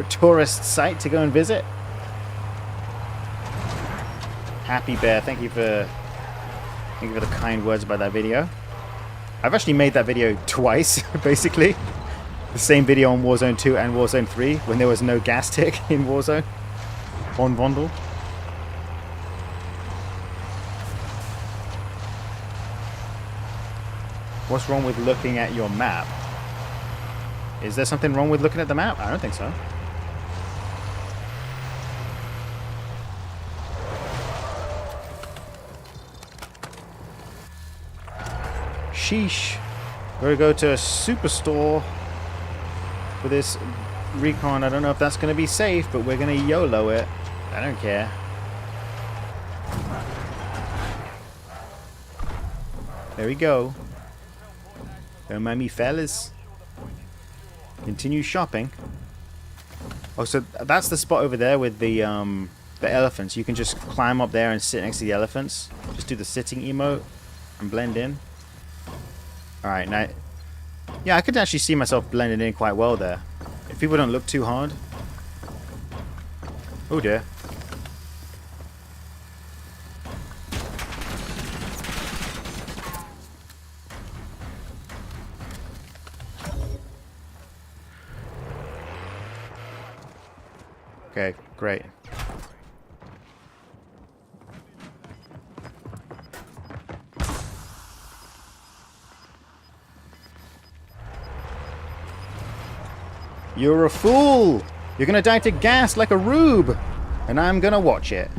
tourist site to go and visit. Happy Bear, thank you for the kind words about that video. I've actually made that video twice, basically. The same video on Warzone 2 and Warzone 3 when there was no gas tick in Warzone on Vondel. What's wrong with looking at your map? Is there something wrong with looking at the map? I don't think so. Sheesh. We're going to go to a superstore for this recon. I don't know if that's going to be safe, but we're going to YOLO it. I don't care. There we go. Don't mind me, fellas. Continue shopping. Oh, so that's the spot over there with the elephants. You can just climb up there and sit next to the elephants. Just do the sitting emote and blend in. Alright, now... Yeah, I could actually see myself blending in quite well there. If people don't look too hard. Oh dear. Okay, great. You're a fool! You're gonna die to gas like a rube! And I'm gonna watch it.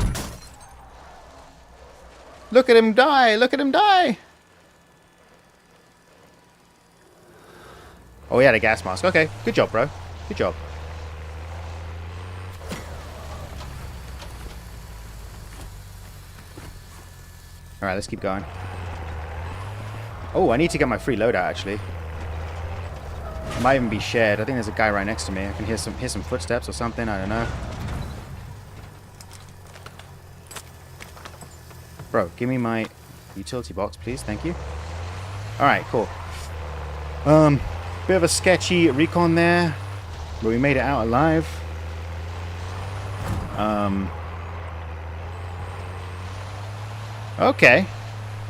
Look at him die! Look at him die! Oh, he had a gas mask. Okay, good job, bro. Good job. Alright, let's keep going. Oh, I need to get my free loadout, actually. It might even be shared. I think there's a guy right next to me. I can hear some footsteps or something. I don't know. Bro, give me my utility box, please. Thank you. Alright, cool. Bit of a sketchy recon there. But we made it out alive. Okay.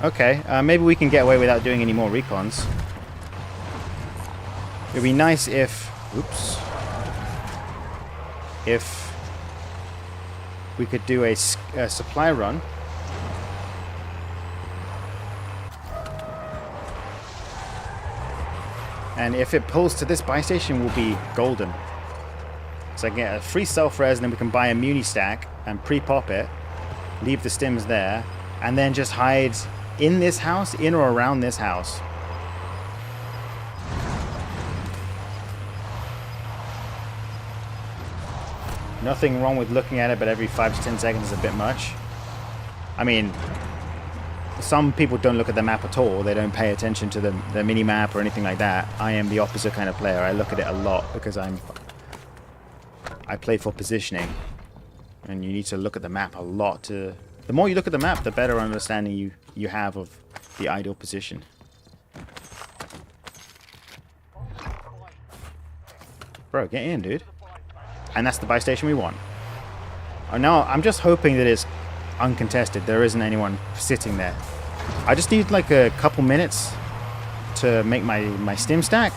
Okay. Maybe we can get away without doing any more recons. It would be nice if... Oops. If we could do a supply run. And if it pulls to this buy station, we'll be golden. So I can get a free self-res, and then we can buy a muni stack and pre-pop it. Leave the stims there. And then just hide in this house, in or around this house. Nothing wrong with looking at it, but every 5 to 10 seconds is a bit much. I mean, some people don't look at the map at all. They don't pay attention to the mini-map or anything like that. I am the opposite kind of player. I look at it a lot because I play for positioning. And you need to look at the map a lot to... The more you look at the map, the better understanding you have of the ideal position. Bro, get in, dude. And that's the buy station we want. Oh, no, I'm just hoping that it's uncontested. There isn't anyone sitting there. I just need like a couple minutes to make my stim stack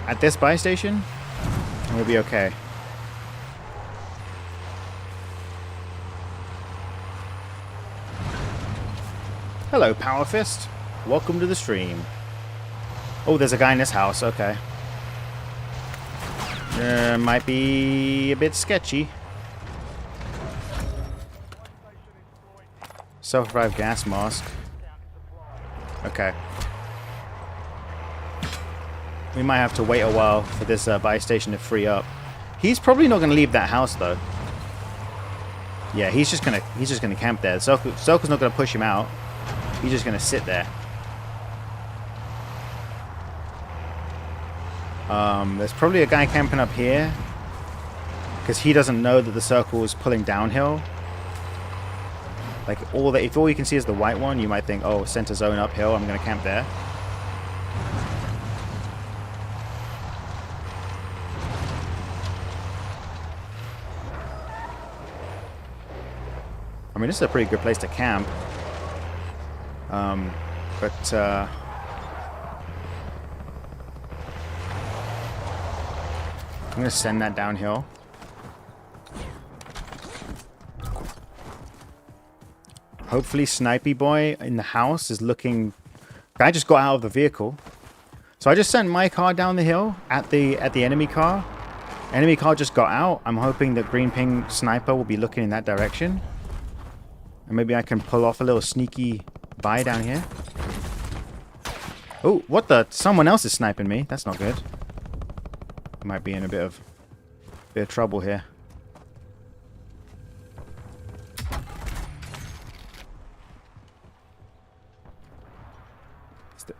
at this buy station, and we'll be okay. Hello, Power Fist. Welcome to the stream. Oh, there's a guy in this house. Okay. Might be a bit sketchy. Self-revive gas mask. Okay. We might have to wait a while for this buy station to free up. He's probably not going to leave that house though. Yeah, he's just gonna camp there. Soko's not going to push him out. He's just going to sit there. There's probably a guy camping up here because he doesn't know that the circle is pulling downhill. Like if all you can see is the white one, you might think, oh, center zone uphill, I'm going to camp there. I mean, this is a pretty good place to camp. But I'm gonna send that downhill. Hopefully Snipey Boy in the house is looking... I just got out of the vehicle. So I just sent my car down the hill at the enemy car. Enemy car just got out. I'm hoping that Green Ping Sniper will be looking in that direction. And maybe I can pull off a little sneaky buy down here. Oh, what the? Someone else is sniping me. That's not good. Might be in a bit of trouble here.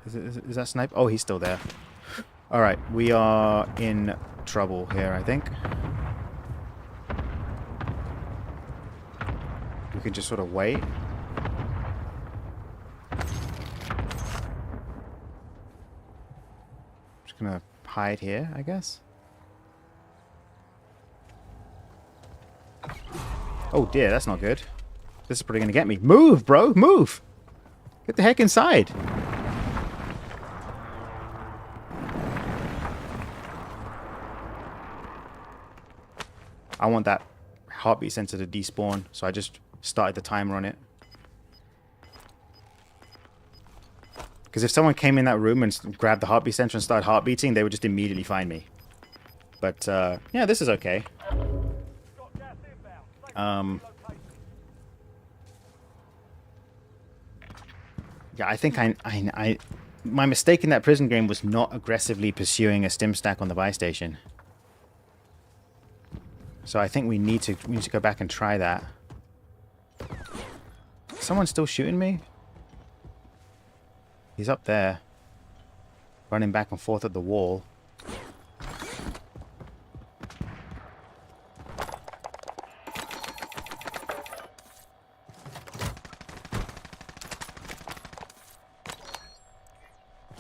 Is that snipe? Oh, he's still there. Alright, we are in trouble here, I think. We can just sort of wait. Just gonna hide here, I guess. Oh dear, that's not good. This is probably gonna get me. Move, bro! Move! Get the heck inside! I want that heartbeat sensor to despawn, so I just started the timer on it. Because if someone came in that room and grabbed the heartbeat sensor and started heartbeating, they would just immediately find me. But, yeah, this is okay. Yeah, I think my mistake in that prison game was not aggressively pursuing a stim stack on the buy station. So I think we need to go back and try that. Someone's still shooting me? He's up there. Running back and forth at the wall.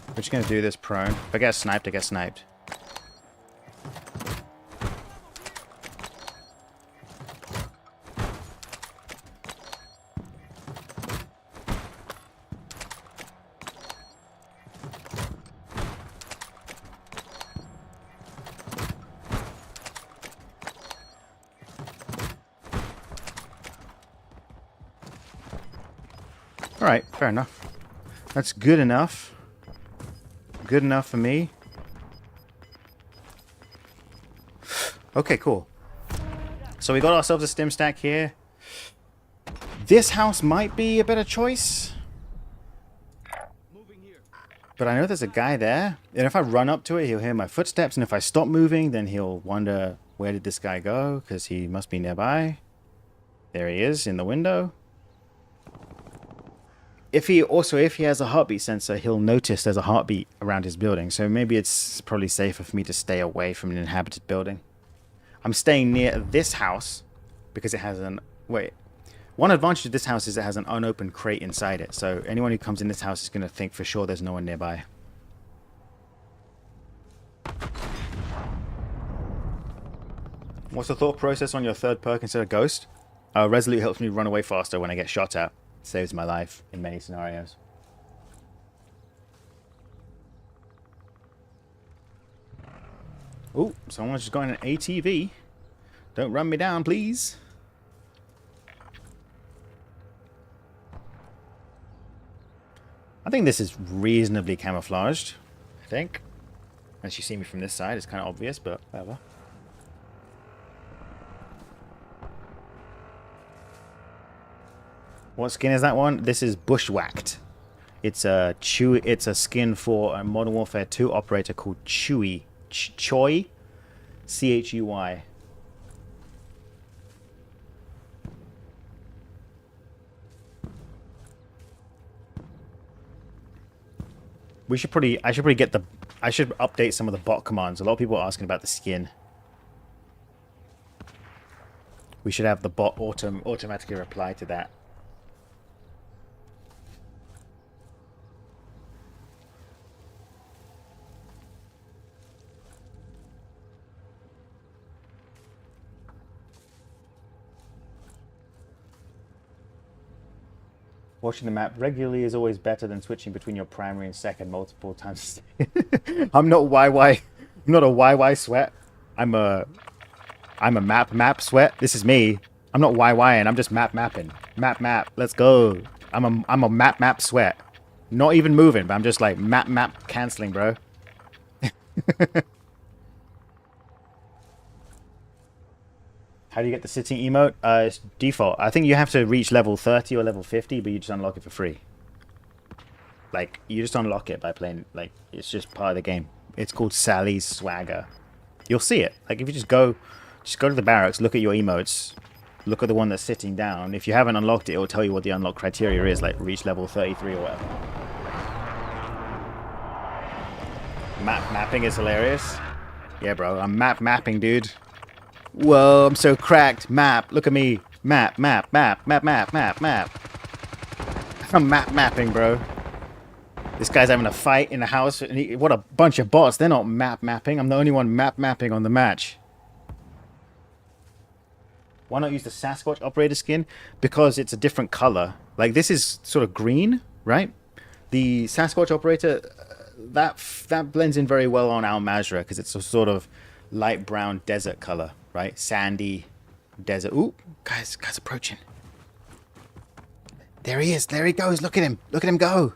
We're just gonna do this prone. If I get sniped, I get sniped. Alright, fair enough. That's good enough. Good enough for me. Okay, cool. So we got ourselves a stim stack here. This house might be a better choice. But I know there's a guy there. And if I run up to it, he'll hear my footsteps. And if I stop moving, then he'll wonder, where did this guy go? Because he must be nearby. There he is in the window. If he has a heartbeat sensor, he'll notice there's a heartbeat around his building. So maybe it's probably safer for me to stay away from an inhabited building. I'm staying near this house because it has an... Wait. One advantage of this house is it has an unopened crate inside it. So anyone who comes in this house is going to think for sure there's no one nearby. What's the thought process on your third perk instead of Ghost? Resolute helps me run away faster when I get shot at. Saves my life in many scenarios. Oh, someone's just got an ATV. Don't run me down, please. I think this is reasonably camouflaged. I think. Unless you see me from this side, it's kind of obvious, but whatever. What skin is that one? This is Bushwhacked. It's a skin for a Modern Warfare 2 operator called Chewy. Choi? C-H-U-Y. I should update some of the bot commands. A lot of people are asking about the skin. We should have the bot automatically reply to that. Watching the map regularly is always better than switching between your primary and second multiple times. I'm not YY. I'm not a YY sweat. I'm a map sweat. This is me. I'm not YYing. I'm just mapping. Map. Let's go. I'm a map sweat. Not even moving, but I'm just like map canceling, bro. How do you get the sitting emote? It's default. I think you have to reach level 30 or level 50, but you just unlock it for free. Like, you just unlock it by playing, like, it's just part of the game. It's called Sally's Swagger. You'll see it. Like, if you just go to the barracks, look at your emotes, look at the one that's sitting down. If you haven't unlocked it, it will tell you what the unlock criteria is, like reach level 33 or whatever. Mapping is hilarious. Yeah, bro, I'm mapping, dude. Whoa, I'm so cracked. Map, look at me. Map. I'm mapping, bro. This guy's having a fight in the house. And what a bunch of bots. They're not mapping. I'm the only one mapping on the match. Why not use the Sasquatch operator skin? Because it's a different color. Like, this is sort of green, right? The Sasquatch operator, that blends in very well on Al Mazrah because it's a sort of light brown desert color, right? Sandy desert. Ooh, guys approaching. There he is. There he goes. Look at him. Look at him go.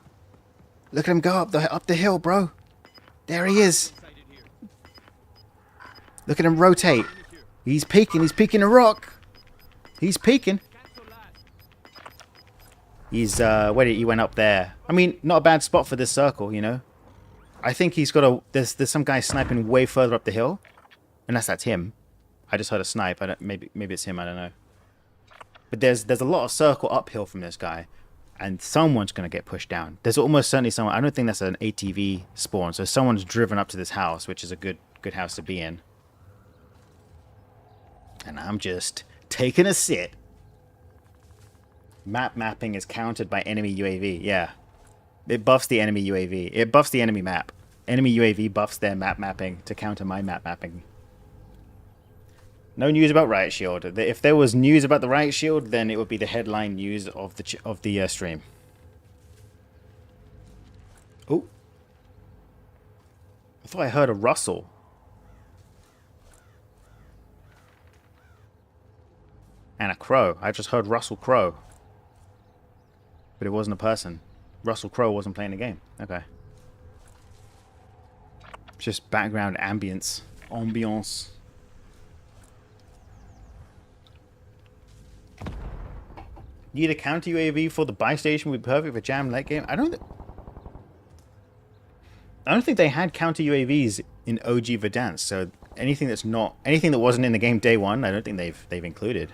Look at him go up the hill, bro. There he is. Look at him rotate. He's peeking. He's peeking a rock. He's peeking. He's where he went up there. I mean, not a bad spot for this circle, you know. I think he's got a. There's some guy sniping way further up the hill, unless that's him. I just heard a snipe. Maybe it's him. I don't know. But there's a lot of circle uphill from this guy, and someone's gonna get pushed down. There's almost certainly someone. I don't think that's an ATV spawn. So someone's driven up to this house, which is a good house to be in. And I'm just taking a sit. Mapping is countered by enemy UAV. Yeah. It buffs the enemy UAV. It buffs the enemy map. Enemy UAV buffs their mapping to counter my mapping. No news about Riot Shield. If there was news about the Riot Shield, then it would be the headline news of the stream. Oh. I thought I heard a rustle. And a crow. I just heard Russell Crowe. But it wasn't a person. Russell Crowe wasn't playing the game. Okay. Just background ambience. Ambiance. Need a counter UAV for the buy station would be perfect for jam late game. I don't think they had counter UAVs in OG Verdansk, so anything that wasn't in the game day one, I don't think they've included.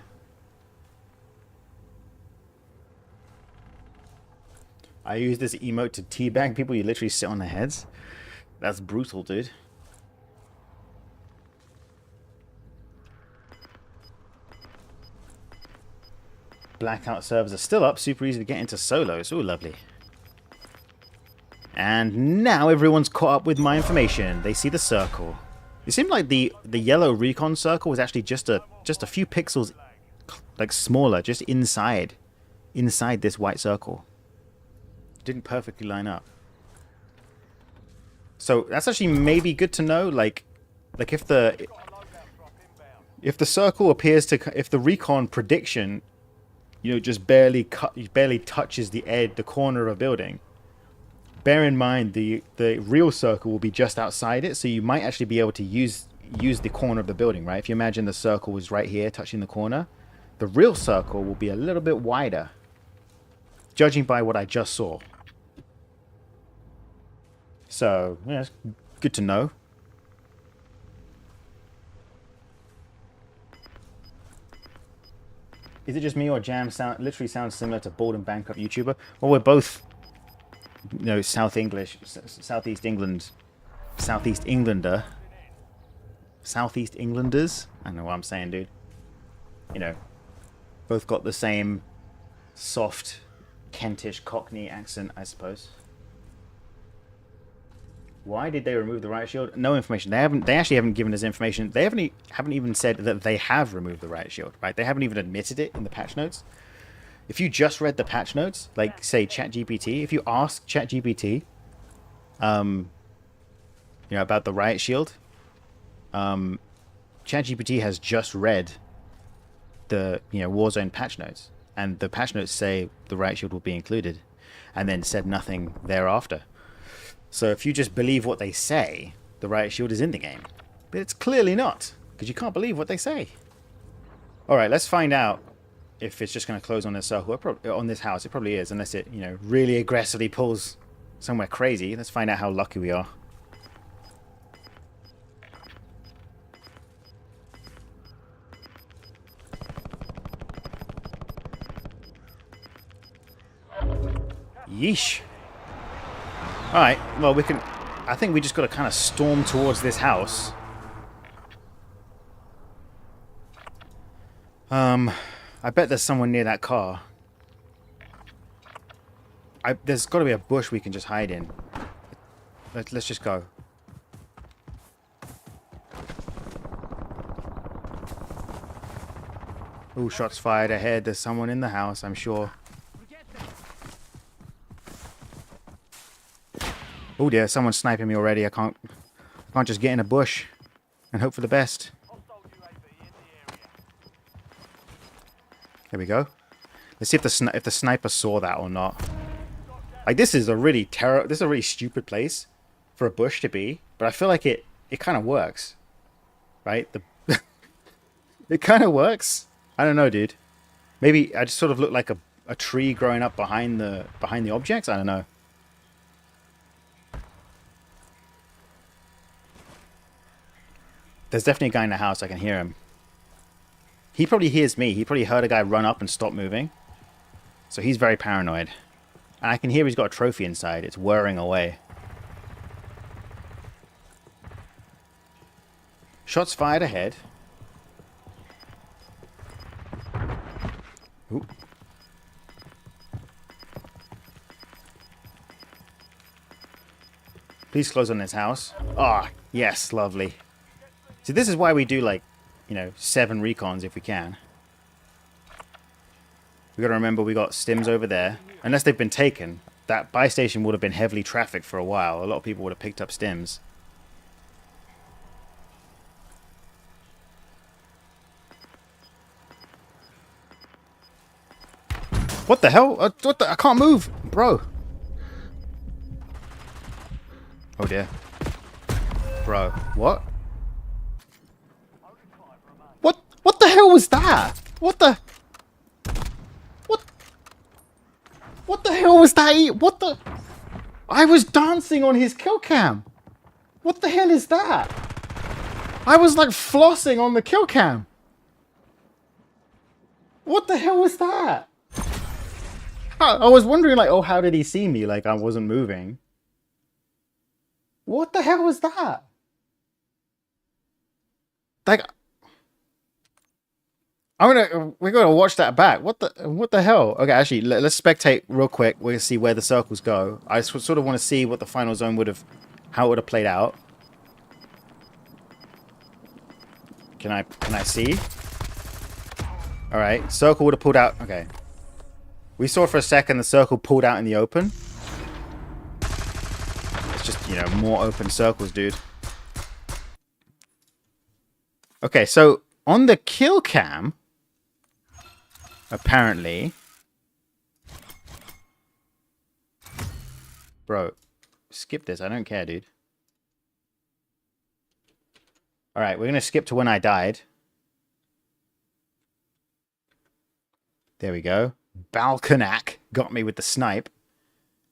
I use this emote to teabag people. You literally sit on their heads. That's brutal, dude. Blackout servers are still up. Super easy to get into solos. Ooh, lovely. And now everyone's caught up with my information. They see the circle. It seemed like the yellow recon circle was actually just a few pixels, like smaller, just inside this white circle. Didn't perfectly line up. So that's actually maybe good to know. Like if the circle appears to, if the recon prediction, you know, just barely touches the corner of a building. Bear in mind the real circle will be just outside it, so you might actually be able to use the corner of the building, right? If you imagine the circle was right here touching the corner, the real circle will be a little bit wider, judging by what I just saw. So, yeah, it's good to know. Is it just me or Jam literally sounds similar to bald and bankrupt YouTuber? Well, we're both, you know, Southeast Englanders. I don't know what I'm saying, dude. You know, both got the same soft Kentish Cockney accent, I suppose. Why did they remove the riot shield? No information. They actually haven't given us information. They haven't even said that they have removed the riot shield, right? They haven't even admitted it in the patch notes. If you just read the patch notes, like say ChatGPT, if you ask ChatGPT, you know, about the riot shield, ChatGPT has just read the Warzone patch notes, and the patch notes say the riot shield will be included, and then said nothing thereafter. So if you just believe what they say, the riot shield is in the game, but it's clearly not, because you can't believe what they say. All right, let's find out if it's just going to close on this circle. On this house, it probably is, unless it really aggressively pulls somewhere crazy. Let's find out how lucky we are. Yeesh. Alright, well, we can... I think we just got to kind of storm towards this house. I bet there's someone near that car. There's got to be a bush we can just hide in. Let's just go. Ooh, shots fired ahead. There's someone in the house, I'm sure. Oh dear, someone's sniping me already. I can't just get in a bush and hope for the best. There we go. Let's see if the sniper saw that or not. Like, this is a really stupid place for a bush to be, but I feel like it kind of works, right? It kind of works. I don't know, dude. Maybe I just sort of look like a tree growing up behind the objects. I don't know. There's definitely a guy in the house. I can hear him. He probably hears me. He probably heard a guy run up and stop moving. So he's very paranoid. And I can hear he's got a trophy inside. It's whirring away. Shots fired ahead. Ooh. Please close on this house. Ah, oh, yes, lovely. See, this is why we do, like, 7 recons if we can. We got to remember we got stims over there. Unless they've been taken, that buy station would have been heavily trafficked for a while. A lot of people would have picked up stims. What the hell? I can't move, bro. Oh dear. Bro, what? What the hell was that? What the hell was that? What the? I was dancing on his kill cam. What the hell is that? I was like flossing on the kill cam. What the hell was that? I was wondering, like, oh, how did he see me? Like, I wasn't moving. What the hell was that? Like, we're gonna watch that back. What the hell? Okay, actually, let's spectate real quick. We're gonna see where the circles go. I sort of want to see what the final zone how it would have played out. Can I see? All right, circle would have pulled out. Okay, we saw for a second the circle pulled out in the open. It's just more open circles, dude. Okay, so on the kill cam, apparently, bro, skip this. I don't care, dude. All right, we're gonna skip to when I died. There we go. Balconac got me with the snipe.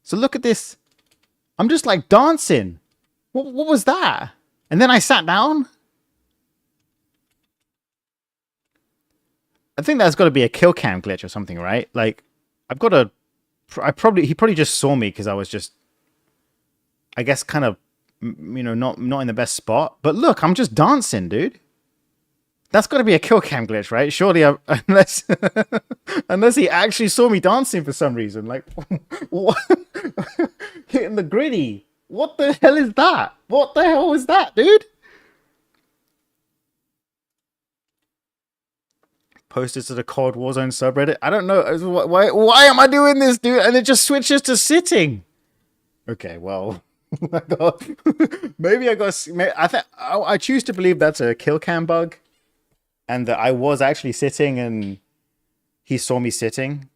So look at this. I'm just like dancing. What was that? And then I sat down. I think that's got to be a kill cam glitch or something, right? Like, he probably just saw me because I was just, I guess, kind of, not in the best spot. But look, I'm just dancing, dude. That's got to be a kill cam glitch, right? Surely, unless he actually saw me dancing for some reason. Like, what? Hitting the gritty. What the hell is that? What the hell is that, dude? Posted to the COD Warzone subreddit. I don't know. Why am I doing this, dude? And it just switches to sitting. Okay, well, maybe I choose to believe that's a kill cam bug. and that I was actually sitting and he saw me sitting.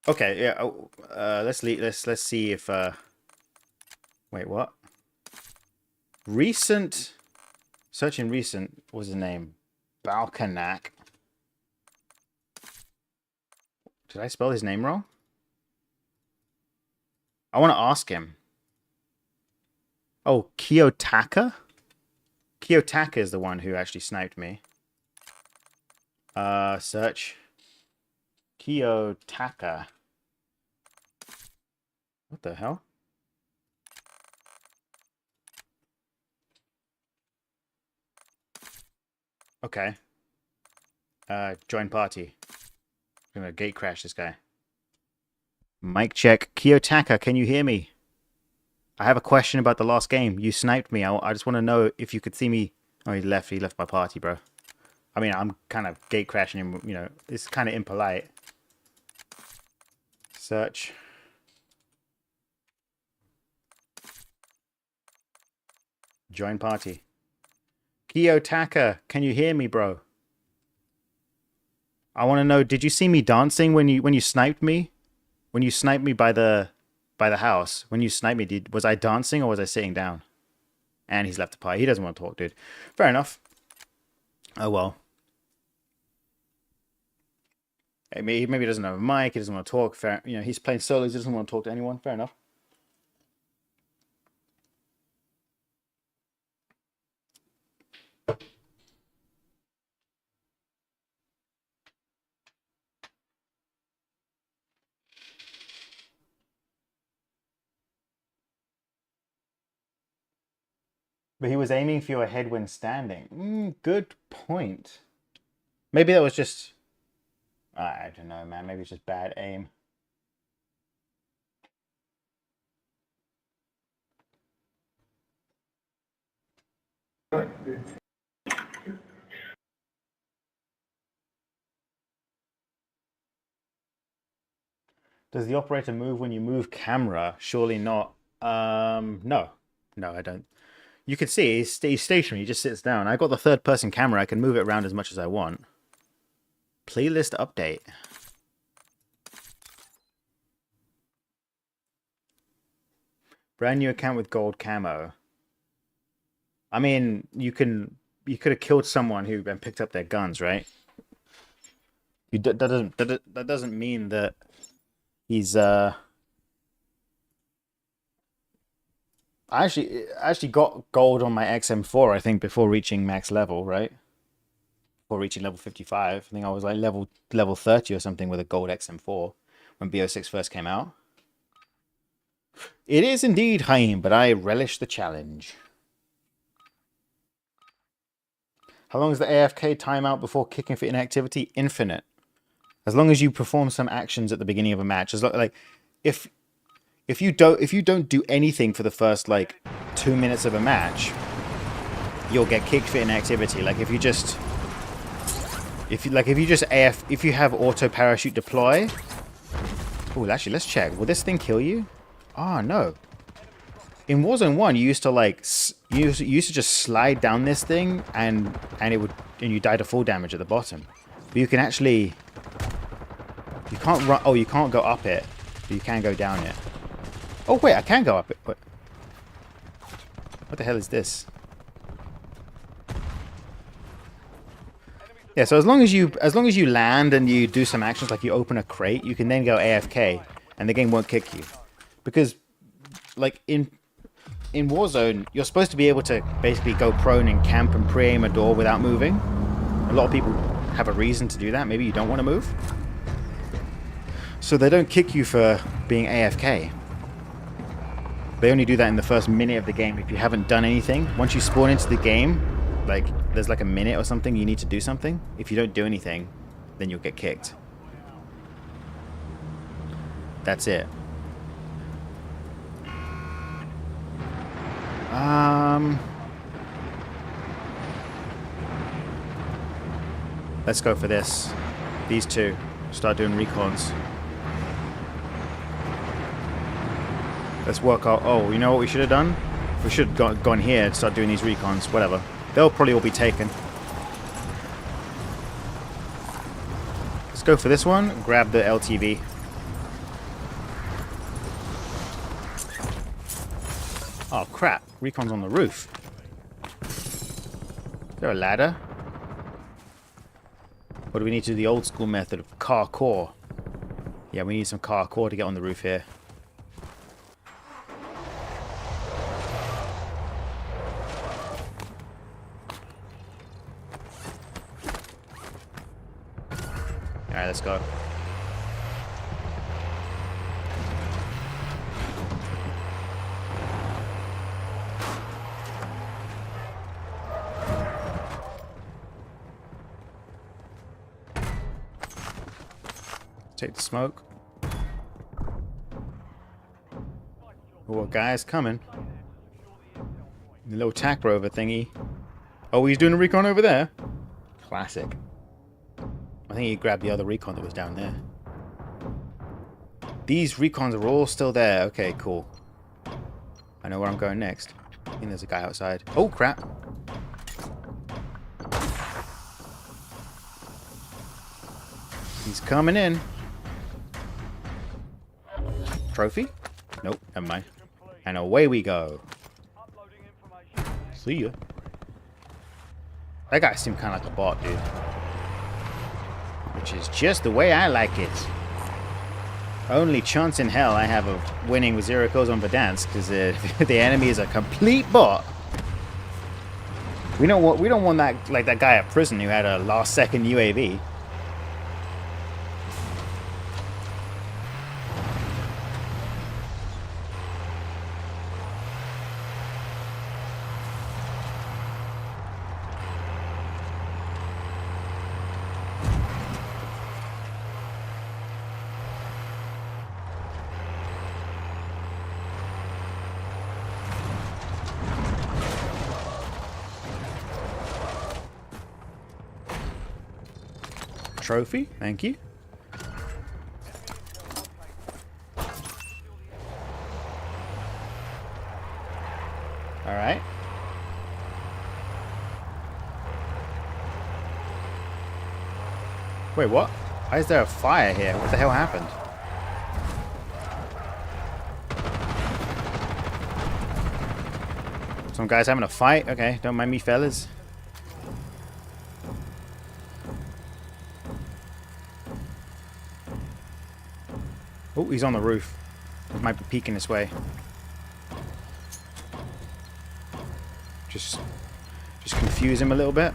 Okay, yeah. Let's see if. Wait, what? Recent. Searching recent. What was his name? Balkanak. Did I spell his name wrong? I want to ask him. Oh, Kiyotaka? Kiyotaka is the one who actually sniped me. Search. Kiyotaka. What the hell? Okay. Join party. I'm gonna gate crash this guy. Mic check. Kiyotaka, can you hear me? I have a question about the last game. You sniped me. I just want to know if you could see me. Oh, he left. He left my party, bro. I mean, I'm kind of gate crashing him. You know, it's kind of impolite. Search. Join party. Kiyotaka, can you hear me, bro? I want to know, did you see me dancing when you sniped me? When you sniped me by the house, when you sniped me, was I dancing or was I sitting down? And he's left the party. He doesn't want to talk, dude. Fair enough. Oh well. Maybe he doesn't have a mic. He doesn't want to talk. Fair. You know, he's playing solos. He doesn't want to talk to anyone. Fair enough. But he was aiming for your head when standing. Good point. Maybe that was just... I don't know, man. Maybe it's just bad aim. Does the operator move when you move camera? Surely not. No. No, I don't. You can see he's stationary. He just sits down. I got the third-person camera. I can move it around as much as I want. Playlist update. Brand new account with gold camo. I mean, you could have killed someone who and picked up their guns, right? That doesn't mean that he's I actually got gold on my XM4, I think, before reaching max level, right? Before reaching level 55. I think I was like level 30 or something with a gold XM4 when BO6 first came out. It is indeed, Haim, but I relish the challenge. How long is the AFK timeout before kicking for inactivity? Infinite. As long as you perform some actions at the beginning of a match. As like if you don't do anything for the first like 2 minutes of a match, you'll get kicked for inactivity. Like if you have auto parachute deploy. Oh, actually, let's check. Will this thing kill you? Oh no. In Warzone 1, you used to just slide down this thing and you die to full damage at the bottom. But you can actually, you can't run. Oh, you can't go up it, but you can go down it. Oh wait, I can go up it. What the hell is this? Yeah, so as long as you land and you do some actions like you open a crate, you can then go AFK and the game won't kick you. Because like in Warzone, you're supposed to be able to basically go prone and camp and pre-aim a door without moving. A lot of people have a reason to do that. Maybe you don't want to move. So they don't kick you for being AFK. They only do that in the first minute of the game if you haven't done anything. Once you spawn into the game, like there's like a minute or something you need to do something. If you don't do anything, then you'll get kicked. That's it. Let's go for this. These two. Start doing recons. Let's work out. Oh, you know what we should have done? We should have gone here and start doing these recons. Whatever. They'll probably all be taken. Let's go for this one. Grab the LTV. Oh, crap. Recon's on the roof. Is there a ladder? Or do we need to do the old school method of parkour? Yeah, we need some parkour to get on the roof here. Alright, let's go. Take the smoke. Oh, a guy's coming. The little tack rover thingy. Oh, he's doing a recon over there? Classic. I think he grabbed the other recon that was down there. These recons are all still there. Okay, cool. I know where I'm going next. I think there's a guy outside. Oh, crap. He's coming in. Trophy? Nope, never mind. And away we go. See ya. That guy seemed kind of like a bot, dude. Which is just the way I like it. Only chance in hell I have of winning with 0 kills on Verdansk because the enemy is a complete bot. We don't want that like that guy at prison who had a last second UAV. Trophy, thank you. All right. Wait, what? Why is there a fire here? What the hell happened? Some guys having a fight? Okay, don't mind me, fellas. Oh, he's on the roof. He might be peeking this way. Just confuse him a little bit.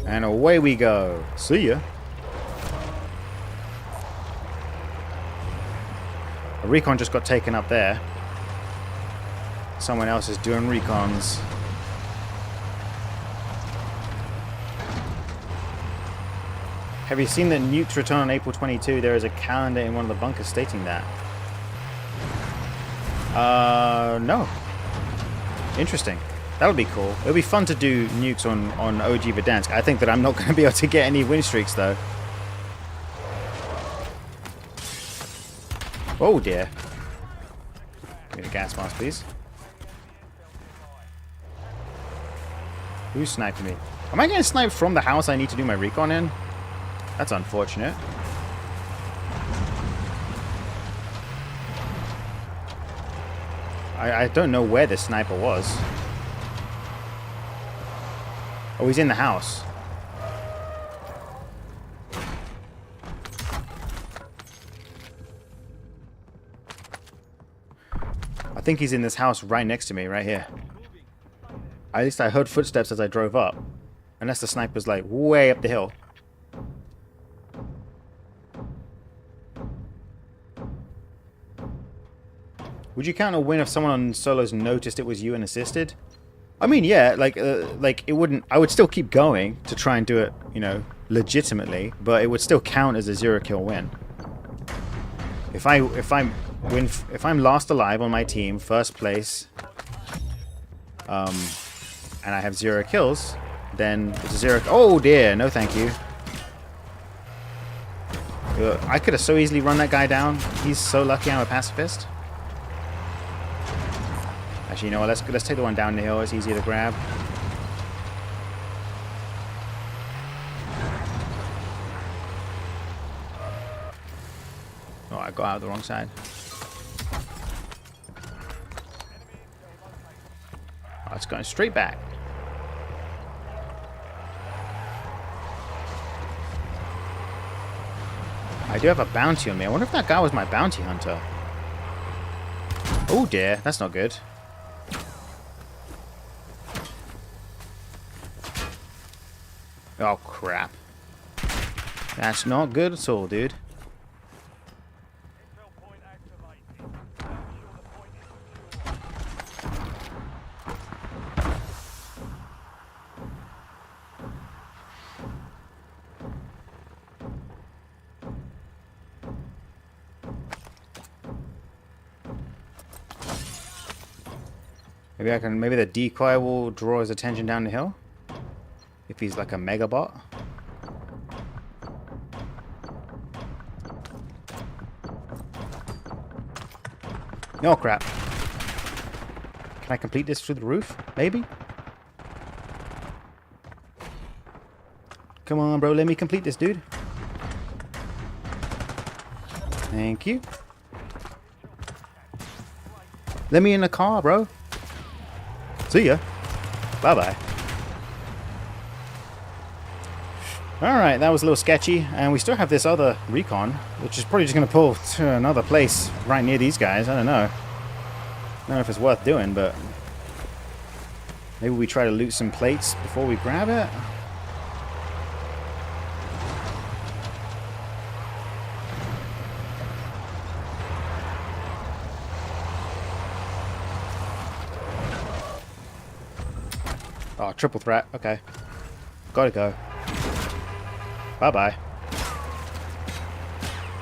And away we go. See ya. A recon just got taken up there. Someone else is doing recons. Have you seen that nukes return on April 22? There is a calendar in one of the bunkers stating that. No. Interesting. That'll be cool. It'll be fun to do nukes on OG Verdansk. I think that I'm not going to be able to get any win streaks, though. Oh, dear. Get a gas mask, please. Who's sniping me? Am I getting sniped from the house I need to do my recon in? That's unfortunate. I don't know where the sniper was. Oh, he's in the house. I think he's in this house right next to me, right here. At least I heard footsteps as I drove up. Unless the sniper's like way up the hill. Would you count a win if someone on solos noticed it was you and assisted? I mean, yeah, like it wouldn't. I would still keep going to try and do it, you know, legitimately, but it would still count as a 0 kill win. If I'm last alive on my team, first place, and I have 0 kills, then it's a 0. Oh dear, no thank you. I could have so easily run that guy down. He's so lucky I'm a pacifist. Actually, you know what? Let's take the one down the hill. It's easier to grab. Oh, I got out the wrong side. Oh, it's going straight back. I do have a bounty on me. I wonder if that guy was my bounty hunter. Oh dear, that's not good. Oh crap. That's not good at all, dude. Maybe the decoy will draw his attention down the hill. If he's like a mega bot. Oh crap. Can I complete this through the roof? Maybe? Come on, bro. Let me complete this, dude. Thank you. Let me in the car, bro. See ya. Bye-bye. Alright, that was a little sketchy. And we still have this other recon, which is probably just going to pull to another place right near these guys. I don't know. I don't know if it's worth doing, but maybe we try to loot some plates before we grab it. Oh, triple threat. Okay. Gotta go. Bye-bye.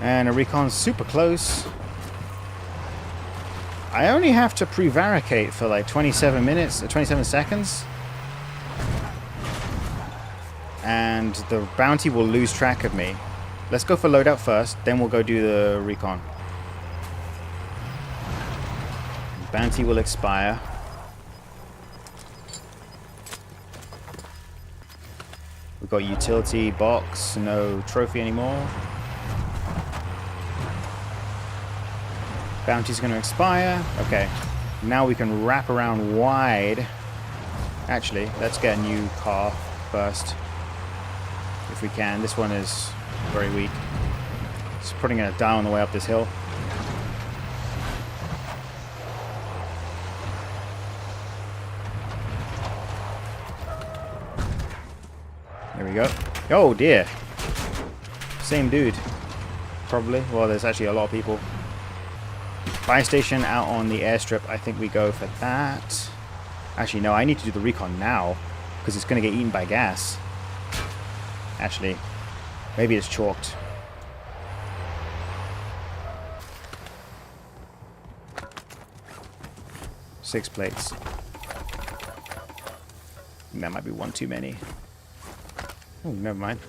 And a recon's super close. I only have to prevaricate for like 27 minutes, 27 seconds. And the bounty will lose track of me. Let's go for loadout first, then we'll go do the recon. Bounty will expire. We've got utility box, no trophy anymore. Bounty's going to expire. Okay, now we can wrap around wide. Actually, let's get a new car first, if we can. This one is very weak. Just putting it down on the way up this hill. There we go. Oh dear. Same dude. Probably. Well, there's actually a lot of people. Fire station out on the airstrip. I think we go for that. Actually, no. I need to do the recon now. Because it's going to get eaten by gas. Actually. Maybe it's chalked. Six plates. That might be one too many. Oh, never mind.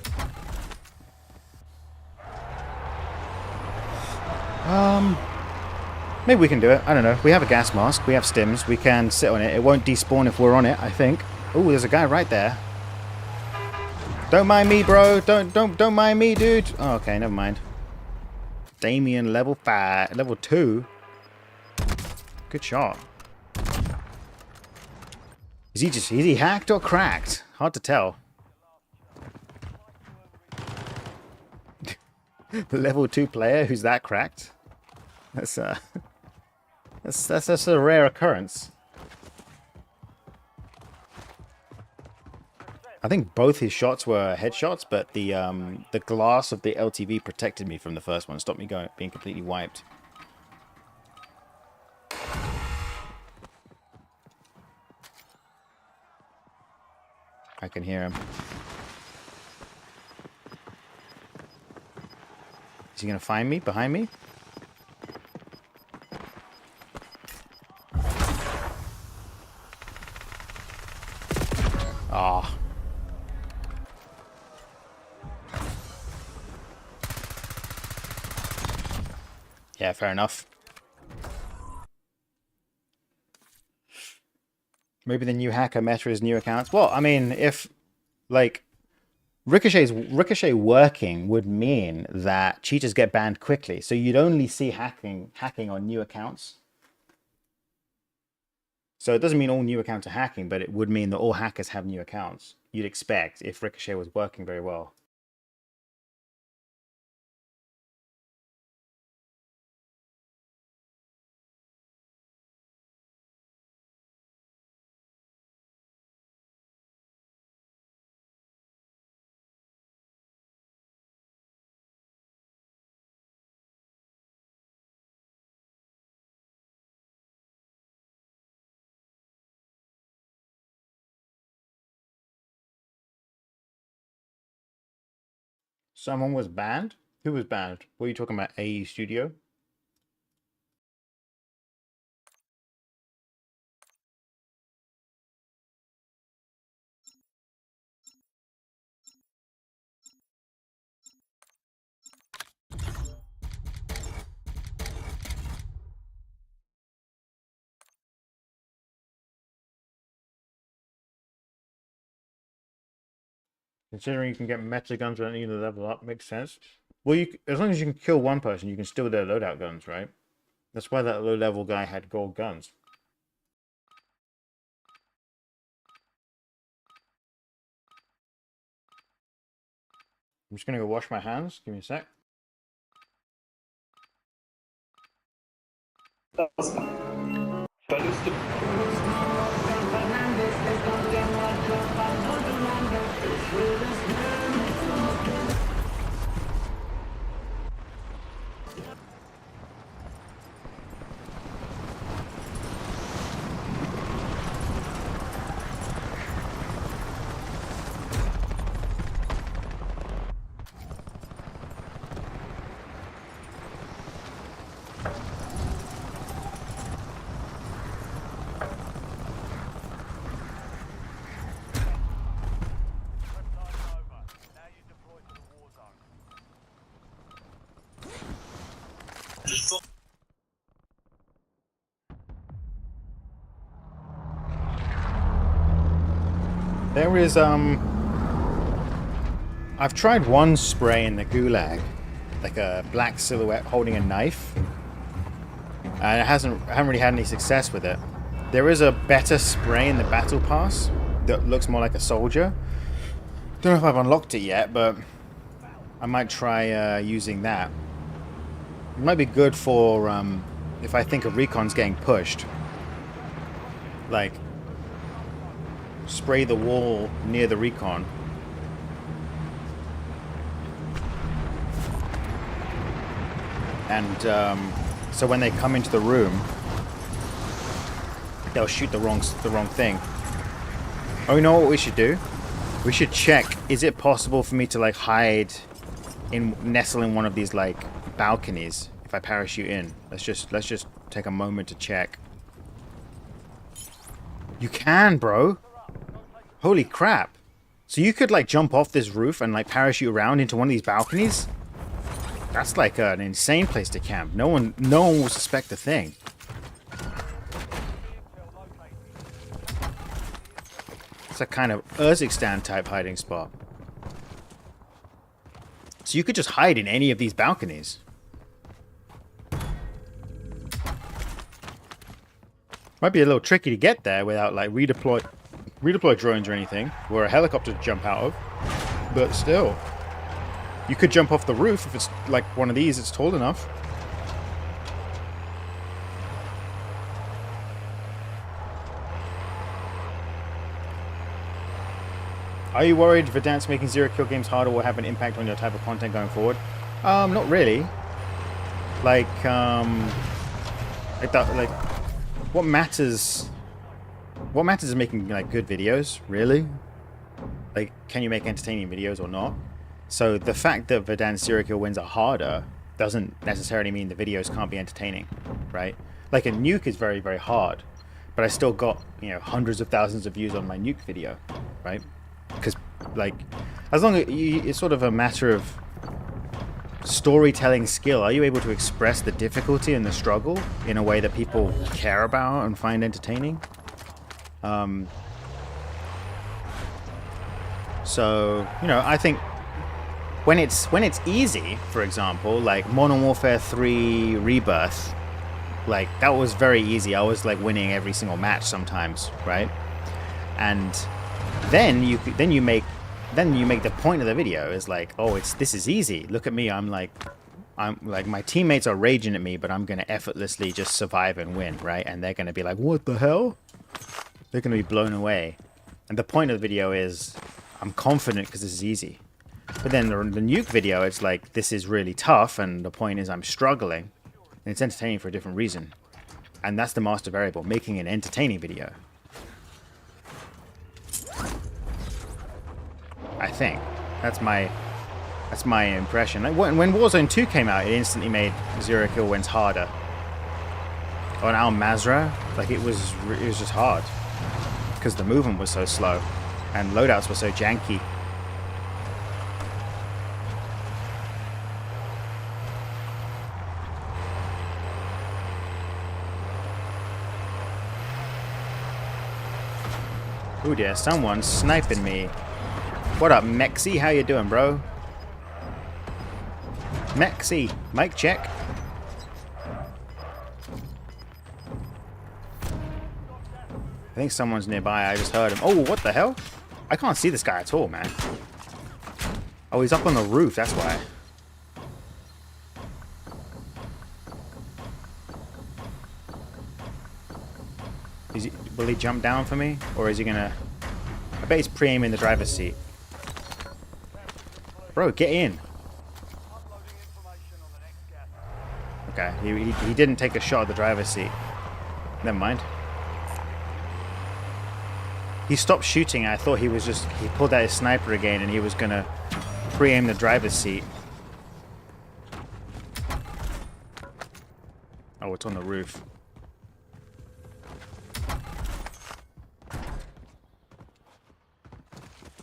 Maybe we can do it. I don't know. We have a gas mask. We have stims. We can sit on it. It won't despawn if we're on it, I think. Oh, there's a guy right there. Don't mind me, bro. Don't mind me, dude. Oh, okay, never mind. Damien level 5, level 2. Good shot. Is he hacked or cracked? Hard to tell. The level 2 player who's that cracked? That's a rare occurrence. I think both his shots were headshots, but the glass of the LTV protected me from the first one, stopped me being completely wiped. I can hear him. Is he gonna find me behind me? Ah, Yeah, fair enough. Maybe the new hacker meta is new accounts. Well, I mean, if like Ricochet working would mean that cheaters get banned quickly, so you'd only see hacking on new accounts. So it doesn't mean all new accounts are hacking, but it would mean that all hackers have new accounts. You'd expect if Ricochet was working very well. Someone was banned? Who was banned? What are you talking about? AE Studio? Considering you can get meta guns without needing to level up, makes sense. Well, as long as you can kill one person, you can steal their loadout guns, right? That's why that low-level guy had gold guns. I'm just gonna go wash my hands. Give me a sec. There is, I've tried one spray in the gulag, like a black silhouette holding a knife, and I haven't really had any success with it. There is a better spray in the battle pass that looks more like a soldier. Don't know if I've unlocked it yet, but I might try using that. It might be good for if I think a recon's getting pushed. Like, spray the wall near the recon. And so when they come into the room, they'll shoot the wrong thing. Oh, you know what we should do? We should check, is it possible for me to like nestle in one of these like balconies if I parachute in? Let's just take a moment to check. You can, bro. Holy crap. So you could like jump off this roof and like parachute around into one of these balconies? That's like an insane place to camp. No one will suspect a thing. It's a kind of Urzikstan type hiding spot. So you could just hide in any of these balconies. Might be a little tricky to get there without like redeploy drones or anything, or a helicopter to jump out of. But still, you could jump off the roof if it's like one of these, it's tall enough. Are you worried Verdansk making zero kill games harder will have an impact on your type of content going forward? Not really. Like what matters is making like good videos, really? Like, can you make entertaining videos or not? So the fact that Verdansk zero kill wins are harder doesn't necessarily mean the videos can't be entertaining, right? Like a nuke is very, very hard, but I still got, you know, hundreds of thousands of views on my nuke video, right? Because like, as long as it's sort of a matter of storytelling skill? Are you able to express the difficulty and the struggle in a way that people care about and find entertaining? So, you know, I think when it's easy, for example, like Modern Warfare 3 Rebirth, like that was very easy. I was like winning every single match sometimes, right? And then you make the point of the video is like, oh, this is easy. Look at me. I'm like my teammates are raging at me, but I'm gonna effortlessly just survive and win, right? And they're gonna be like, what the hell? They're gonna be blown away. And the point of the video is, I'm confident because this is easy. But then the nuke video, it's like, this is really tough, and the point is I'm struggling. And it's entertaining for a different reason. And that's the master variable, making an entertaining video. I think. That's my impression. Like when Warzone 2 came out, it instantly made 0 kill wins harder. On Al Mazrah, like it was just hard. Because the movement was so slow. And loadouts were so janky. Ooh dear, someone's sniping me. What up, Mexi? How you doing, bro? Mexi, mic check. I think someone's nearby. I just heard him. Oh, what the hell? I can't see this guy at all, man. Oh, he's up on the roof. That's why. Will he jump down for me? Or is he gonna... I bet he's pre-aiming the driver's seat. Bro, get in. Okay, he didn't take a shot at the driver's seat. Never mind. He stopped shooting. I thought he pulled out his sniper again and he was gonna pre-aim the driver's seat. Oh, it's on the roof.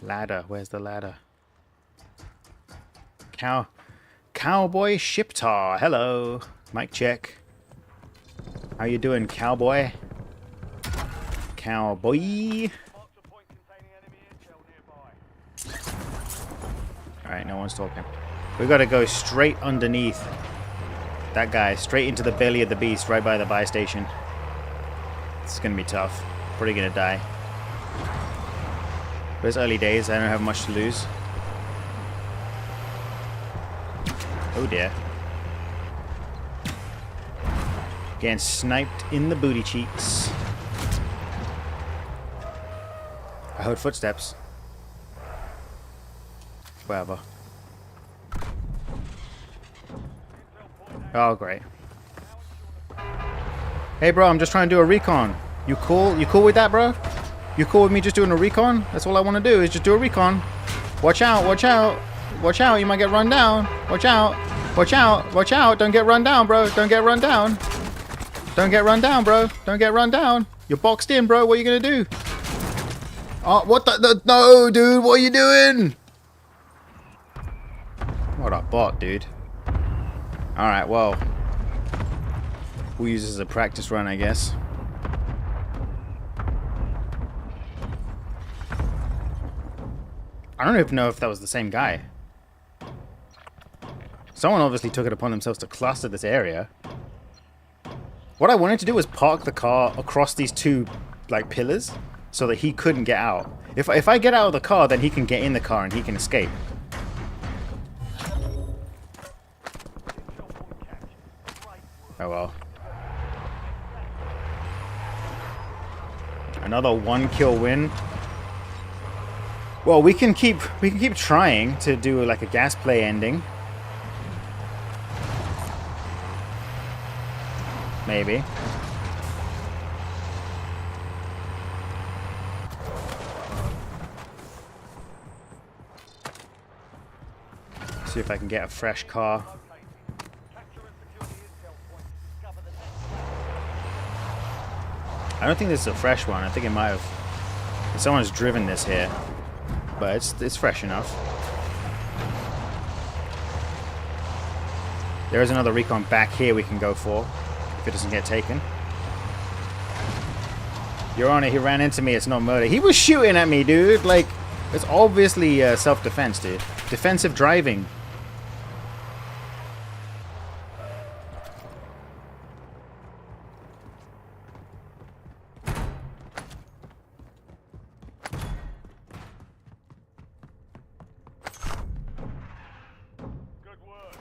Ladder. Where's the ladder? Cowboy Shiptar. Hello. Mic check. How you doing, cowboy? Cowboy. Alright, no one's talking. We gotta go straight underneath that guy. Straight into the belly of the beast, right by the buy station. It's gonna be tough. Probably gonna die. But it's early days, I don't have much to lose. Oh dear. Getting sniped in the booty cheeks. I heard footsteps. Whatever. Oh, great. Hey bro, I'm just trying to do a recon. You cool? You cool with that, bro? You cool with me just doing a recon? That's all I want to do is just do a recon. Watch out, watch out. Watch out, you might get run down. Watch out. Watch out, watch out. Don't get run down, bro. Don't get run down. Don't get run down, bro. Don't get run down. You're boxed in, bro. What are you going to do? Oh, what the? No, dude. What are you doing? What a bot, dude. Alright, well. We'll use this as a practice run, I guess. I don't even know if that was the same guy. Someone obviously took it upon themselves to cluster this area. What I wanted to do was park the car across these two, like, pillars so that he couldn't get out. If I get out of the car, then he can get in the car and he can escape. Oh well. Another 1 kill win. Well, we can keep trying to do like a gas play ending. Maybe. See if I can get a fresh car. I don't think this is a fresh one. I think it might have... Someone's driven this here. But it's fresh enough. There is another recon back here we can go for if it doesn't get taken. Your Honor, he ran into me. It's not murder. He was shooting at me, dude. Like, it's obviously self-defense, dude. Defensive driving. Good work.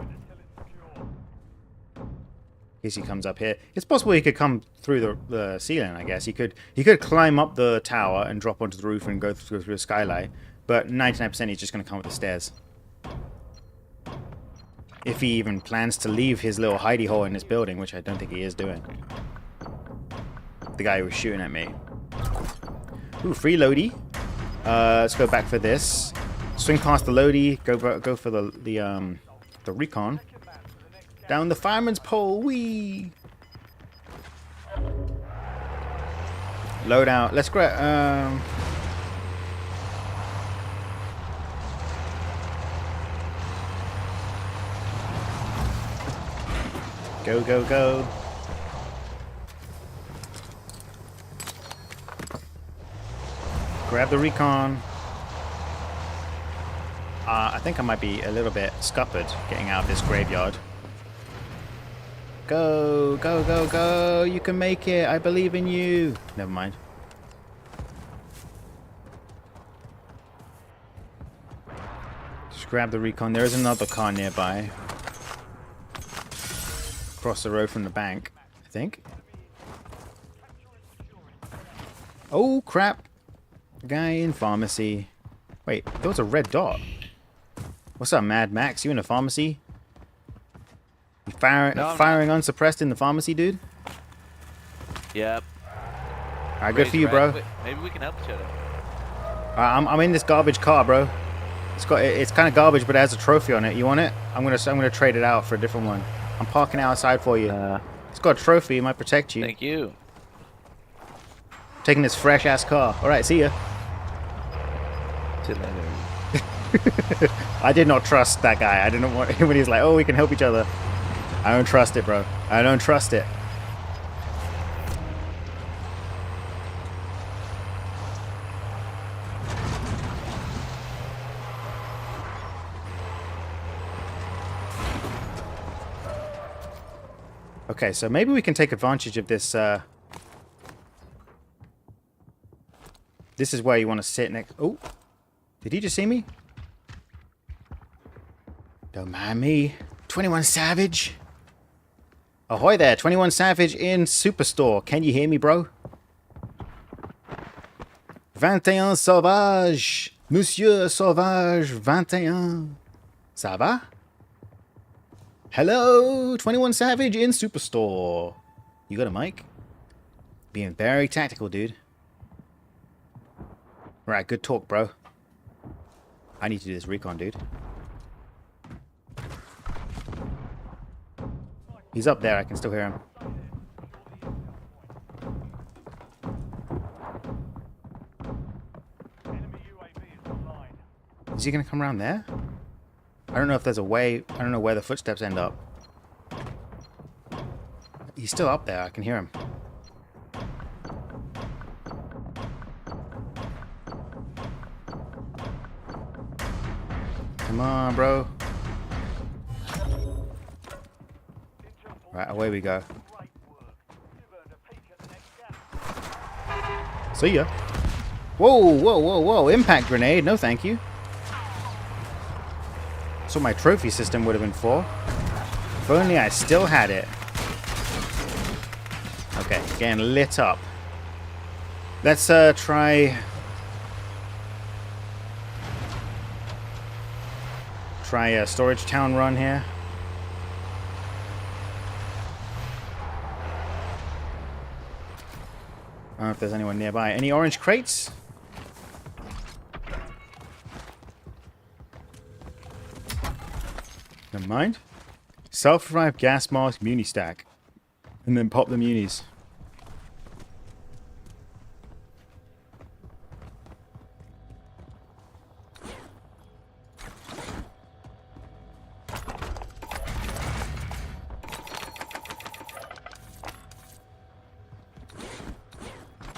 Until it's secure. In case he comes up here. It's possible he could come through the ceiling, I guess. He could climb up the tower and drop onto the roof and go through the skylight. But 99% he's just going to come up the stairs. If he even plans to leave his little hidey hole in this building, which I don't think he is doing. The guy who was shooting at me. Ooh, free Lodi. Let's go back for this. Swing past the Lodi. Go for the recon. Down the fireman's pole, wee! Load out. Let's grab. Go, go, go. Grab the recon. I think I might be a little bit scuppered getting out of this graveyard. Go, go, go, go. You can make it. I believe in you. Never mind. Just grab the recon. There is another car nearby. Across the road from the bank, I think. Oh, crap. Guy in pharmacy. Wait, there was a red dot. What's up, Mad Max? You in a pharmacy? You firing unsuppressed in the pharmacy, dude? Yep. Alright, good for you, bro. Maybe we can help each other. I'm in this garbage car, bro. It's kind of garbage, but it has a trophy on it. You want it? I'm gonna trade it out for a different one. I'm parking outside for you. It's got a trophy. It might protect you. Thank you. Taking this fresh ass car. All right, see ya. See you later. I did not trust that guy. I didn't want when he was like, "Oh, we can help each other." I don't trust it, bro. I don't trust it. Okay, so maybe we can take advantage of this. This is where you want to sit next. Oh, did he just see me? Don't mind me. 21 Savage. Ahoy there, 21 Savage in Superstore. Can you hear me, bro? 21 Sauvage. Monsieur Sauvage 21. Ça va? Hello, 21 Savage in Superstore. You got a mic? Being very tactical, dude. Right, good talk, bro. I need to do this recon, dude. He's up there, I can still hear him. Is he gonna come around there? I don't know if there's a way. I don't know where the footsteps end up. He's still up there. I can hear him. Come on, bro. Right, away we go. See ya. Whoa, whoa, whoa, whoa. Impact grenade. No, thank you. That's what my trophy system would have been for. If only I still had it. Okay, getting lit up. Let's try a storage town run here. I don't know if there's anyone nearby. Any orange crates? Never mind. Self-revive gas mask muni stack. And then pop the munis.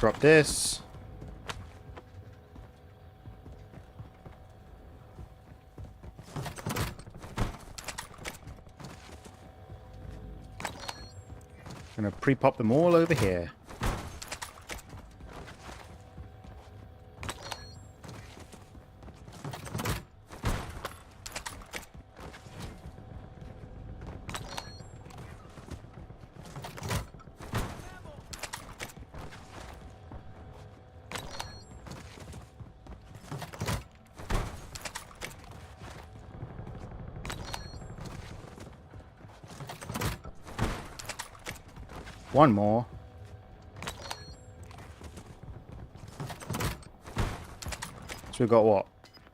Drop this. Gonna pre-pop them all over here. One more. So we've got what?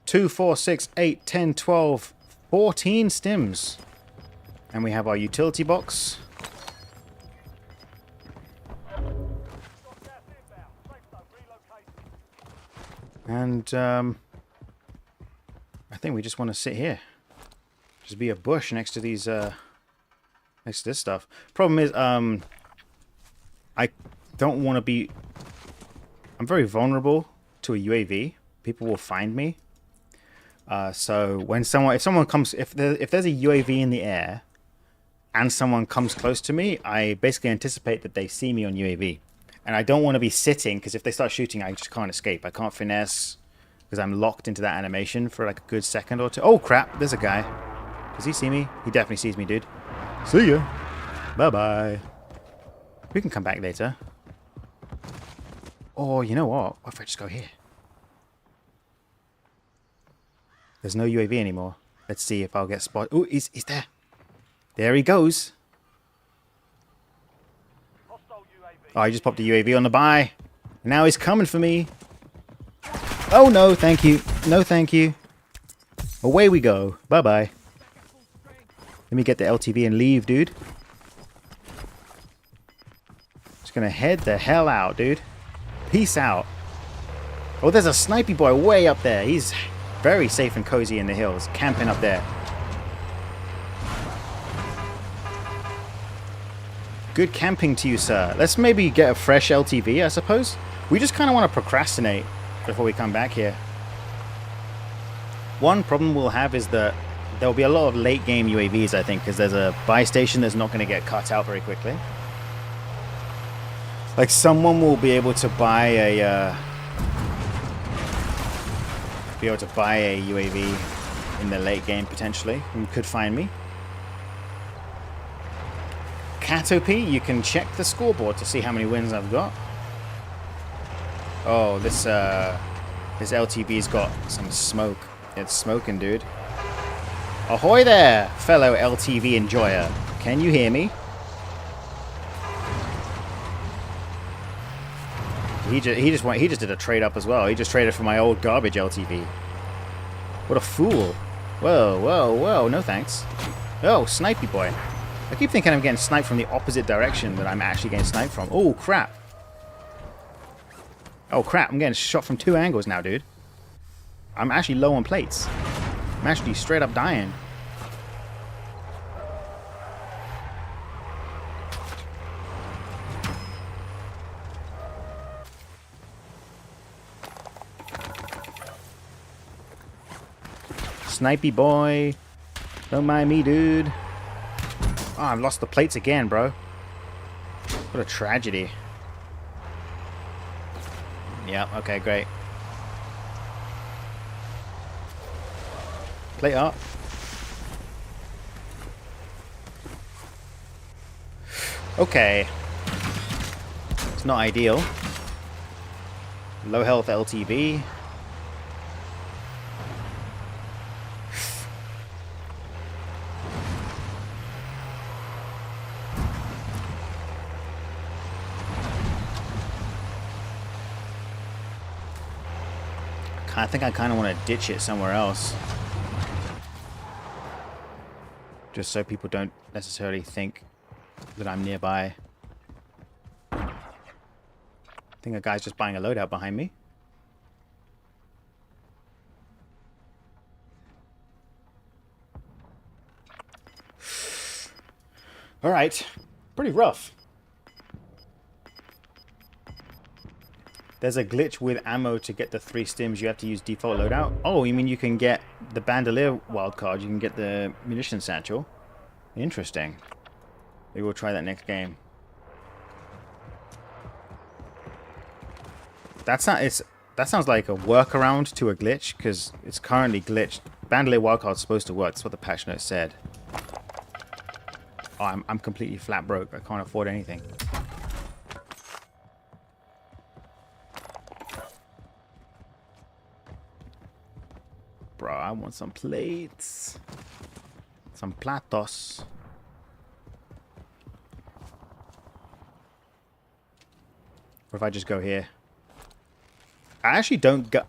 2, 4, 6, 8, 10, 12, 14 stims. And we have our utility box. And I think we just want to sit here. Just be a bush next to these next to this stuff. Problem is I don't want to be... I'm very vulnerable to a UAV. People will find me. So when if someone comes... If there's a UAV in the air and someone comes close to me, I basically anticipate that they see me on UAV. And I don't want to be sitting, because if they start shooting, I just can't escape. I can't finesse, because I'm locked into that animation for like a good second or two. Oh, crap. There's a guy. Does he see me? He definitely sees me, dude. See ya. Bye-bye. We can come back later. Or, you know what? What if I just go here? There's no UAV anymore. Let's see if I'll get spotted. Oh, he's there. There he goes. Oh, I just popped a UAV on the buy. Now he's coming for me. Oh, no, thank you. No, thank you. Away we go. Bye-bye. Let me get the LTV and leave, dude. Just gonna head the hell out, dude. Peace out. Oh, there's a snipey boy way up there. He's very safe and cozy in the hills, camping up there. Good camping to you, sir. Let's maybe get a fresh LTV, I suppose. We just kind of want to procrastinate before we come back here. One problem we'll have is that there'll be a lot of late game UAVs, I think, because there's a buy station that's not going to get cut out very quickly. Like, someone will be able to buy a UAV in the late game, potentially, and could find me. Catopy, you can check the scoreboard to see how many wins I've got. Oh, this LTV's got some smoke. It's smoking, dude. Ahoy there, fellow LTV enjoyer. Can you hear me? He just did a trade up as well. He just traded for my old garbage LTV. What a fool. Whoa, whoa, whoa. No thanks. Oh, snipey boy. I keep thinking I'm getting sniped from the opposite direction that I'm actually getting sniped from. Oh, crap. Oh, crap. I'm getting shot from 2 angles now, dude. I'm actually low on plates. I'm actually straight up dying. Snipey boy. Don't mind me, dude. Oh, I've lost the plates again, bro. What a tragedy. Yeah, okay, great. Plate up. Okay. It's not ideal. Low health LTV. I think I kind of want to ditch it somewhere else. Just so people don't necessarily think that I'm nearby. I think a guy's just buying a loadout behind me. Alright. Pretty rough. There's a glitch with ammo to get the 3 stims. You have to use default loadout. Oh, you mean you can get the bandolier wildcard? You can get the munition satchel. Interesting. Maybe we'll try that next game. That sounds like a workaround to a glitch, because it's currently glitched. Bandolier wildcard's supposed to work. That's what the patch note said. Oh, I'm completely flat broke. I can't afford anything. Bro, I want some plates. Some platos. Or if I just go here. I actually don't go...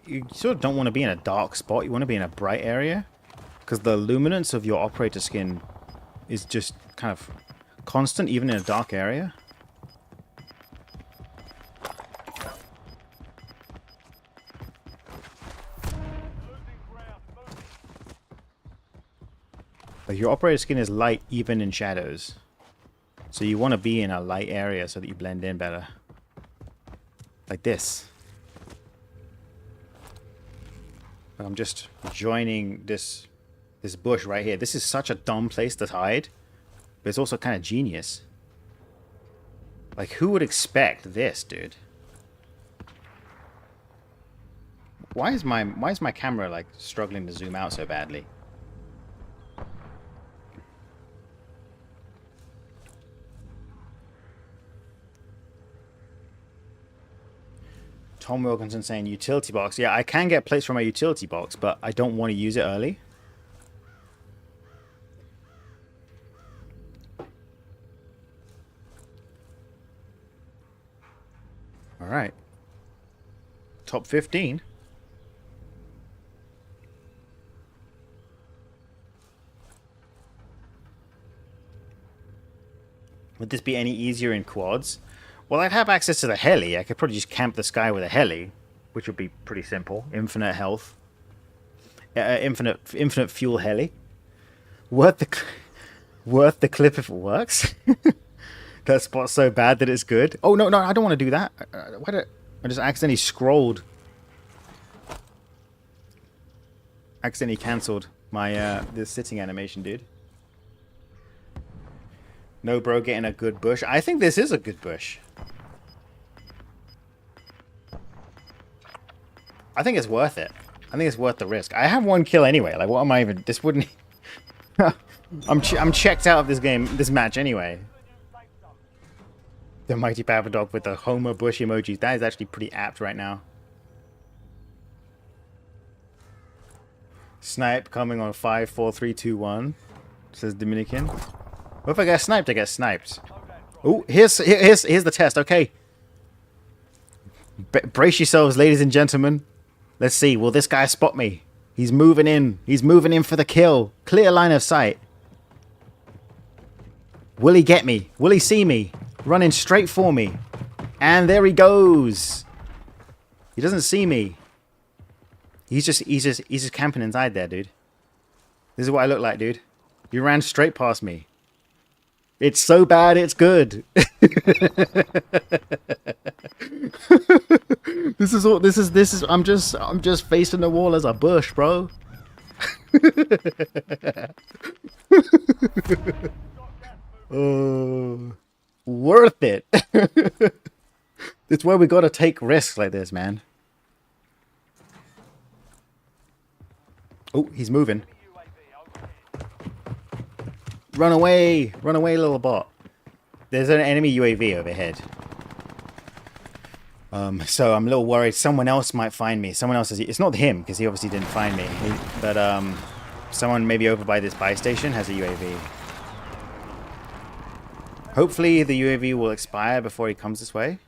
You sort of don't want to be in a dark spot. You want to be in a bright area. Because the luminance of your operator skin is just kind of constant, even in a dark area. Like your operator skin is light even in shadows. So you want to be in a light area so that you blend in better. Like this. I'm just joining this bush right here. This is such a dumb place to hide. But it's also kind of genius. Like who would expect this, dude? Why is my camera like struggling to zoom out so badly? Tom Wilkinson saying utility box. Yeah, I can get plates from my utility box, but I don't want to use it early. Alright. Top 15. Would this be any easier in quads? Well, I'd have access to the heli. I could probably just camp the sky with a heli, which would be pretty simple. Infinite health. Infinite fuel heli. Worth the clip if it works. That spot's so bad that it's good. Oh, no, I don't want to do that. Why did I just accidentally scrolled. Accidentally cancelled my this sitting animation, dude. No, bro, getting a good bush. I think this is a good bush. I think it's worth it. I think it's worth the risk. I have 1 kill anyway. Like, what am I even... This wouldn't... I'm checked out of this game, this match anyway. The Mighty Papa Dog with the Homer Bush emojis. That is actually pretty apt right now. Snipe coming on 5, 4, 3, 2, 1. Says Dominican. What if I get sniped? I get sniped. Oh, here's the test. Okay. Brace yourselves, ladies and gentlemen. Let's see. Will this guy spot me? He's moving in. He's moving in for the kill. Clear line of sight. Will he get me? Will he see me? Running straight for me. And there he goes. He doesn't see me. He's just camping inside there, dude. This is what I look like, dude. You ran straight past me. It's so bad, it's good. This is I'm just facing the wall as a bush, bro. Oh, worth it. It's where we gotta take risks like this, man. Oh, he's moving. Run away, little bot. There's an enemy UAV overhead. So I'm a little worried someone else might find me. Someone else it's not him, because he obviously didn't find me. But someone maybe over by this buy station has a UAV. Hopefully the UAV will expire before he comes this way.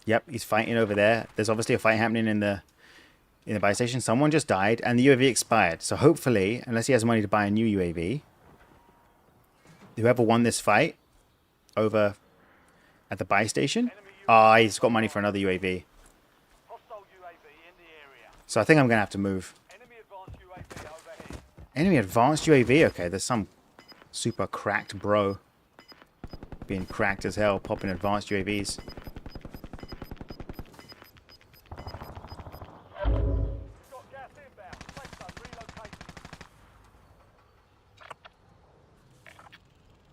Yep, he's fighting over there. There's obviously a fight happening in the buy station. Someone just died and the UAV expired. So hopefully, unless he has money to buy a new UAV, whoever won this fight over at the buy station, he's got money for another UAV. So I think I'm going to have to move. Enemy advanced UAV? Okay, there's some super cracked bro. Being cracked as hell, popping advanced UAVs.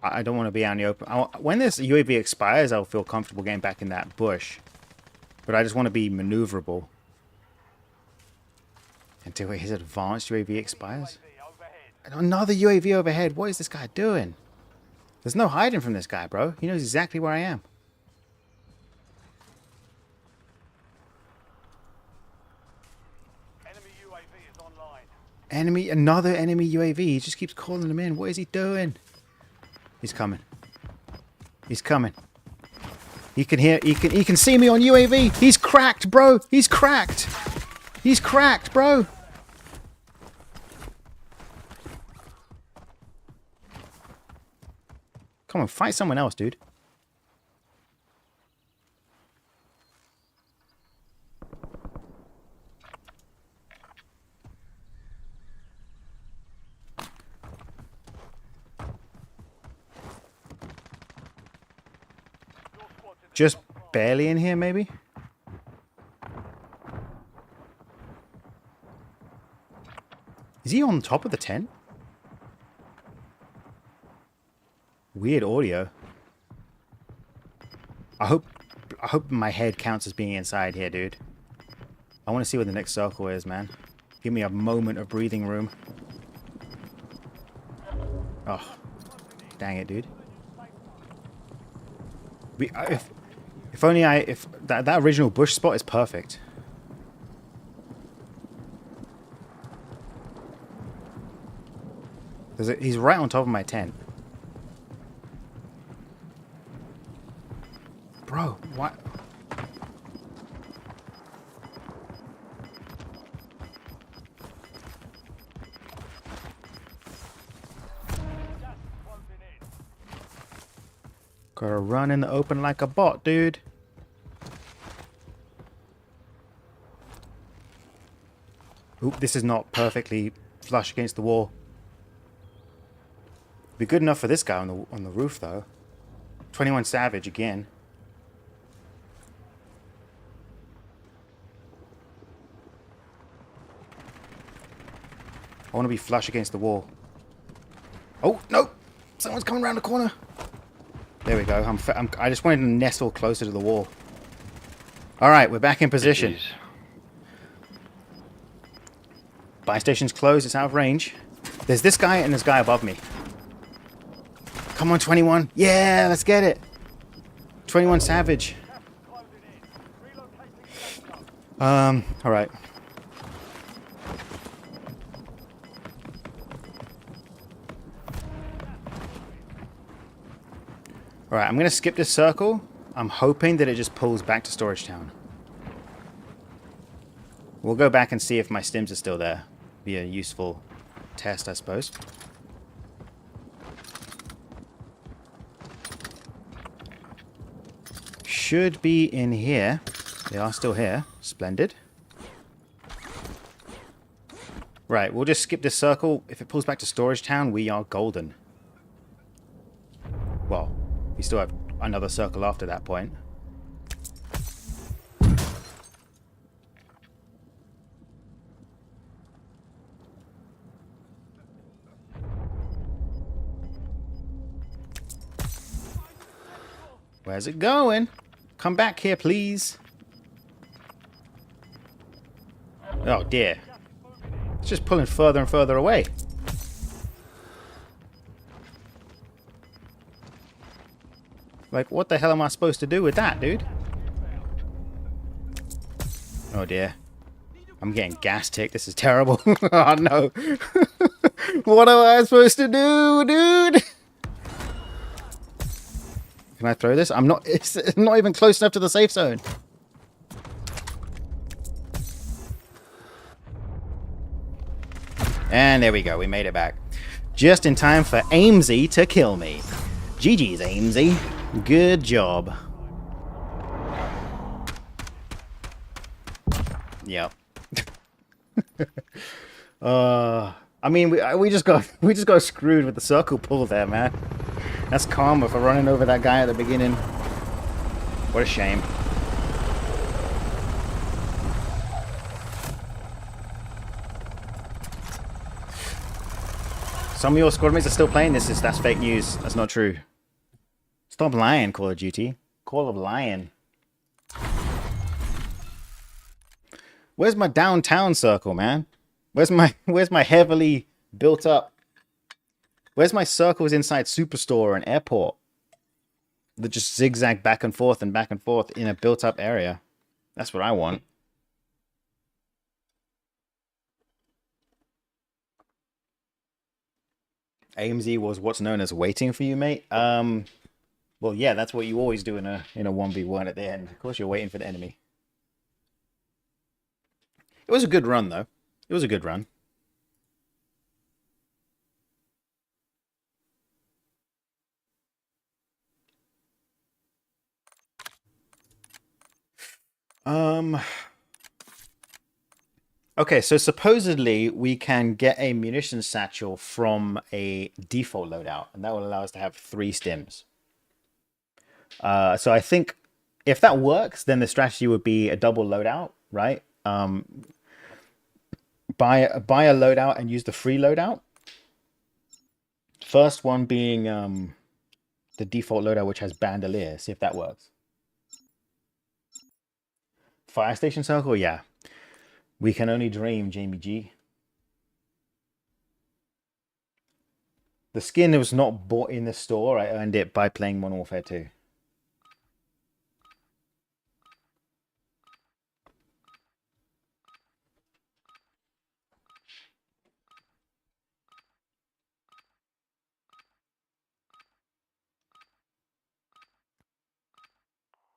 I don't want to be out in the open. When this UAV expires, I'll feel comfortable getting back in that bush. But I just want to be maneuverable. Until his advanced UAV expires. And another UAV overhead. What is this guy doing? There's no hiding from this guy, bro. He knows exactly where I am. Enemy UAV is online. Another enemy UAV. He just keeps calling them in. What is he doing? He's coming. He's coming. He can hear. He can see me on UAV. He's cracked, bro. He's cracked. He's cracked, bro. Come on, fight someone else, dude. Just barely in here, maybe? Is he on top of the tent? Weird audio. I hope my head counts as being inside here, dude. I want to see where the next circle is, man. Give me a moment of breathing room. Oh, dang it, dude. If only if that original bush spot is perfect. He's right on top of my tent. Bro, what? Gotta run in the open like a bot, dude. Oop, this is not perfectly flush against the wall. Be good enough for this guy on the roof, though. 21 Savage again. I want to be flush against the wall. Oh, no! Someone's coming around the corner. There we go. I just wanted to nestle closer to the wall. Alright, we're back in position. Buy station's closed. It's out of range. There's this guy and this guy above me. Come on, 21. Yeah, let's get it. 21 Savage. Alright. Alright, I'm going to skip this circle. I'm hoping that it just pulls back to Storage Town. We'll go back and see if my stims are still there. Be a useful test, I suppose. Should be in here. They are still here. Splendid. Right, we'll just skip this circle. If it pulls back to Storage Town, we are golden. Well, we still have another circle after that point. Where's it going? Come back here, please. Oh, dear. It's just pulling further and further away. Like, what the hell am I supposed to do with that, dude? Oh, dear. I'm getting gas tick. This is terrible. Oh, no. What am I supposed to do, dude? Can I throw this? It's not even close enough to the safe zone. And there we go. We made it back. Just in time for Amesy to kill me. GG's, Amesy. Good job. Yep. I mean, we just got screwed with the circle pull there, man. That's karma for running over that guy at the beginning. What a shame. Some of your squad mates are still playing. That's fake news. That's not true. Stop lying, Call of Duty. Call of Lion. Where's my downtown circle, man? Where's my heavily built up? Where's my circles inside Superstore and Airport that just zigzag back and forth in a built up area? That's what I want. AMZ was what's known as waiting for you, mate. Well, yeah, that's what you always do in a 1v1 at the end. Of course, you're waiting for the enemy. It was a good run, though. It was a good run. Okay, so supposedly we can get a munitions satchel from a default loadout, and that will allow us to have 3 stims. So I think if that works, then the strategy would be a double loadout, right? Buy a loadout and use the free loadout. First one being the default loadout, which has bandolier. See if that works. Fire station circle, yeah. We can only dream, Jamie G. The skin was not bought in the store. I earned it by playing Modern Warfare 2.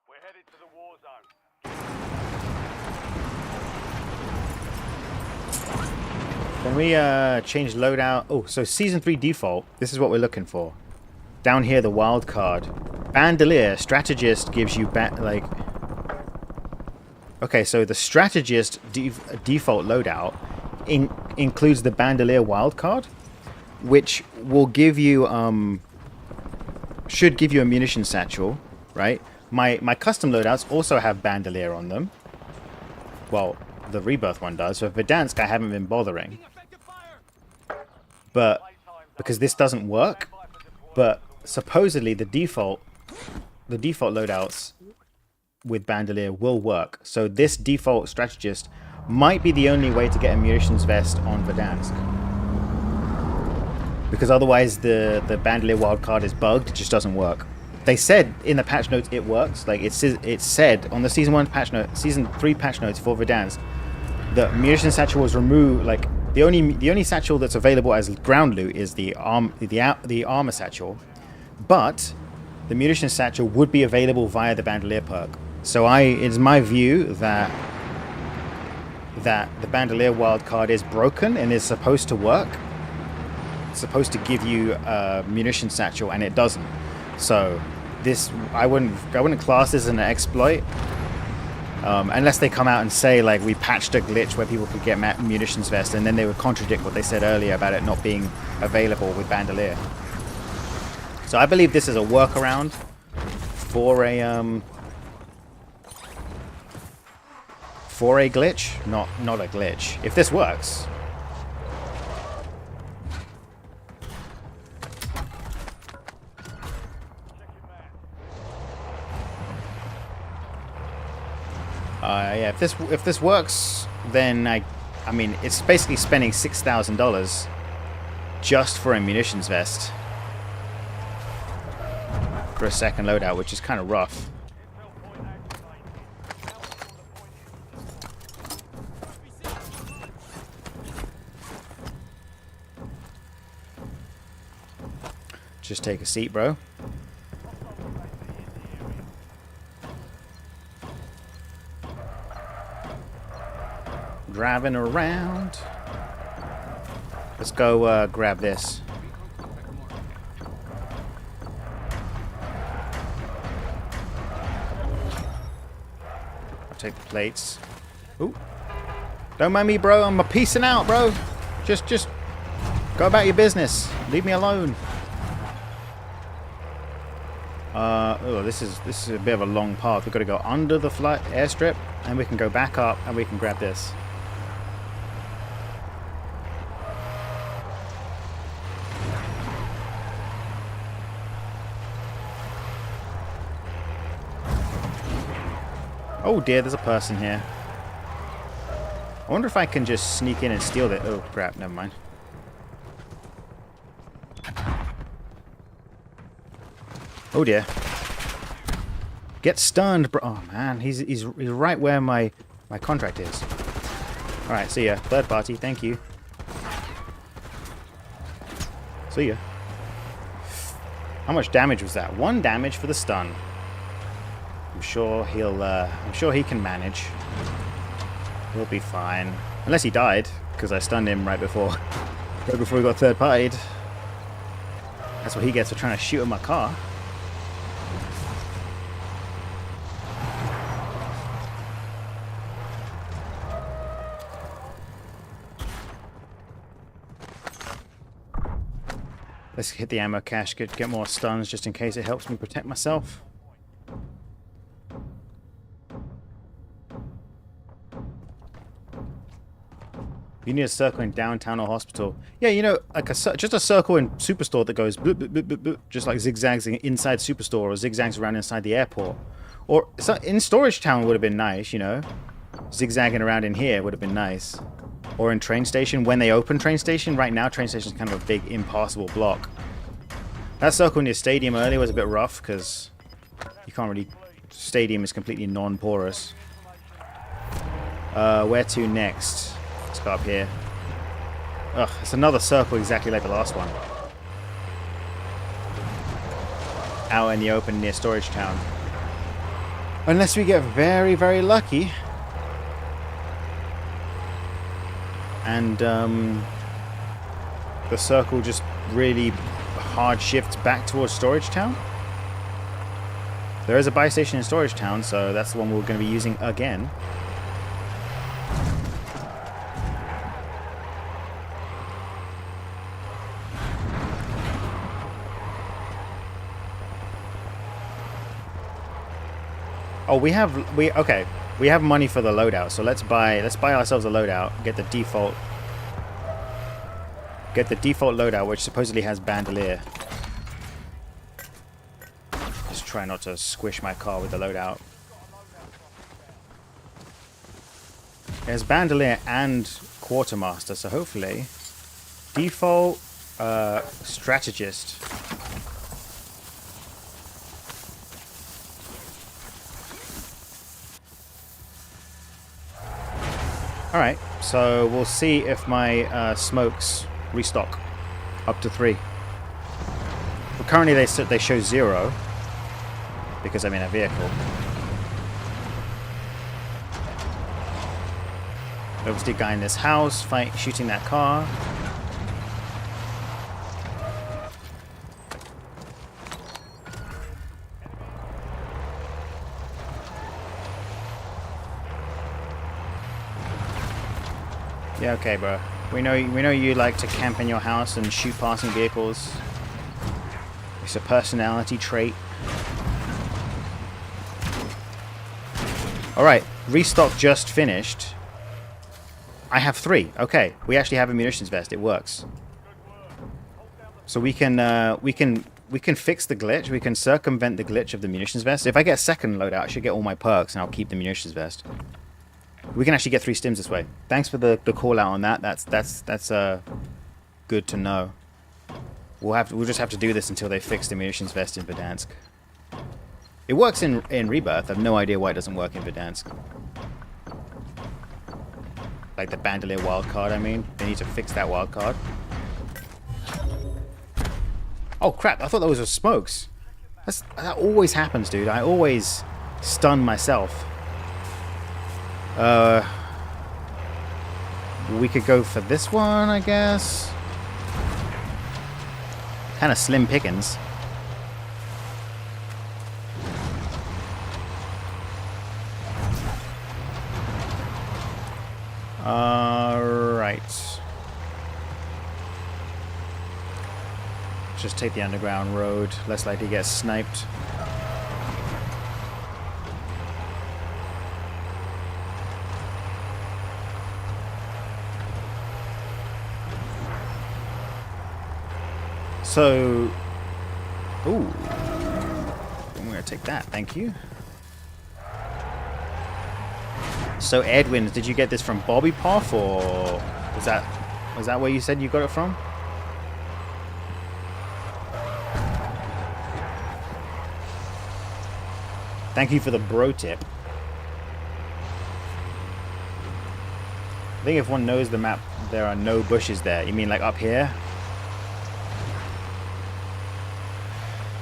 We're headed to the war zone. Can we change loadout? Oh, so Season 3 default. This is what we're looking for. Down here, the wild card. Bandolier, strategist gives you like... Okay, so the strategist default loadout includes the bandolier wild card, which will give you... should give you a munition satchel, right? My custom loadouts also have bandolier on them. Well, the Rebirth one does. So Verdansk, I haven't been bothering. But because this doesn't work, but supposedly the default loadouts with bandolier will work. So this default strategist might be the only way to get a munitions vest on Verdansk. Because otherwise the bandolier wildcard is bugged, it just doesn't work. They said in the patch notes it works. Like it said on the season 1 patch note, season 3 patch notes for Verdansk, the munitions satchel was removed. Like the only satchel that's available as ground loot is the armor satchel, but the munitions satchel would be available via the bandolier perk. So it's my view that the bandolier wildcard is broken and is supposed to work. It's supposed to give you a munitions satchel, and it doesn't. So this I wouldn't class this as an exploit. Unless they come out and say, like, we patched a glitch where people could get munitions vest, and then they would contradict what they said earlier about it not being available with bandolier. So I believe this is a workaround for a glitch, not a glitch. If this works. Yeah, if this works, then I mean, it's basically spending $6,000 just for a munitions vest for a second loadout, which is kind of rough. Just take a seat, bro. Driving around. Let's go grab this. I'll take the plates. Ooh. Don't mind me, bro. I'm a peacing out, bro. Just go about your business. Leave me alone. Oh, this is a bit of a long path. We've got to go under the airstrip, and we can go back up, and we can grab this. Oh dear, there's a person here. I wonder if I can just sneak in and steal it. Oh crap, never mind. Oh dear. Get stunned, bro. Oh man, he's right where my contract is. Alright, see ya. Third party, thank you. See ya. How much damage was that? 1 damage for the stun. I'm sure he can manage. He'll be fine. Unless he died, because I stunned him right before we got third partied. That's what he gets for trying to shoot at my car. Let's hit the ammo cache, get more stuns just in case it helps me protect myself. You need a circle in downtown or hospital. Yeah, you know, like just a circle in Superstore that goes bloop, bloop, bloop, bloop, bloop, just like zigzags inside Superstore or zigzags around inside the airport. Or in Storage Town would have been nice, you know. Zigzagging around in here would have been nice. Or in train station, when they open train station. Right now, train station is kind of a big, impassable block. That circle near stadium earlier was a bit rough, because you can't really... Stadium is completely non-porous. Where to next? Let's go up here. Ugh, it's another circle exactly like the last one. Out in the open near Storage Town. Unless we get very, very lucky. And the circle just really hard shifts back towards Storage Town. There is a buy station in Storage Town, so that's the one we're going to be using again. Oh, we have money for the loadout, so let's buy ourselves a loadout. Get the default loadout, which supposedly has bandolier. Just try not to squish my car with the loadout. There's bandolier and quartermaster, so hopefully default strategist. Alright, so we'll see if my smokes restock up to 3. But currently they show 0 because I'm in a vehicle. Obviously, guy in this house shooting that car. Yeah, okay, bro. We know you like to camp in your house and shoot passing vehicles. It's a personality trait. Alright, restock just finished. I have 3. Okay, we actually have a munitions vest. It works. So we can fix the glitch. We can circumvent the glitch of the munitions vest. If I get a second loadout, I should get all my perks and I'll keep the munitions vest. We can actually get 3 stims this way. Thanks for the call out on that. That's good to know. We'll just have to do this until they fix the munitions vest in Verdansk. It works in Rebirth. I have no idea why it doesn't work in Verdansk. Like the bandolier wildcard, I mean. They need to fix that wildcard. Oh crap, I thought that was a smokes. That always happens, dude. I always stun myself. We could go for this one, I guess. Kind of slim pickings. Alright. Just take the underground road. Less likely to get sniped. So, ooh, I'm gonna take that, thank you. So Edwin, did you get this from Bobby Poff, or was that where you said you got it from? Thank you for the bro tip. I think if one knows the map, there are no bushes there. You mean like up here?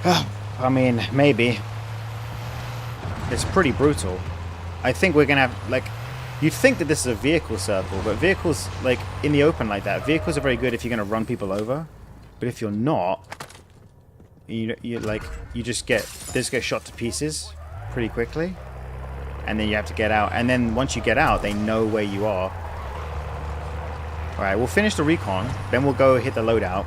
I mean, maybe. It's pretty brutal. I think we're gonna have, like, you'd think that this is a vehicle circle, but vehicles, like, in the open like that, vehicles are very good if you're gonna run people over. But if you're not, you just get shot to pieces pretty quickly, and then you have to get out. And then once you get out, they know where you are. All right, we'll finish the recon, then we'll go hit the loadout.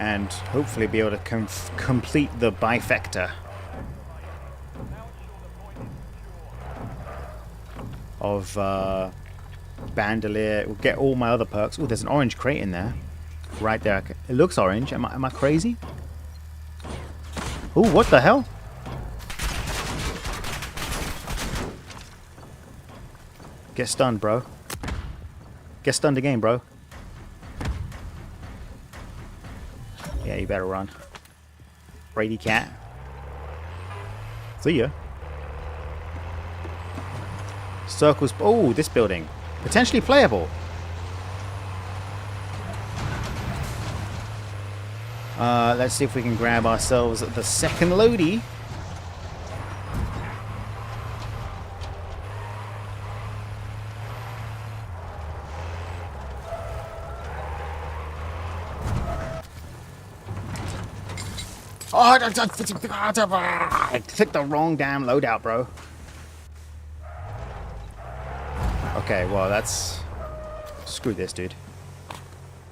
And hopefully be able to complete the bifector of bandolier. We'll get all my other perks. Oh, there's an orange crate in there. Right there. It looks orange. Am I crazy? Oh, what the hell? Get stunned, bro. Get stunned again, bro. Yeah, you better run. Brady cat. See ya. Circles. Oh, this building. Potentially playable. Let's see if we can grab ourselves the second loadie. Oh, I clicked the wrong damn loadout, bro. Okay, well, that's... Screw this, dude.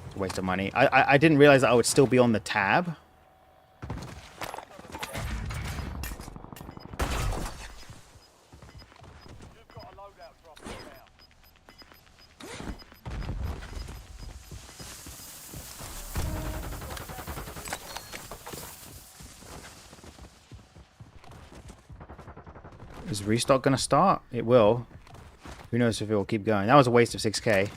It's a waste of money. I didn't realize that I would still be on the tab. You've got a loadout drop now. Is restock gonna start? It will. Who knows if it will keep going. That was a waste of 6k.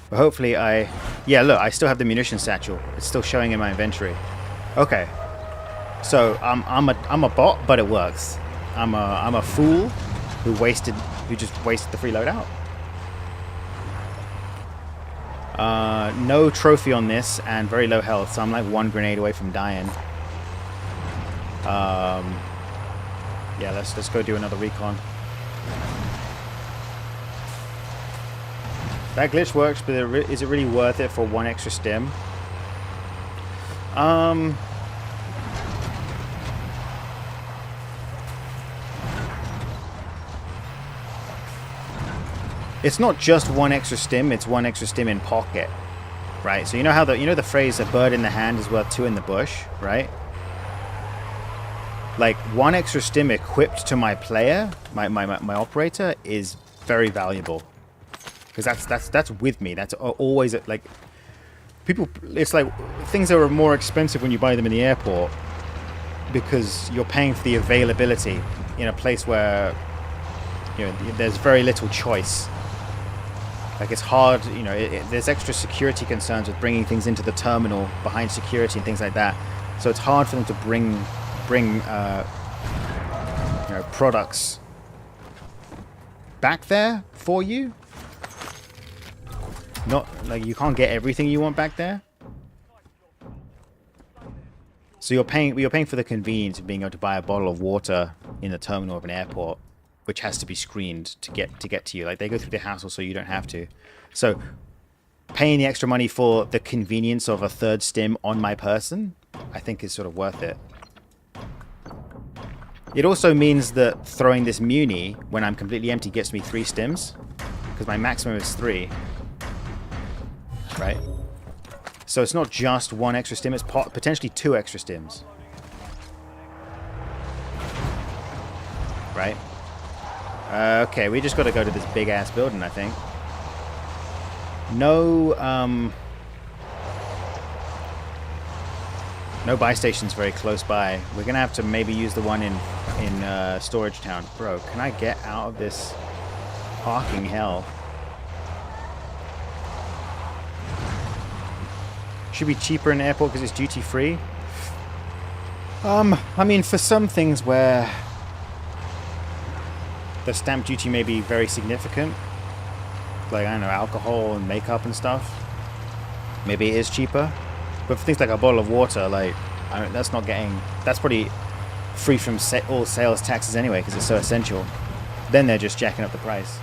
But hopefully yeah, look, I still have the munition satchel. It's still showing in my inventory. Okay. So I'm a bot, but it works. I'm a fool who just wasted the free loadout. No trophy on this and very low health, so I'm like one grenade away from dying. Yeah, let's go do another recon. That glitch works, but is it really worth it for one extra stim? It's not just one extra stim, it's one extra stim in pocket, right? So you know how the phrase "a bird in the hand is worth two in the bush," right? Like, one extra stim equipped to my player, my operator, is very valuable. Because that's with me. That's always, like, people, it's like things that are more expensive when you buy them in the airport because you're paying for the availability in a place where, you know, there's very little choice. Like, it's hard, you know, there's extra security concerns with bringing things into the terminal behind security and things like that. So it's hard for them to bring you know, products back there for you. Not like you can't get everything you want back there. So you're paying for the convenience of being able to buy a bottle of water in the terminal of an airport, which has to be screened to get to you. Like, they go through the hassle so you don't have to. So paying the extra money for the convenience of a third stim on my person, I think is sort of worth it. It also means that throwing this muni when I'm completely empty gets me 3 stims, because my maximum is 3. Right? So it's not just one extra stim, it's potentially 2 extra stims. Right? Okay, we just got to go to this big-ass building, I think. No, no buy stations very close by. We're gonna have to maybe use the one in Storage Town. Bro, can I get out of this parking hell? Should be cheaper in the airport because it's duty free. I mean, for some things where the stamp duty may be very significant, like, I don't know, alcohol and makeup and stuff, maybe it is cheaper. But for things like a bottle of water, like, that's not getting, that's probably free from all sales taxes anyway because it's so essential. Then they're just jacking up the price.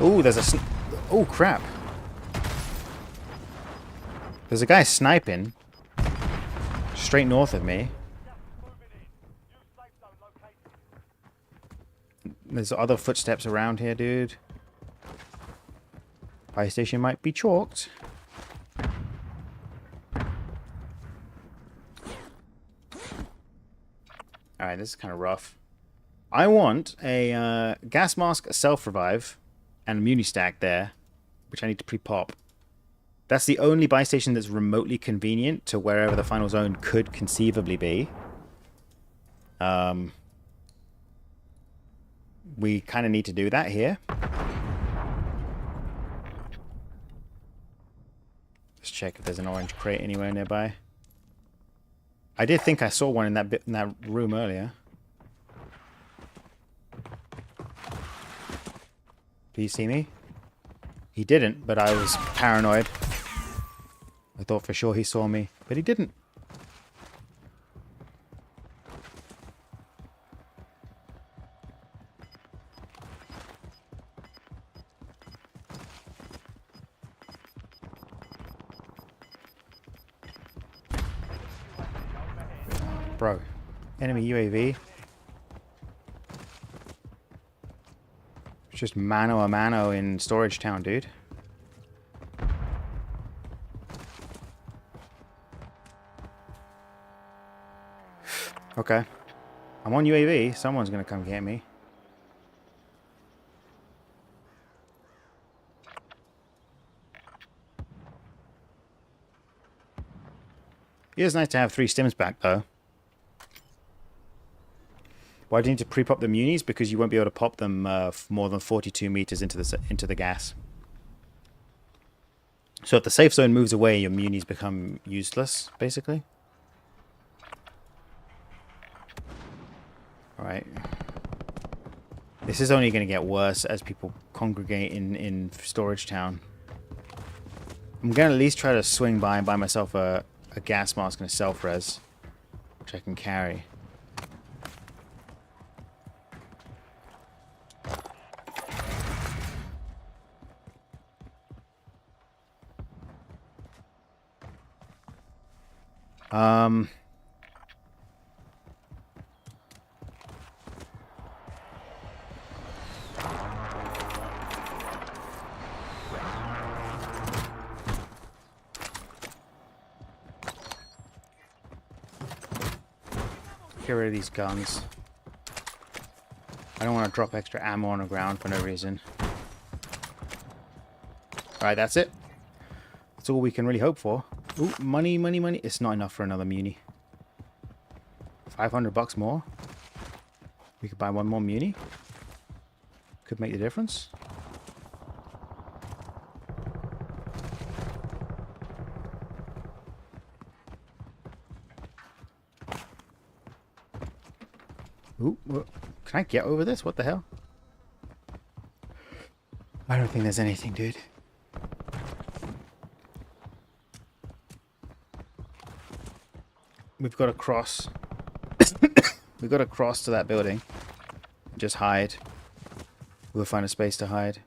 Oh, there's a... Oh, crap. There's a guy sniping straight north of me. There's other footsteps around here, dude. Fire station might be chalked. Alright, this is kind of rough. I want a gas mask, a self-revive, and a muni stack there, which I need to pre-pop. That's the only buy station that's remotely convenient to wherever the final zone could conceivably be. We kind of need to do that here. Let's check if there's an orange crate anywhere nearby. I did think I saw one in that room earlier. Do you see me? He didn't, but I was paranoid. I thought for sure he saw me, but he didn't. Bro, enemy UAV. It's just mano a mano in Storage Town, dude. Okay. I'm on UAV. Someone's gonna come get me. It is nice to have 3 stims back, though. Why do you need to pre-pop the munis? Because you won't be able to pop them more than 42 meters into the gas. So if the safe zone moves away, your munis become useless, basically. Alright. This is only going to get worse as people congregate in Storage Town. I'm going to at least try to swing by and buy myself a gas mask and a self-res, which I can carry. Get rid of these guns. I don't want to drop extra ammo on the ground for no reason. Alright, that's it. That's all we can really hope for. Ooh, money, money, money. It's not enough for another muni. 500 bucks more. We could buy one more muni. Could make the difference. Ooh, can I get over this? What the hell? I don't think there's anything, dude. We've got to cross. We've got to cross to that building. Just hide. We'll find a space to hide.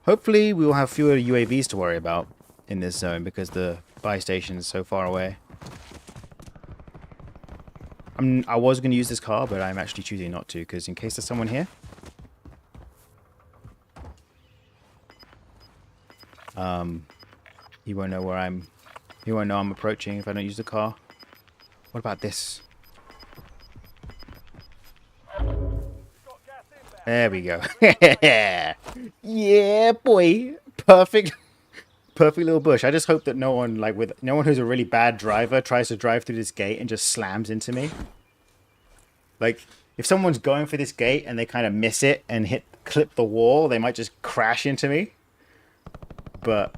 Hopefully we will have fewer UAVs to worry about in this zone because the buy station is so far away. I was going to use this car, but I'm actually choosing not to because in case there's someone here. You won't know where I'm He won't know I'm approaching if I don't use the car. What about this? There we go. Yeah, boy. Perfect. Perfect little bush. I just hope that no one, like, with no one who's a really bad driver tries to drive through this gate and just slams into me. Like, if someone's going for this gate and they kind of miss it and clip the wall, they might just crash into me. But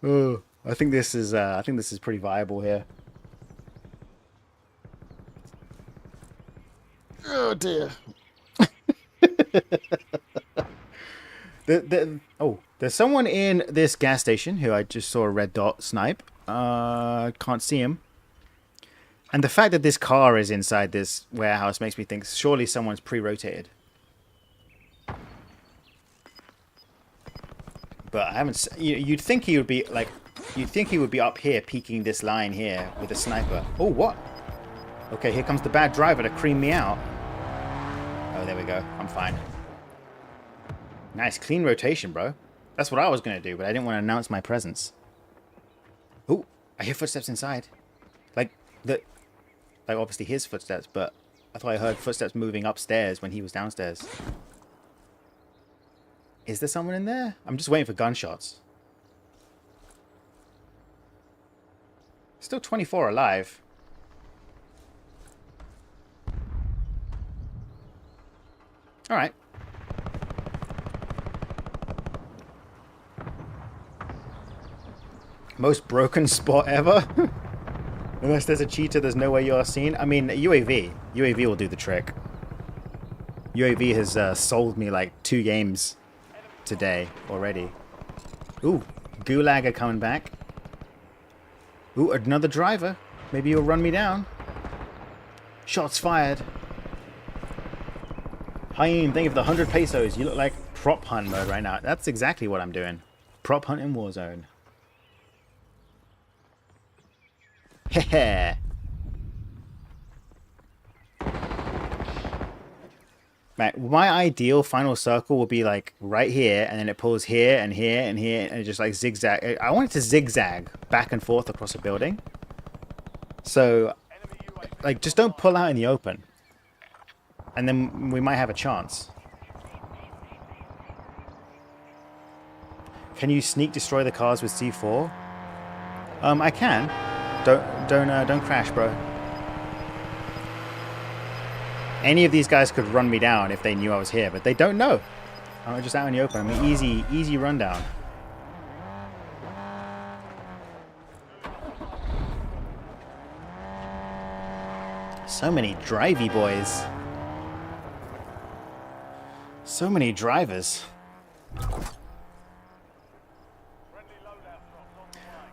oh, I think this is pretty viable here. Oh dear. There's someone in this gas station who I just saw a red dot snipe. Can't see him. And the fact that this car is inside this warehouse makes me think surely someone's pre-rotated. But I haven't. You'd think he would be like. You'd think he would be up here, peeking this line here with a sniper. Oh, what? Okay, here comes the bad driver to cream me out. Oh, there we go. I'm fine. Nice, clean rotation, bro. That's what I was going to do, but I didn't want to announce my presence. Oh, I hear footsteps inside. Like obviously his footsteps, but I thought I heard footsteps moving upstairs when he was downstairs. Is there someone in there? I'm just waiting for gunshots. Still 24 alive. Alright. Most broken spot ever? Unless there's a cheater, there's no way you're seen. I mean, UAV. UAV will do the trick. UAV has sold me like 2 games today already. Ooh, gulag are coming back. Ooh, another driver. Maybe he'll run me down. Shots fired. Haim, thank you for the 100 pesos. You look like prop hunt mode right now. That's exactly what I'm doing. Prop hunt in Warzone. Heh. Right, my ideal final circle will be like right here, and then it pulls here and here and here, and it just like zigzag. I want it to zigzag back and forth across a building. So, like, just don't pull out in the open, and then we might have a chance. Can you sneak destroy the cars with C4? I can. Don't crash, bro. Any of these guys could run me down if they knew I was here, but they don't know. I'm just out in the open. I'm an easy rundown. So many drivey boys. So many drivers.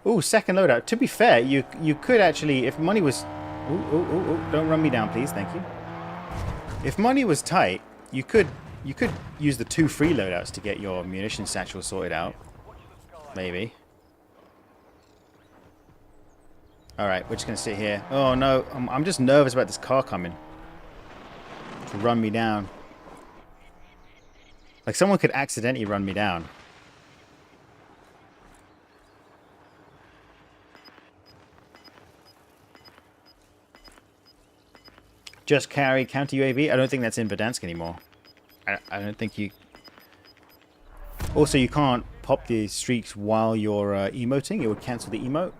Ooh, second loadout. To be fair, you could actually, if money was... Ooh, don't run me down, please. Thank you. If money was tight, you could use the 2 free loadouts to get your munition satchel sorted out. Maybe. Alright, we're just going to sit here. Oh no, I'm just nervous about this car coming to run me down. Like someone could accidentally run me down. Just carry counter UAV. I don't think that's in Verdansk anymore. I don't think you... Also, you can't pop the streaks while you're emoting. It would cancel the emote.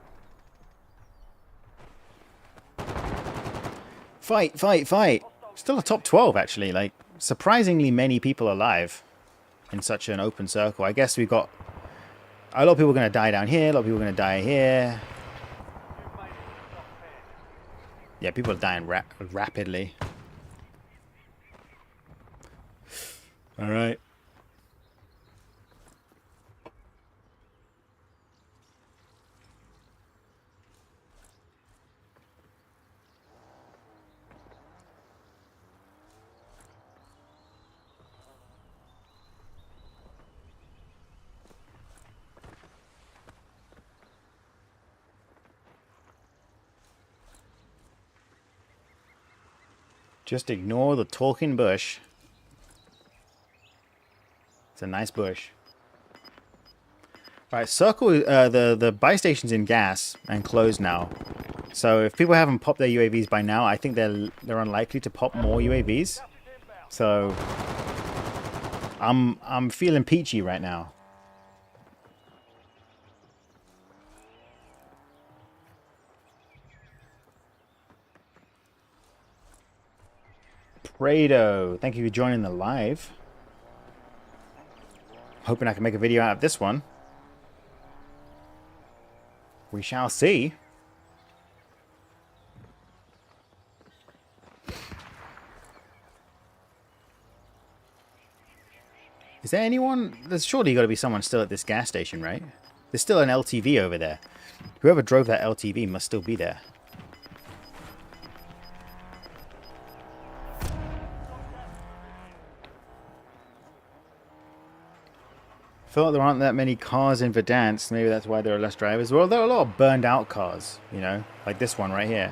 Fight, fight, fight. Still a top 12, actually. Like, surprisingly many people alive in such an open circle. I guess we've got... A lot of people are going to die down here. A lot of people are going to die here. Yeah, people are dying rapidly. Alright. Just ignore the talking bush. It's a nice bush. Right, circle. The buy station's in gas and closed now. So if people haven't popped their UAVs by now, I think they're unlikely to pop more UAVs. So I'm feeling peachy right now. Prado, thank you for joining the live. Hoping I can make a video out of this one. We shall see. Is there anyone? There's surely got to be someone still at this gas station, right? There's still an LTV over there. Whoever drove that LTV must still be there. I feel like there aren't that many cars in Verdansk. Maybe that's why there are less drivers. Well, there are a lot of burned out cars, you know, like this one right here.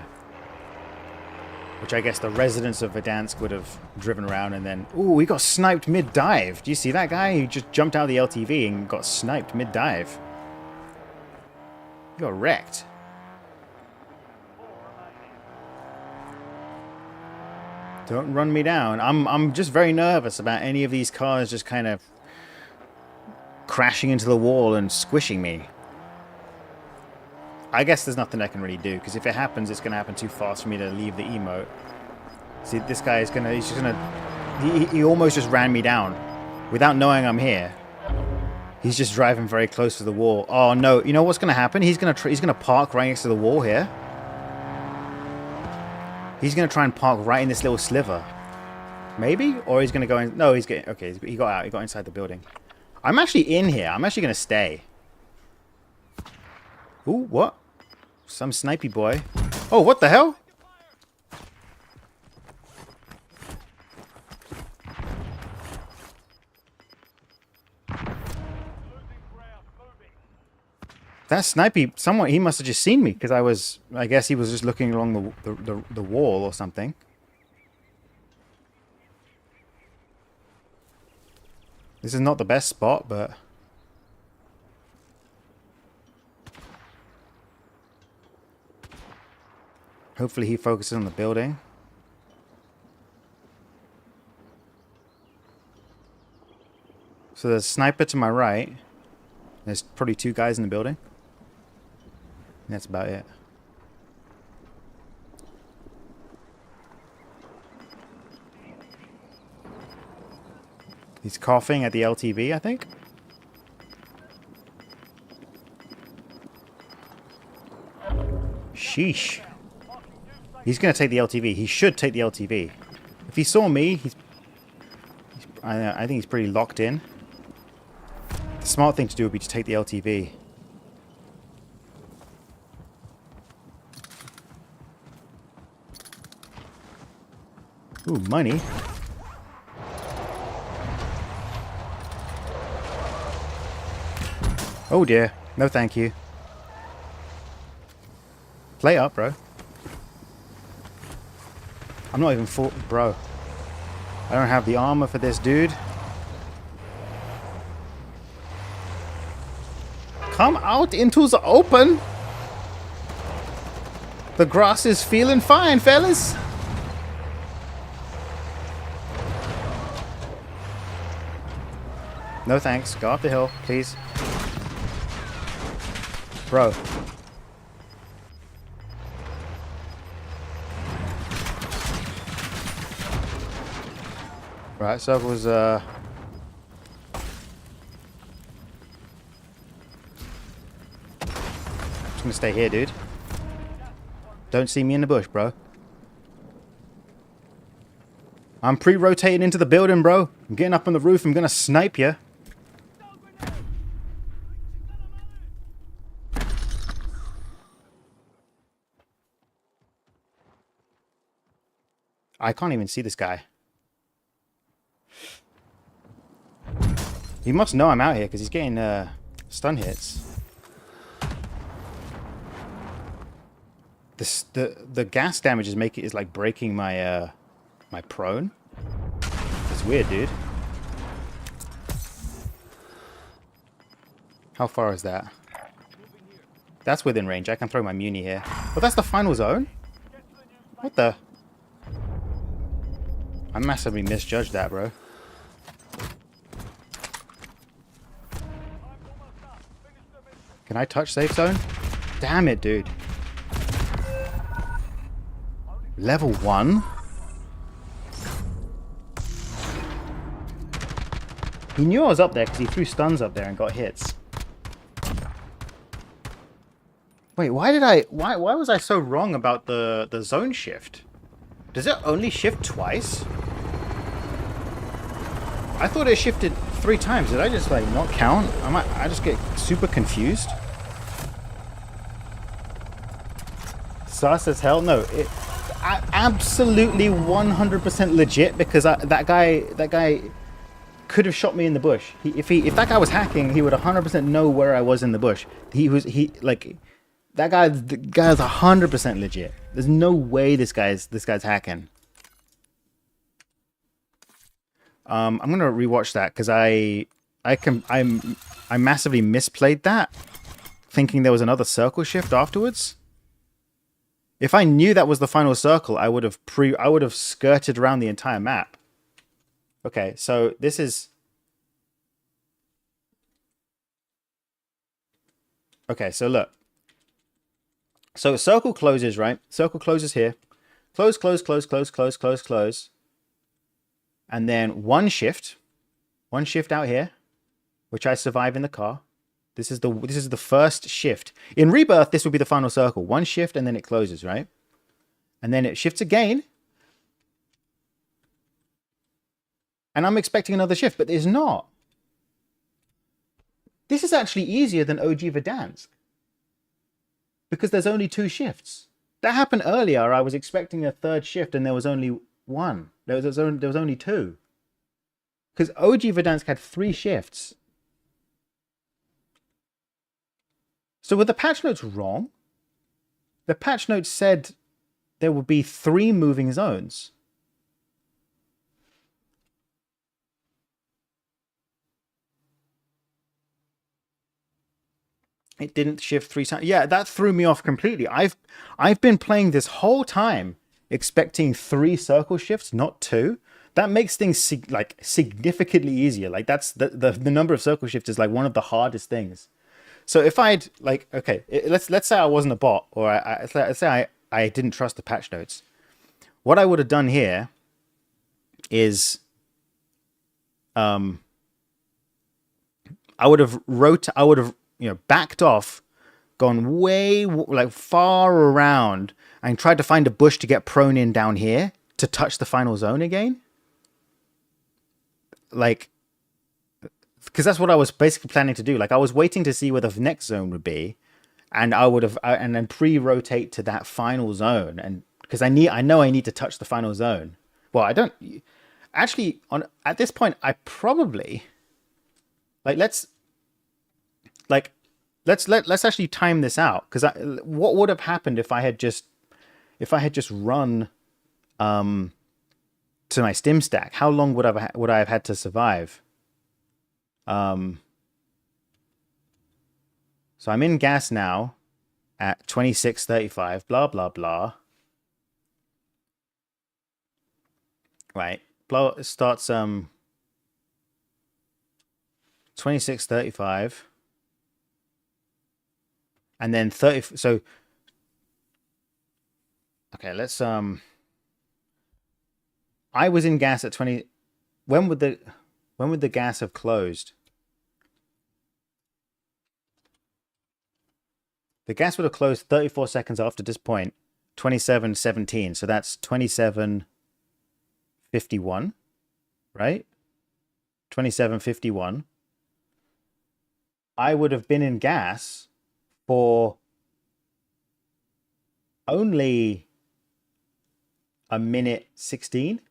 Which I guess the residents of Verdansk would have driven around and then... Ooh, we got sniped mid-dive. Do you see that guy? He just jumped out of the LTV and got sniped mid-dive. He got wrecked. Don't run me down. I'm just very nervous about any of these cars just kind of crashing into the wall and squishing me. I guess there's nothing I can really do, because if it happens, it's going to happen too fast for me to leave the emote. See, this guy is he almost just ran me down without knowing I'm here. He's just driving very close to the wall. Oh no, you know what's going to happen? He's going to park right next to the wall here. He's going to try and park right in this little sliver. Maybe? Or he's going to go in... No, he's getting... Okay, he got out. He got inside the building. I'm actually in here. I'm actually going to stay. Ooh, what? Some snipey boy. Oh, what the hell? That snipey, someone, he must have just seen me, because I guess he was just looking along the wall or something. This is not the best spot, but... Hopefully he focuses on the building. So there's a sniper to my right. There's probably two guys in the building. And that's about it. He's coughing at the LTV, I think. Sheesh. He's going to take the LTV. He should take the LTV. If he saw me, I think he's pretty locked in. The smart thing to do would be to take the LTV. Ooh, money. Oh dear. No thank you. Play up, bro. I'm not even full... Bro. I don't have the armor for this, dude. Come out into the open. The grass is feeling fine, fellas. No thanks. Go up the hill, please. Bro. Right, so it was, just gonna stay here, dude. Don't see me in the bush, bro. I'm pre-rotating into the building, bro. I'm getting up on the roof. I'm gonna snipe you. I can't even see this guy. He must know I'm out here because he's getting stun hits. The gas damage is like breaking my my prone. It's weird, dude. How far is that? That's within range. I can throw my muni here. But that's the final zone? What the? I massively misjudged that, bro. Can I touch safe zone? Damn it, dude. Level 1? He knew I was up there because he threw stuns up there and got hits. Wait, why was I so wrong about the zone shift? Does it only shift twice? I thought it shifted 3 times. Did I just like not count? I just get super confused. Sus as hell? No, absolutely 100% legit because that guy could have shot me in the bush. If that guy was hacking, he would 100% know where I was in the bush. That guy's 100% legit. There's no way this guy's hacking. I'm gonna rewatch that because I massively misplayed that, thinking there was another circle shift afterwards. If I knew that was the final circle, I would have skirted around the entire map. Okay, so this is... Okay, so look. So circle closes, right? Circle closes here. Close, close, close, close, close, close, close. And then one shift out here, which I survive in the car. This is the first shift. In Rebirth, this would be the final circle. One shift and then it closes, right? And then it shifts again. And I'm expecting another shift, but there's not. This is actually easier than OG Verdansk. Because there's only 2 shifts. That happened earlier. I was expecting a 3rd shift and there was only 1. There was only 2. Because OG Verdansk had 3 shifts. So were the patch notes wrong? The patch notes said there would be 3 moving zones. It didn't shift 3 times. Yeah, that threw me off completely. I've been playing this whole time expecting 3 circle shifts, not 2. That makes things significantly easier. Like that's the number of circle shifts is like one of the hardest things. So if I'd like, okay, let's say I wasn't a bot, or let's say I didn't trust the patch notes. What I would have done here is, I would have backed off, gone way like far around, and tried to find a bush to get prone in down here to touch the final zone again. Like, because that's what I was basically planning to do. Like, I was waiting to see where the next zone would be, and I would have and then pre-rotate to that final zone, and because I know I need to touch the final zone. Well, I don't actually at this point. I probably let's actually time this out, because what would have happened if I had just run to my stim stack? How long would I have had to survive? So I'm in gas now at 26:35, blah, blah, blah. Right. It starts 26:35. And then 30, so okay, let's I was in gas at 20. When would the gas have closed? The gas would have closed 34 seconds after this point, 27:17. So that's 27:51, right? 27:51. I would have been in gas for only a minute 16.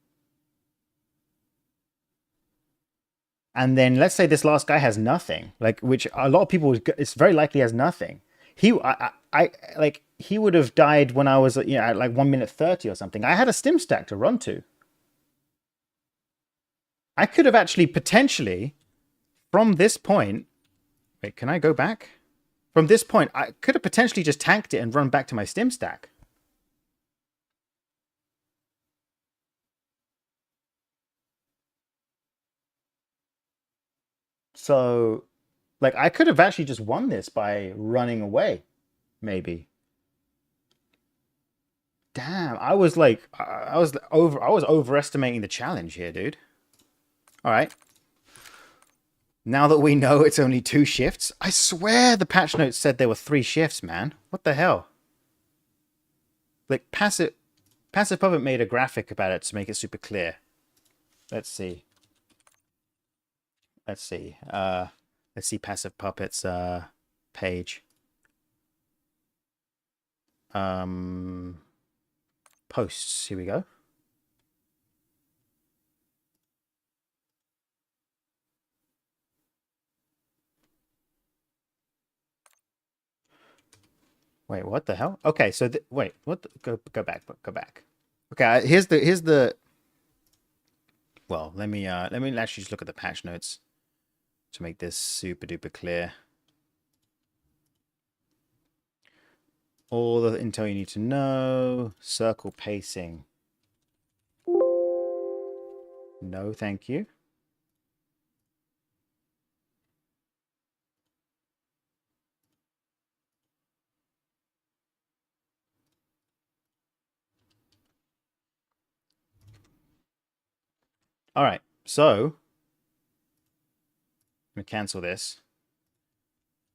And then let's say this last guy has nothing, like, which a lot of people, it's very likely has nothing. He would have died when I was, at like 1 minute 30 or something. I had a stim stack to run to. I could have actually potentially, from this point, Wait, can I go back? From this point, I could have potentially just tanked it and run back to my stim stack. So, like, I could have actually just won this by running away, maybe. Damn, I was like, I was overestimating the challenge here, dude. All right. Now that we know it's only 2 shifts, I swear the patch notes said there were 3 shifts, man. What the hell? Like, Passive Puppet made a graphic about it to make it super clear. Let's see. Let's see. Let's see Passive Puppet's page. Posts. Here we go. Wait, what the hell? Okay, so wait, what? Go back, go back. Okay, here's the. Well, let me actually just look at the patch notes to make this super duper clear. All the intel you need to know. Circle pacing. No, thank you. All right, so I'm gonna cancel this.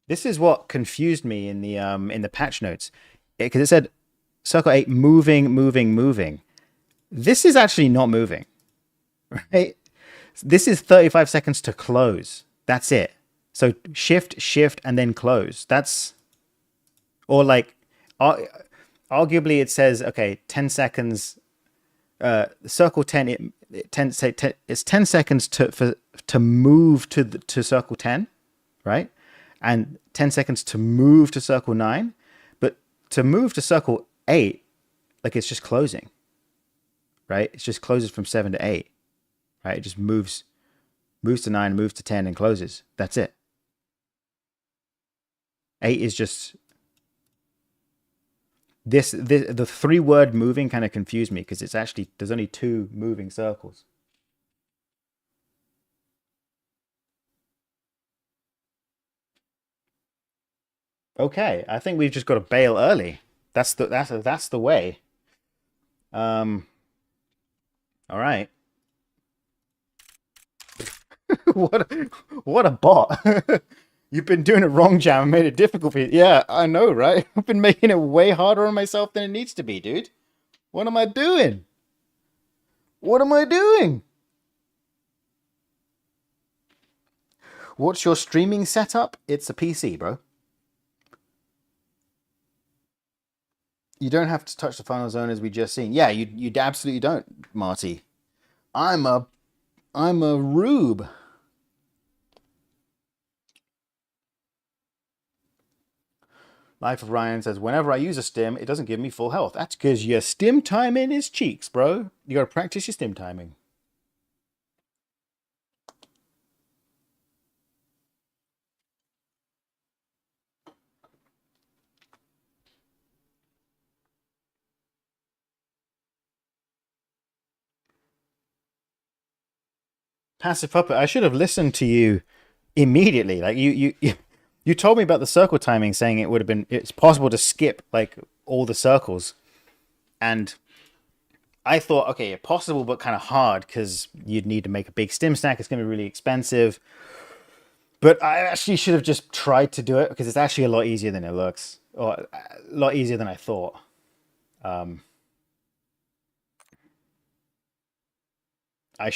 This is what confused me in the patch notes, because it said circle 8 moving, moving, moving. This is actually not moving, right? This is 35 seconds to close. That's it. So shift, shift, and then close. That's, or like, arguably it says, okay, 10 seconds. Circle 10. It's 10 seconds to move to circle 10, right? And 10 seconds to move to circle 9. But to move to circle 8, like, it's just closing, right? It just closes from 7 to 8, right? It just moves to 9, moves to 10, and closes. That's it. 8 is just the 3-word moving kind of confused me, because it's actually, there's only 2 moving circles. Okay, I think we've just got to bail early. That's the way. All right. what a bot. You've been doing it wrong, Jam, and made it difficult for you. Yeah, I know, right? I've been making it way harder on myself than it needs to be, dude. What am I doing? What am I doing? What's your streaming setup? It's a PC, bro. You don't have to touch the final zone, as we just seen. Yeah, you absolutely don't, Marty. I'm a rube. Life of Ryan says, whenever I use a stim, it doesn't give me full health. That's because your stim timing is cheeks, bro. You gotta practice your stim timing. Passive Puppet, I should have listened to you immediately. Like, you told me about the circle timing, saying it's possible to skip like all the circles, and I thought, okay, possible but kind of hard, because you'd need to make a big stim stack. It's going to be really expensive. But I actually should have just tried to do it, because it's actually a lot easier than it looks, or a lot easier than I thought. I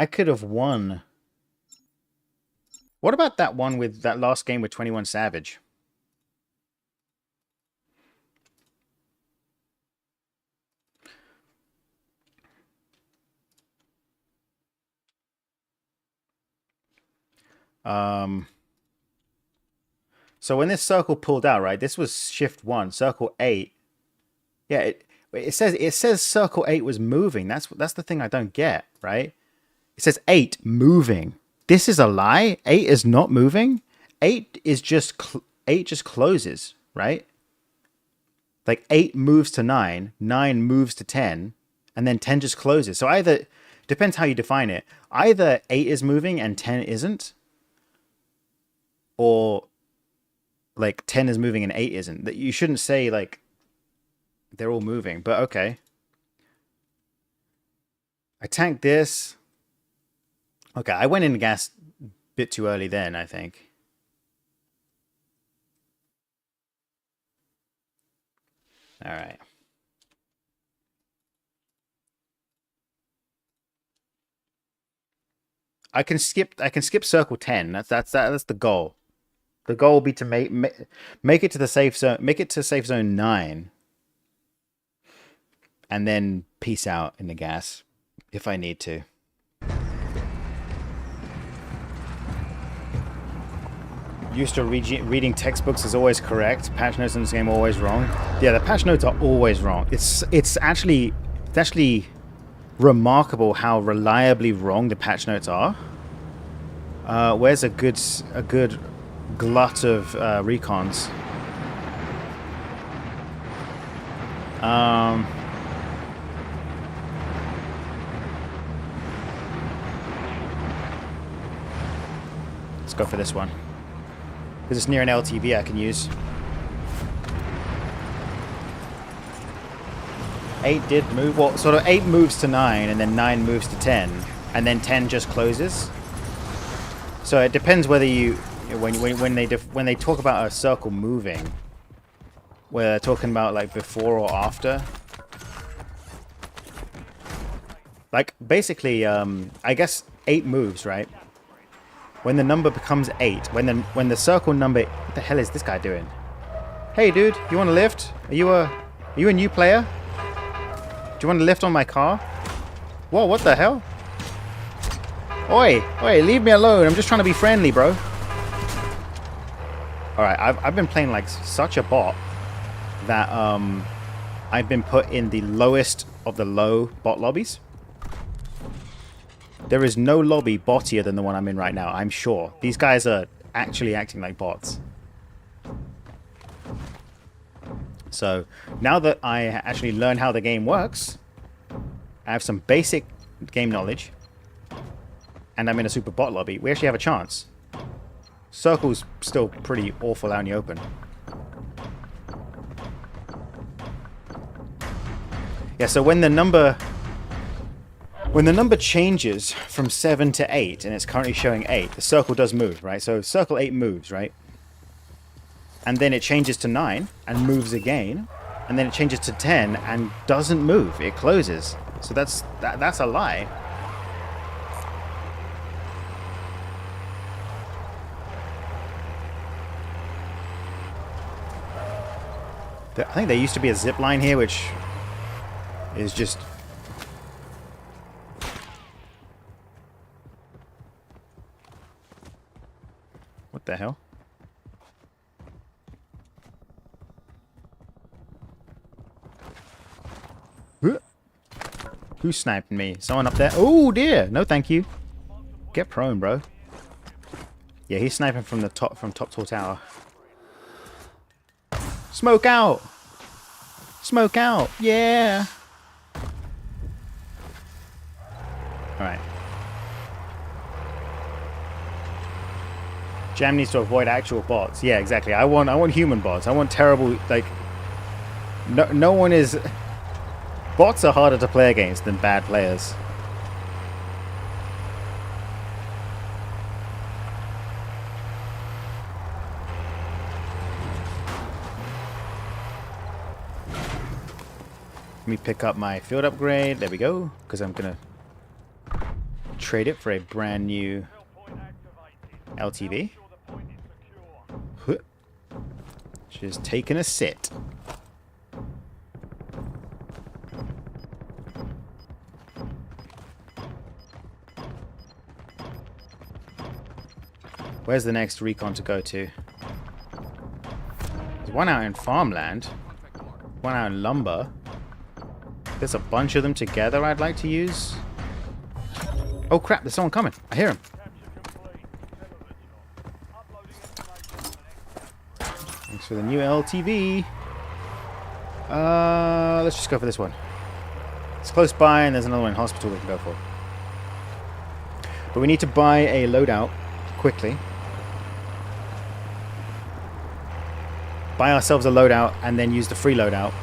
could have won. What about that one with that last game with 21 Savage? So when this circle pulled out, right? This was shift 1, circle 8. Yeah, it says circle 8 was moving. That's the thing I don't get, right? It says 8 moving. This is a lie. 8 is not moving. 8 is just 8 just closes, right? Like 8 moves to 9, 9 moves to 10, and then 10 just closes. So either, depends how you define it. Either 8 is moving and 10 isn't, or like 10 is moving and 8 isn't. That you shouldn't say like they're all moving, but okay. I tanked this. Okay, I went in gas a bit too early then, I think. All right. I can skip circle 10. That's the goal. The goal will be to make it to the safe zone, make it to safe zone 9. And then peace out in the gas if I need to. Used to reading textbooks is always correct. Patch notes in this game are always wrong. Yeah, the patch notes are always wrong. It's actually remarkable how reliably wrong the patch notes are. Where's a good glut of recons? Let's go for this one. Because it's near an LTV I can use. 8 did move. Well, sort of 8 moves to 9, and then 9 moves to 10, and then 10 just closes. So it depends whether you, when they talk about a circle moving, whether they're talking about like before or after. Like basically, I guess 8 moves, right? When the number becomes 8, when the circle number, what the hell is this guy doing? Hey dude, you want a lift? Are you a new player? Do you want to lift on my car? Whoa, what the hell? Oi, leave me alone. I'm just trying to be friendly, bro. Alright, I've been playing like such a bot that I've been put in the lowest of the low bot lobbies. There is no lobby bottier than the one I'm in right now, I'm sure. These guys are actually acting like bots. So, now that I actually learn how the game works, I have some basic game knowledge, and I'm in a super bot lobby, we actually have a chance. Circle's still pretty awful out in the open. Yeah, so when the number changes from 7 to 8, and it's currently showing 8, the circle does move, right? So circle 8 moves, right? And then it changes to 9 and moves again, and then it changes to 10 and doesn't move. It closes. So that's a lie. I think there used to be a zip line here, which is just... What the hell? Who's sniping me? Someone up there? Oh dear! No thank you. Get prone, bro. Yeah, he's sniping from the top, from top tower. Smoke out! Smoke out! Yeah! Alright. Jam needs to avoid actual bots. Yeah, exactly. I want human bots. I want terrible, like... No one is... Bots are harder to play against than bad players. Let me pick up my field upgrade. There we go. Because I'm going to trade it for a brand new LTV. Just taking a sit. Where's the next recon to go to? There's one out in farmland. One out in lumber. There's a bunch of them together I'd like to use. Oh crap, there's someone coming. I hear him. Thanks for the new LTV. Let's just go for this one. It's close by and there's another one in hospital we can go for. But we need to buy a loadout quickly. Buy ourselves a loadout and then use the free loadout.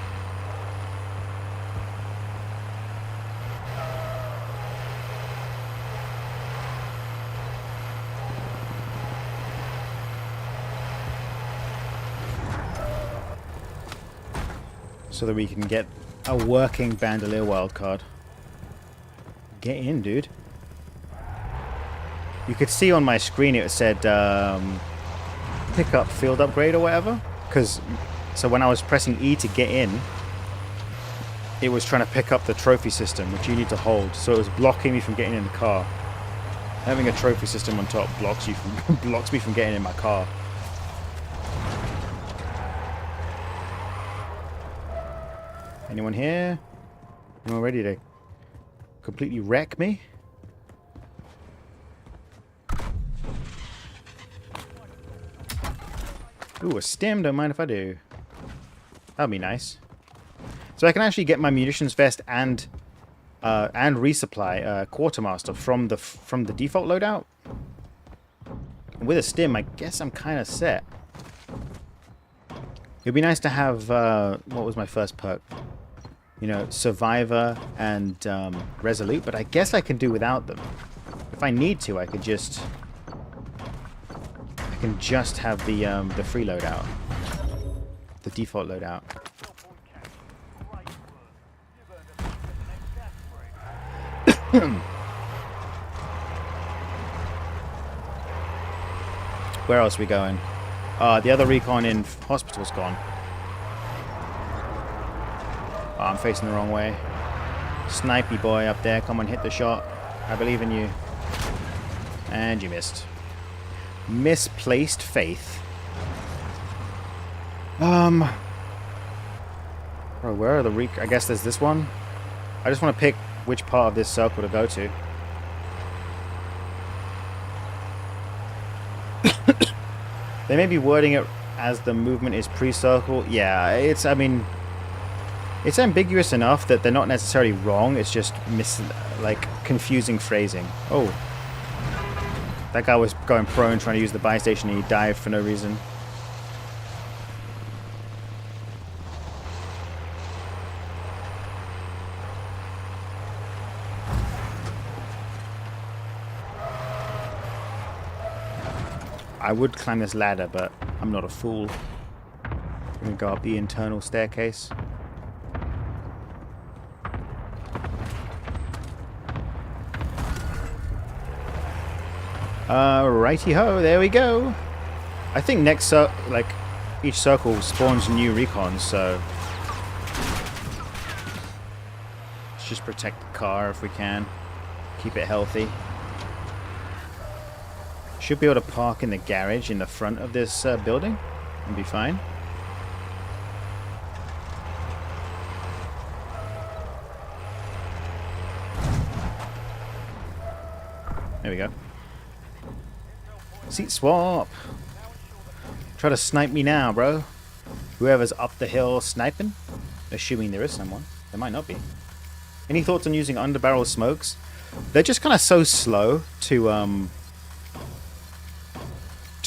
So that we can get a working bandolier wildcard. Get in, dude. You could see on my screen it said pick up field upgrade or whatever. So when I was pressing E to get in, it was trying to pick up the trophy system, which you need to hold. So it was blocking me from getting in the car. Having a trophy system on top blocks me from getting in my car. Anyone here? Anyone ready to completely wreck me? Ooh, a stim, don't mind if I do. That'd be nice. So I can actually get my munitions vest and resupply quartermaster from the default loadout. And with a stim, I guess I'm kind of set. It'd be nice to have what was my first perk? You know, survivor and resolute, but I guess I can do without them. If I need to, I can just have the free loadout, the default loadout. Where else are we going? The other recon in hospital's gone. Oh, I'm facing the wrong way. Snipey boy up there, come on, hit the shot. I believe in you. And you missed. Misplaced faith. Bro, where are the I guess there's this one. I just want to pick which part of this circle to go to. They may be wording it as the movement is pre-circle. Yeah, I mean, it's ambiguous enough that they're not necessarily wrong. It's just confusing phrasing. Oh. That guy was going prone trying to use the buy station and he dived for no reason. I would climb this ladder, but I'm not a fool. I'm gonna go up the internal staircase. Righty-ho, there we go. I think next, each circle spawns new recons, so let's just protect the car if we can. Keep it healthy. Should be able to park in the garage in the front of this building and be fine. There we go. Seat swap. Try to snipe me now, bro. Whoever's up the hill sniping. Assuming there is someone. There might not be. Any thoughts on using underbarrel smokes? They're just kind of so slow to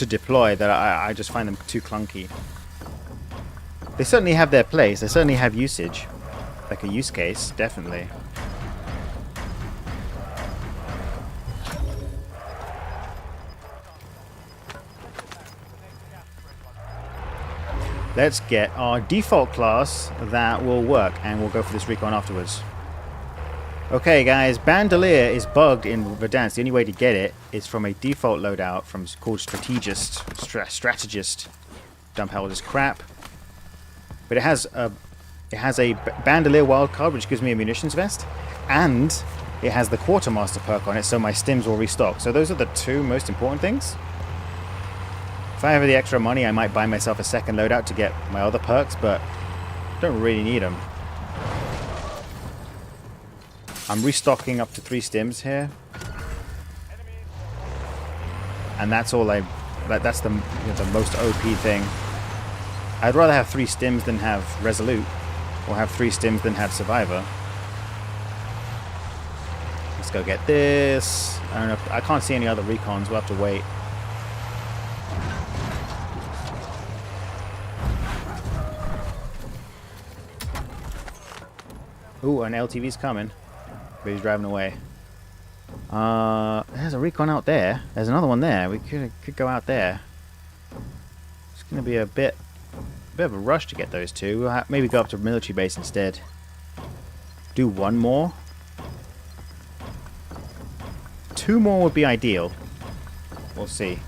deploy that I just find them too clunky. They certainly have their place. They certainly have usage. Like a use case, definitely. Let's get our default class that will work, and we'll go for this recon afterwards. Okay, guys, bandolier is bugged in Verdansk. The only way to get it is from a default loadout called strategist. Dump hell this crap. But it has a bandolier wildcard, which gives me a munitions vest, and it has the quartermaster perk on it, so my stims will restock. So those are the two most important things. If I have the extra money, I might buy myself a second loadout to get my other perks, but don't really need them. I'm restocking up to 3 stims here. and that's all that's the the most OP thing. I'd rather have 3 stims than have Resolute, or have 3 stims than have Survivor. Let's go get this. I don't know. I can't see any other recons. We'll have to wait. Ooh, an LTV's coming, but he's driving away. There's a recon out there. There's another one there. We could go out there. It's gonna be a bit of a rush to get those two. We'll maybe go up to military base instead. Do one more. 2 more would be ideal. We'll see.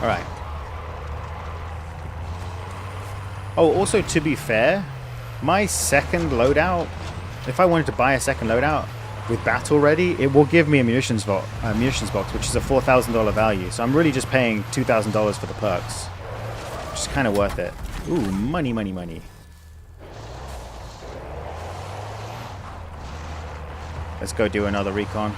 Alright. Oh, also to be fair, my second loadout, if I wanted to buy a second loadout with battle ready, it will give me a munitions box, which is a $4,000 value. So I'm really just paying $2,000 for the perks, which is kind of worth it. Ooh, money, money, money. Let's go do another recon.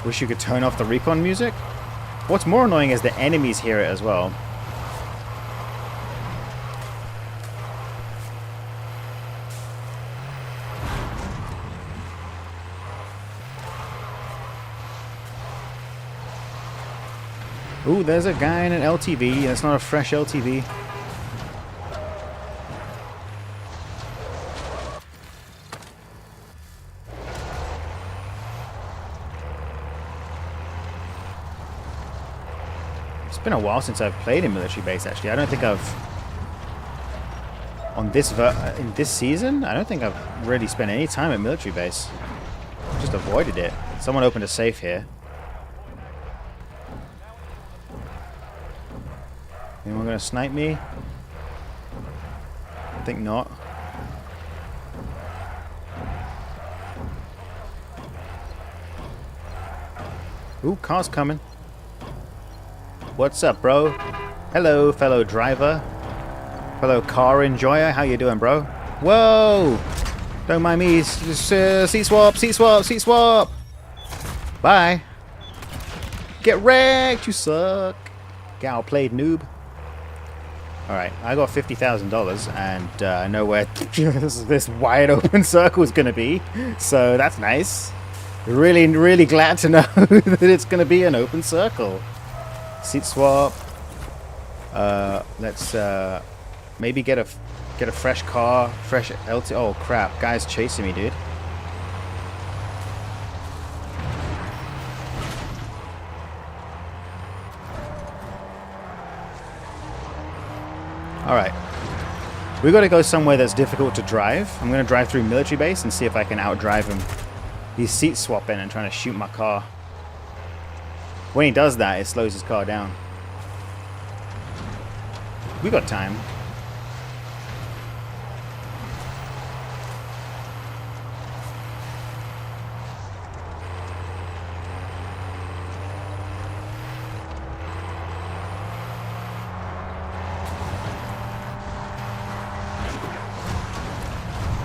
Wish you could turn off the recon music. What's more annoying is the enemies hear it as well. Ooh, there's a guy in an LTV. That's not a fresh LTV. It's been a while since I've played in military base, actually. I don't think I've... in this season, I don't think I've really spent any time at military base. Just avoided it. Someone opened a safe here. Anyone gonna snipe me? I think not. Ooh, car's coming. What's up, bro? Hello, fellow driver. Fellow car enjoyer. How you doing, bro? Whoa! Don't mind me. Just, seat swap, seat swap, seat swap! Bye. Get wrecked, you suck. Gal played noob. Alright, I got $50,000 and I know where this wide open circle is going to be. So that's nice. Really, really glad to know that it's going to be an open circle. Seat swap. Let's maybe get a fresh car, fresh LT. Oh crap! Guys chasing me, dude. All right, we got to go somewhere that's difficult to drive. I'm gonna drive through military base and see if I can outdrive him. He's seat swapping and trying to shoot my car. When he does that, it slows his car down. We got time.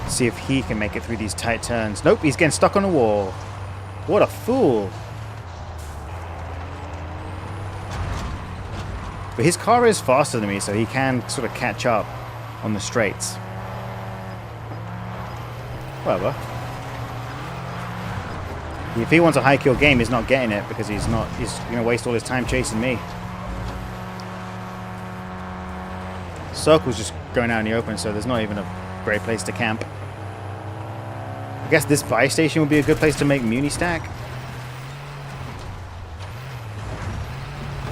See if he can make it through these tight turns. Nope, he's getting stuck on a wall. What a fool. But his car is faster than me, so he can sort of catch up on the straights. Whatever. If he wants a high kill game, he's not getting it because he's going to waste all his time chasing me. Circle's just going out in the open, so there's not even a great place to camp. I guess this buy station would be a good place to make muni stack.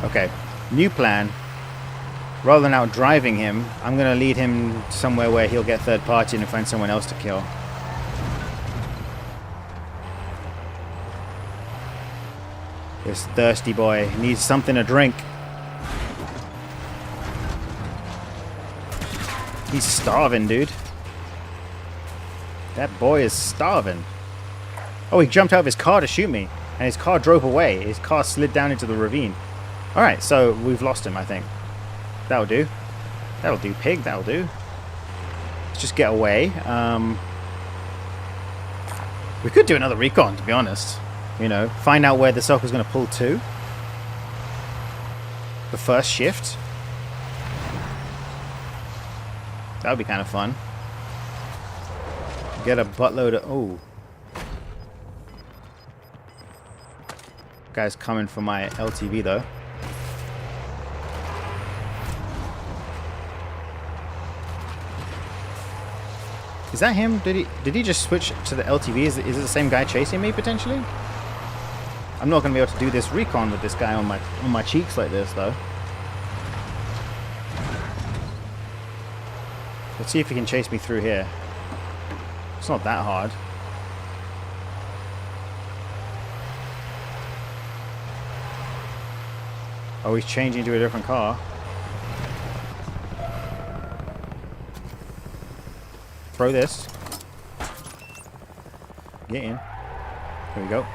Okay. New plan. Rather than out driving him, I'm going to lead him somewhere where he'll get third party and find someone else to kill. This thirsty boy needs something to drink. He's starving, dude. That boy is starving. Oh, he jumped out of his car to shoot me, and his car drove away. His car slid down into the ravine. All right, so we've lost him, I think. That'll do. That'll do, pig. That'll do. Let's just get away. We could do another recon, to be honest. You know, find out where the circle's going to pull to. The first shift. That would be kind of fun. Get a buttload of... Oh. Guy's coming for my LTV, though. Is that him? Did he just switch to the LTV? Is it the same guy chasing me, potentially? I'm not going to be able to do this recon with this guy on my cheeks like this, though. Let's see if he can chase me through here. It's not that hard. Oh, he's changing to a different car. Throw this. Get in. Here we go.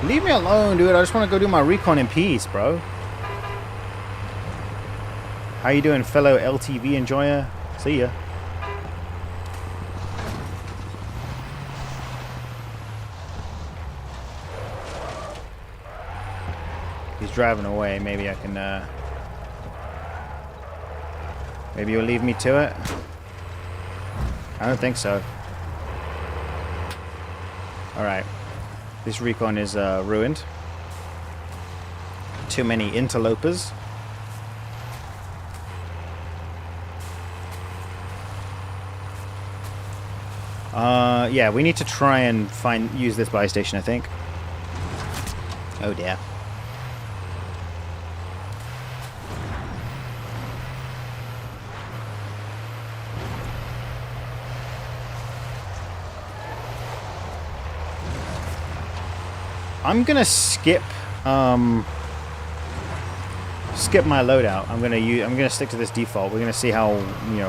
Leave me alone, dude. I just want to go do my recon in peace, bro. How you doing, fellow LTV enjoyer? See ya. He's driving away. Maybe I can, maybe you'll leave me to it? I don't think so. Alright. This recon is ruined. Too many interlopers. Yeah, we need to try and use this buy station, I think. Oh dear. I'm gonna skip my loadout. I'm gonna stick to this default. We're gonna see how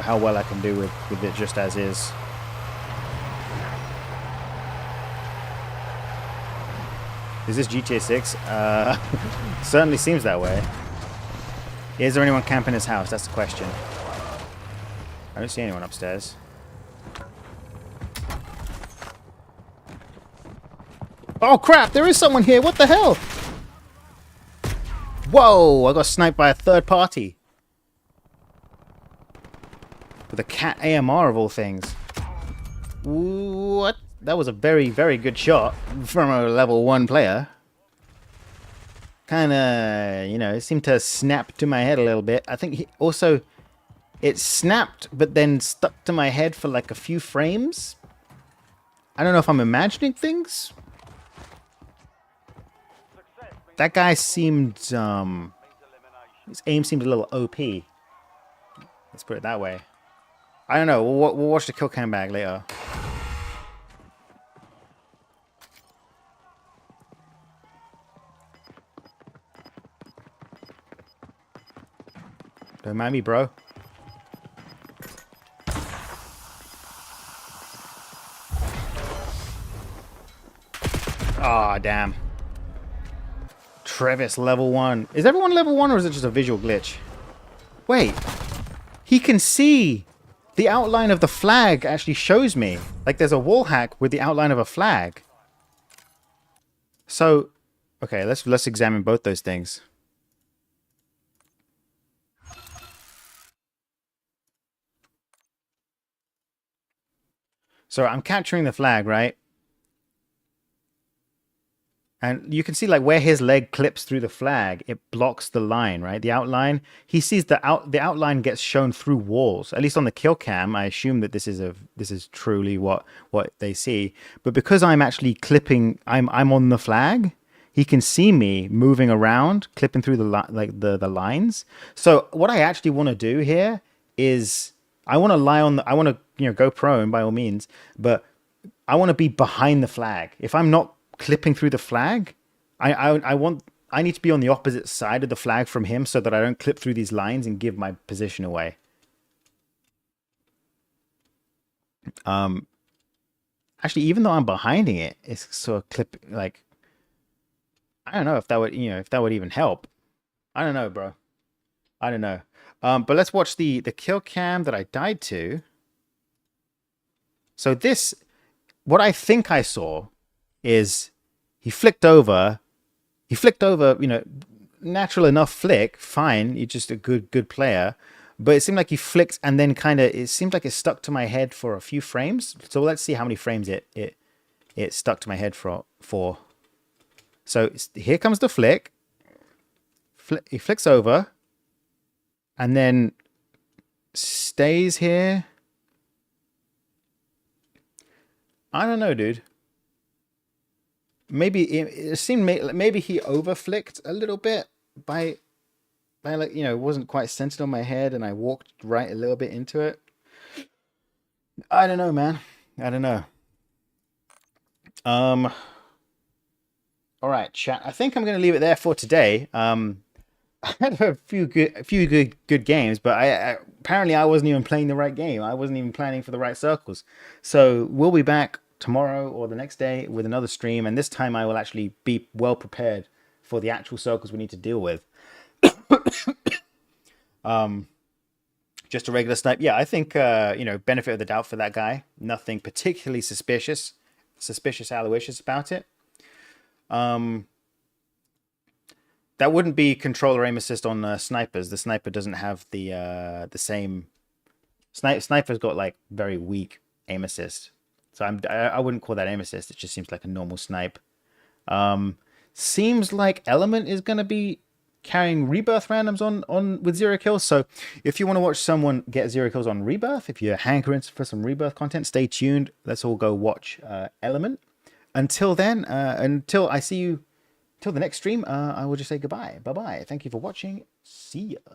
how well I can do with it just as is. Is this GTA 6? Certainly seems that way. Is there anyone camping his house? That's the question. I don't see anyone upstairs. Oh crap, there is someone here. What the hell? Whoa, I got sniped by a third party. With a cat AMR of all things. What? That was a very, very good shot from a level 1 player. Kinda, it seemed to snap to my head a little bit. I think it snapped, but then stuck to my head for like a few frames. I don't know if I'm imagining things. That guy seemed, his aim seemed a little OP. Let's put it that way. I don't know. We'll watch the kill cam bag later. Don't mind me, bro. Aw, damn. Travis, level 1. Is everyone level 1 or is it just a visual glitch? Wait. He can see. The outline of the flag actually shows me. Like there's a wall hack with the outline of a flag. So, okay, let's examine both those things. So I'm capturing the flag, right? And you can see like where his leg clips through the flag, it blocks the line, right? The outline. He sees the outline gets shown through walls. At least on the kill cam, I assume that this is truly what they see. But because I'm actually clipping, I'm on the flag. He can see me moving around, clipping through the lines. So what I actually want to do here is I want to lie on the. I want to go prone by all means, but I want to be behind the flag. If I'm not clipping through the flag, I want I need to be on the opposite side of the flag from him so that I don't clip through these lines and give my position away. Actually, even though I'm behinding it, it's sort of clip like. I don't know if that would, if that would even help. I don't know, bro. I don't know. But let's watch the kill cam that I died to. So this, what I think I saw is he flicked over, natural enough flick, fine. You're just a good player. But it seemed like he flicked and then it seemed like it stuck to my head for a few frames. So let's see how many frames it stuck to my head for. So here comes the flick. He flicks over and then stays here. I don't know, dude. Maybe it seemed maybe he overflicked a little bit by like, it wasn't quite centered on my head and I walked right a little bit into it. I don't know, man. I don't know. All right, chat. I think I'm going to leave it there for today. I had a few good games, but apparently I wasn't even playing the right game. I wasn't even planning for the right circles. So we'll be back tomorrow or the next day with another stream, and this time I will actually be well prepared for the actual circles we need to deal with. Just a regular snipe. Yeah, I think benefit of the doubt for that guy. Nothing particularly suspicious aloysius about it. That wouldn't be controller aim assist on snipers. The sniper doesn't have the same. Sniper's got like very weak aim assist, so I wouldn't call that aim assist. It just seems like a normal snipe. Seems like Element is gonna be carrying rebirth randoms on with 0 kills. So if you want to watch someone get 0 kills on rebirth, if you're hankering for some rebirth content, stay tuned. let's all go watch Element. Until then, until I see you till the next stream, I will just say goodbye. Bye bye. Thank you for watching. See ya.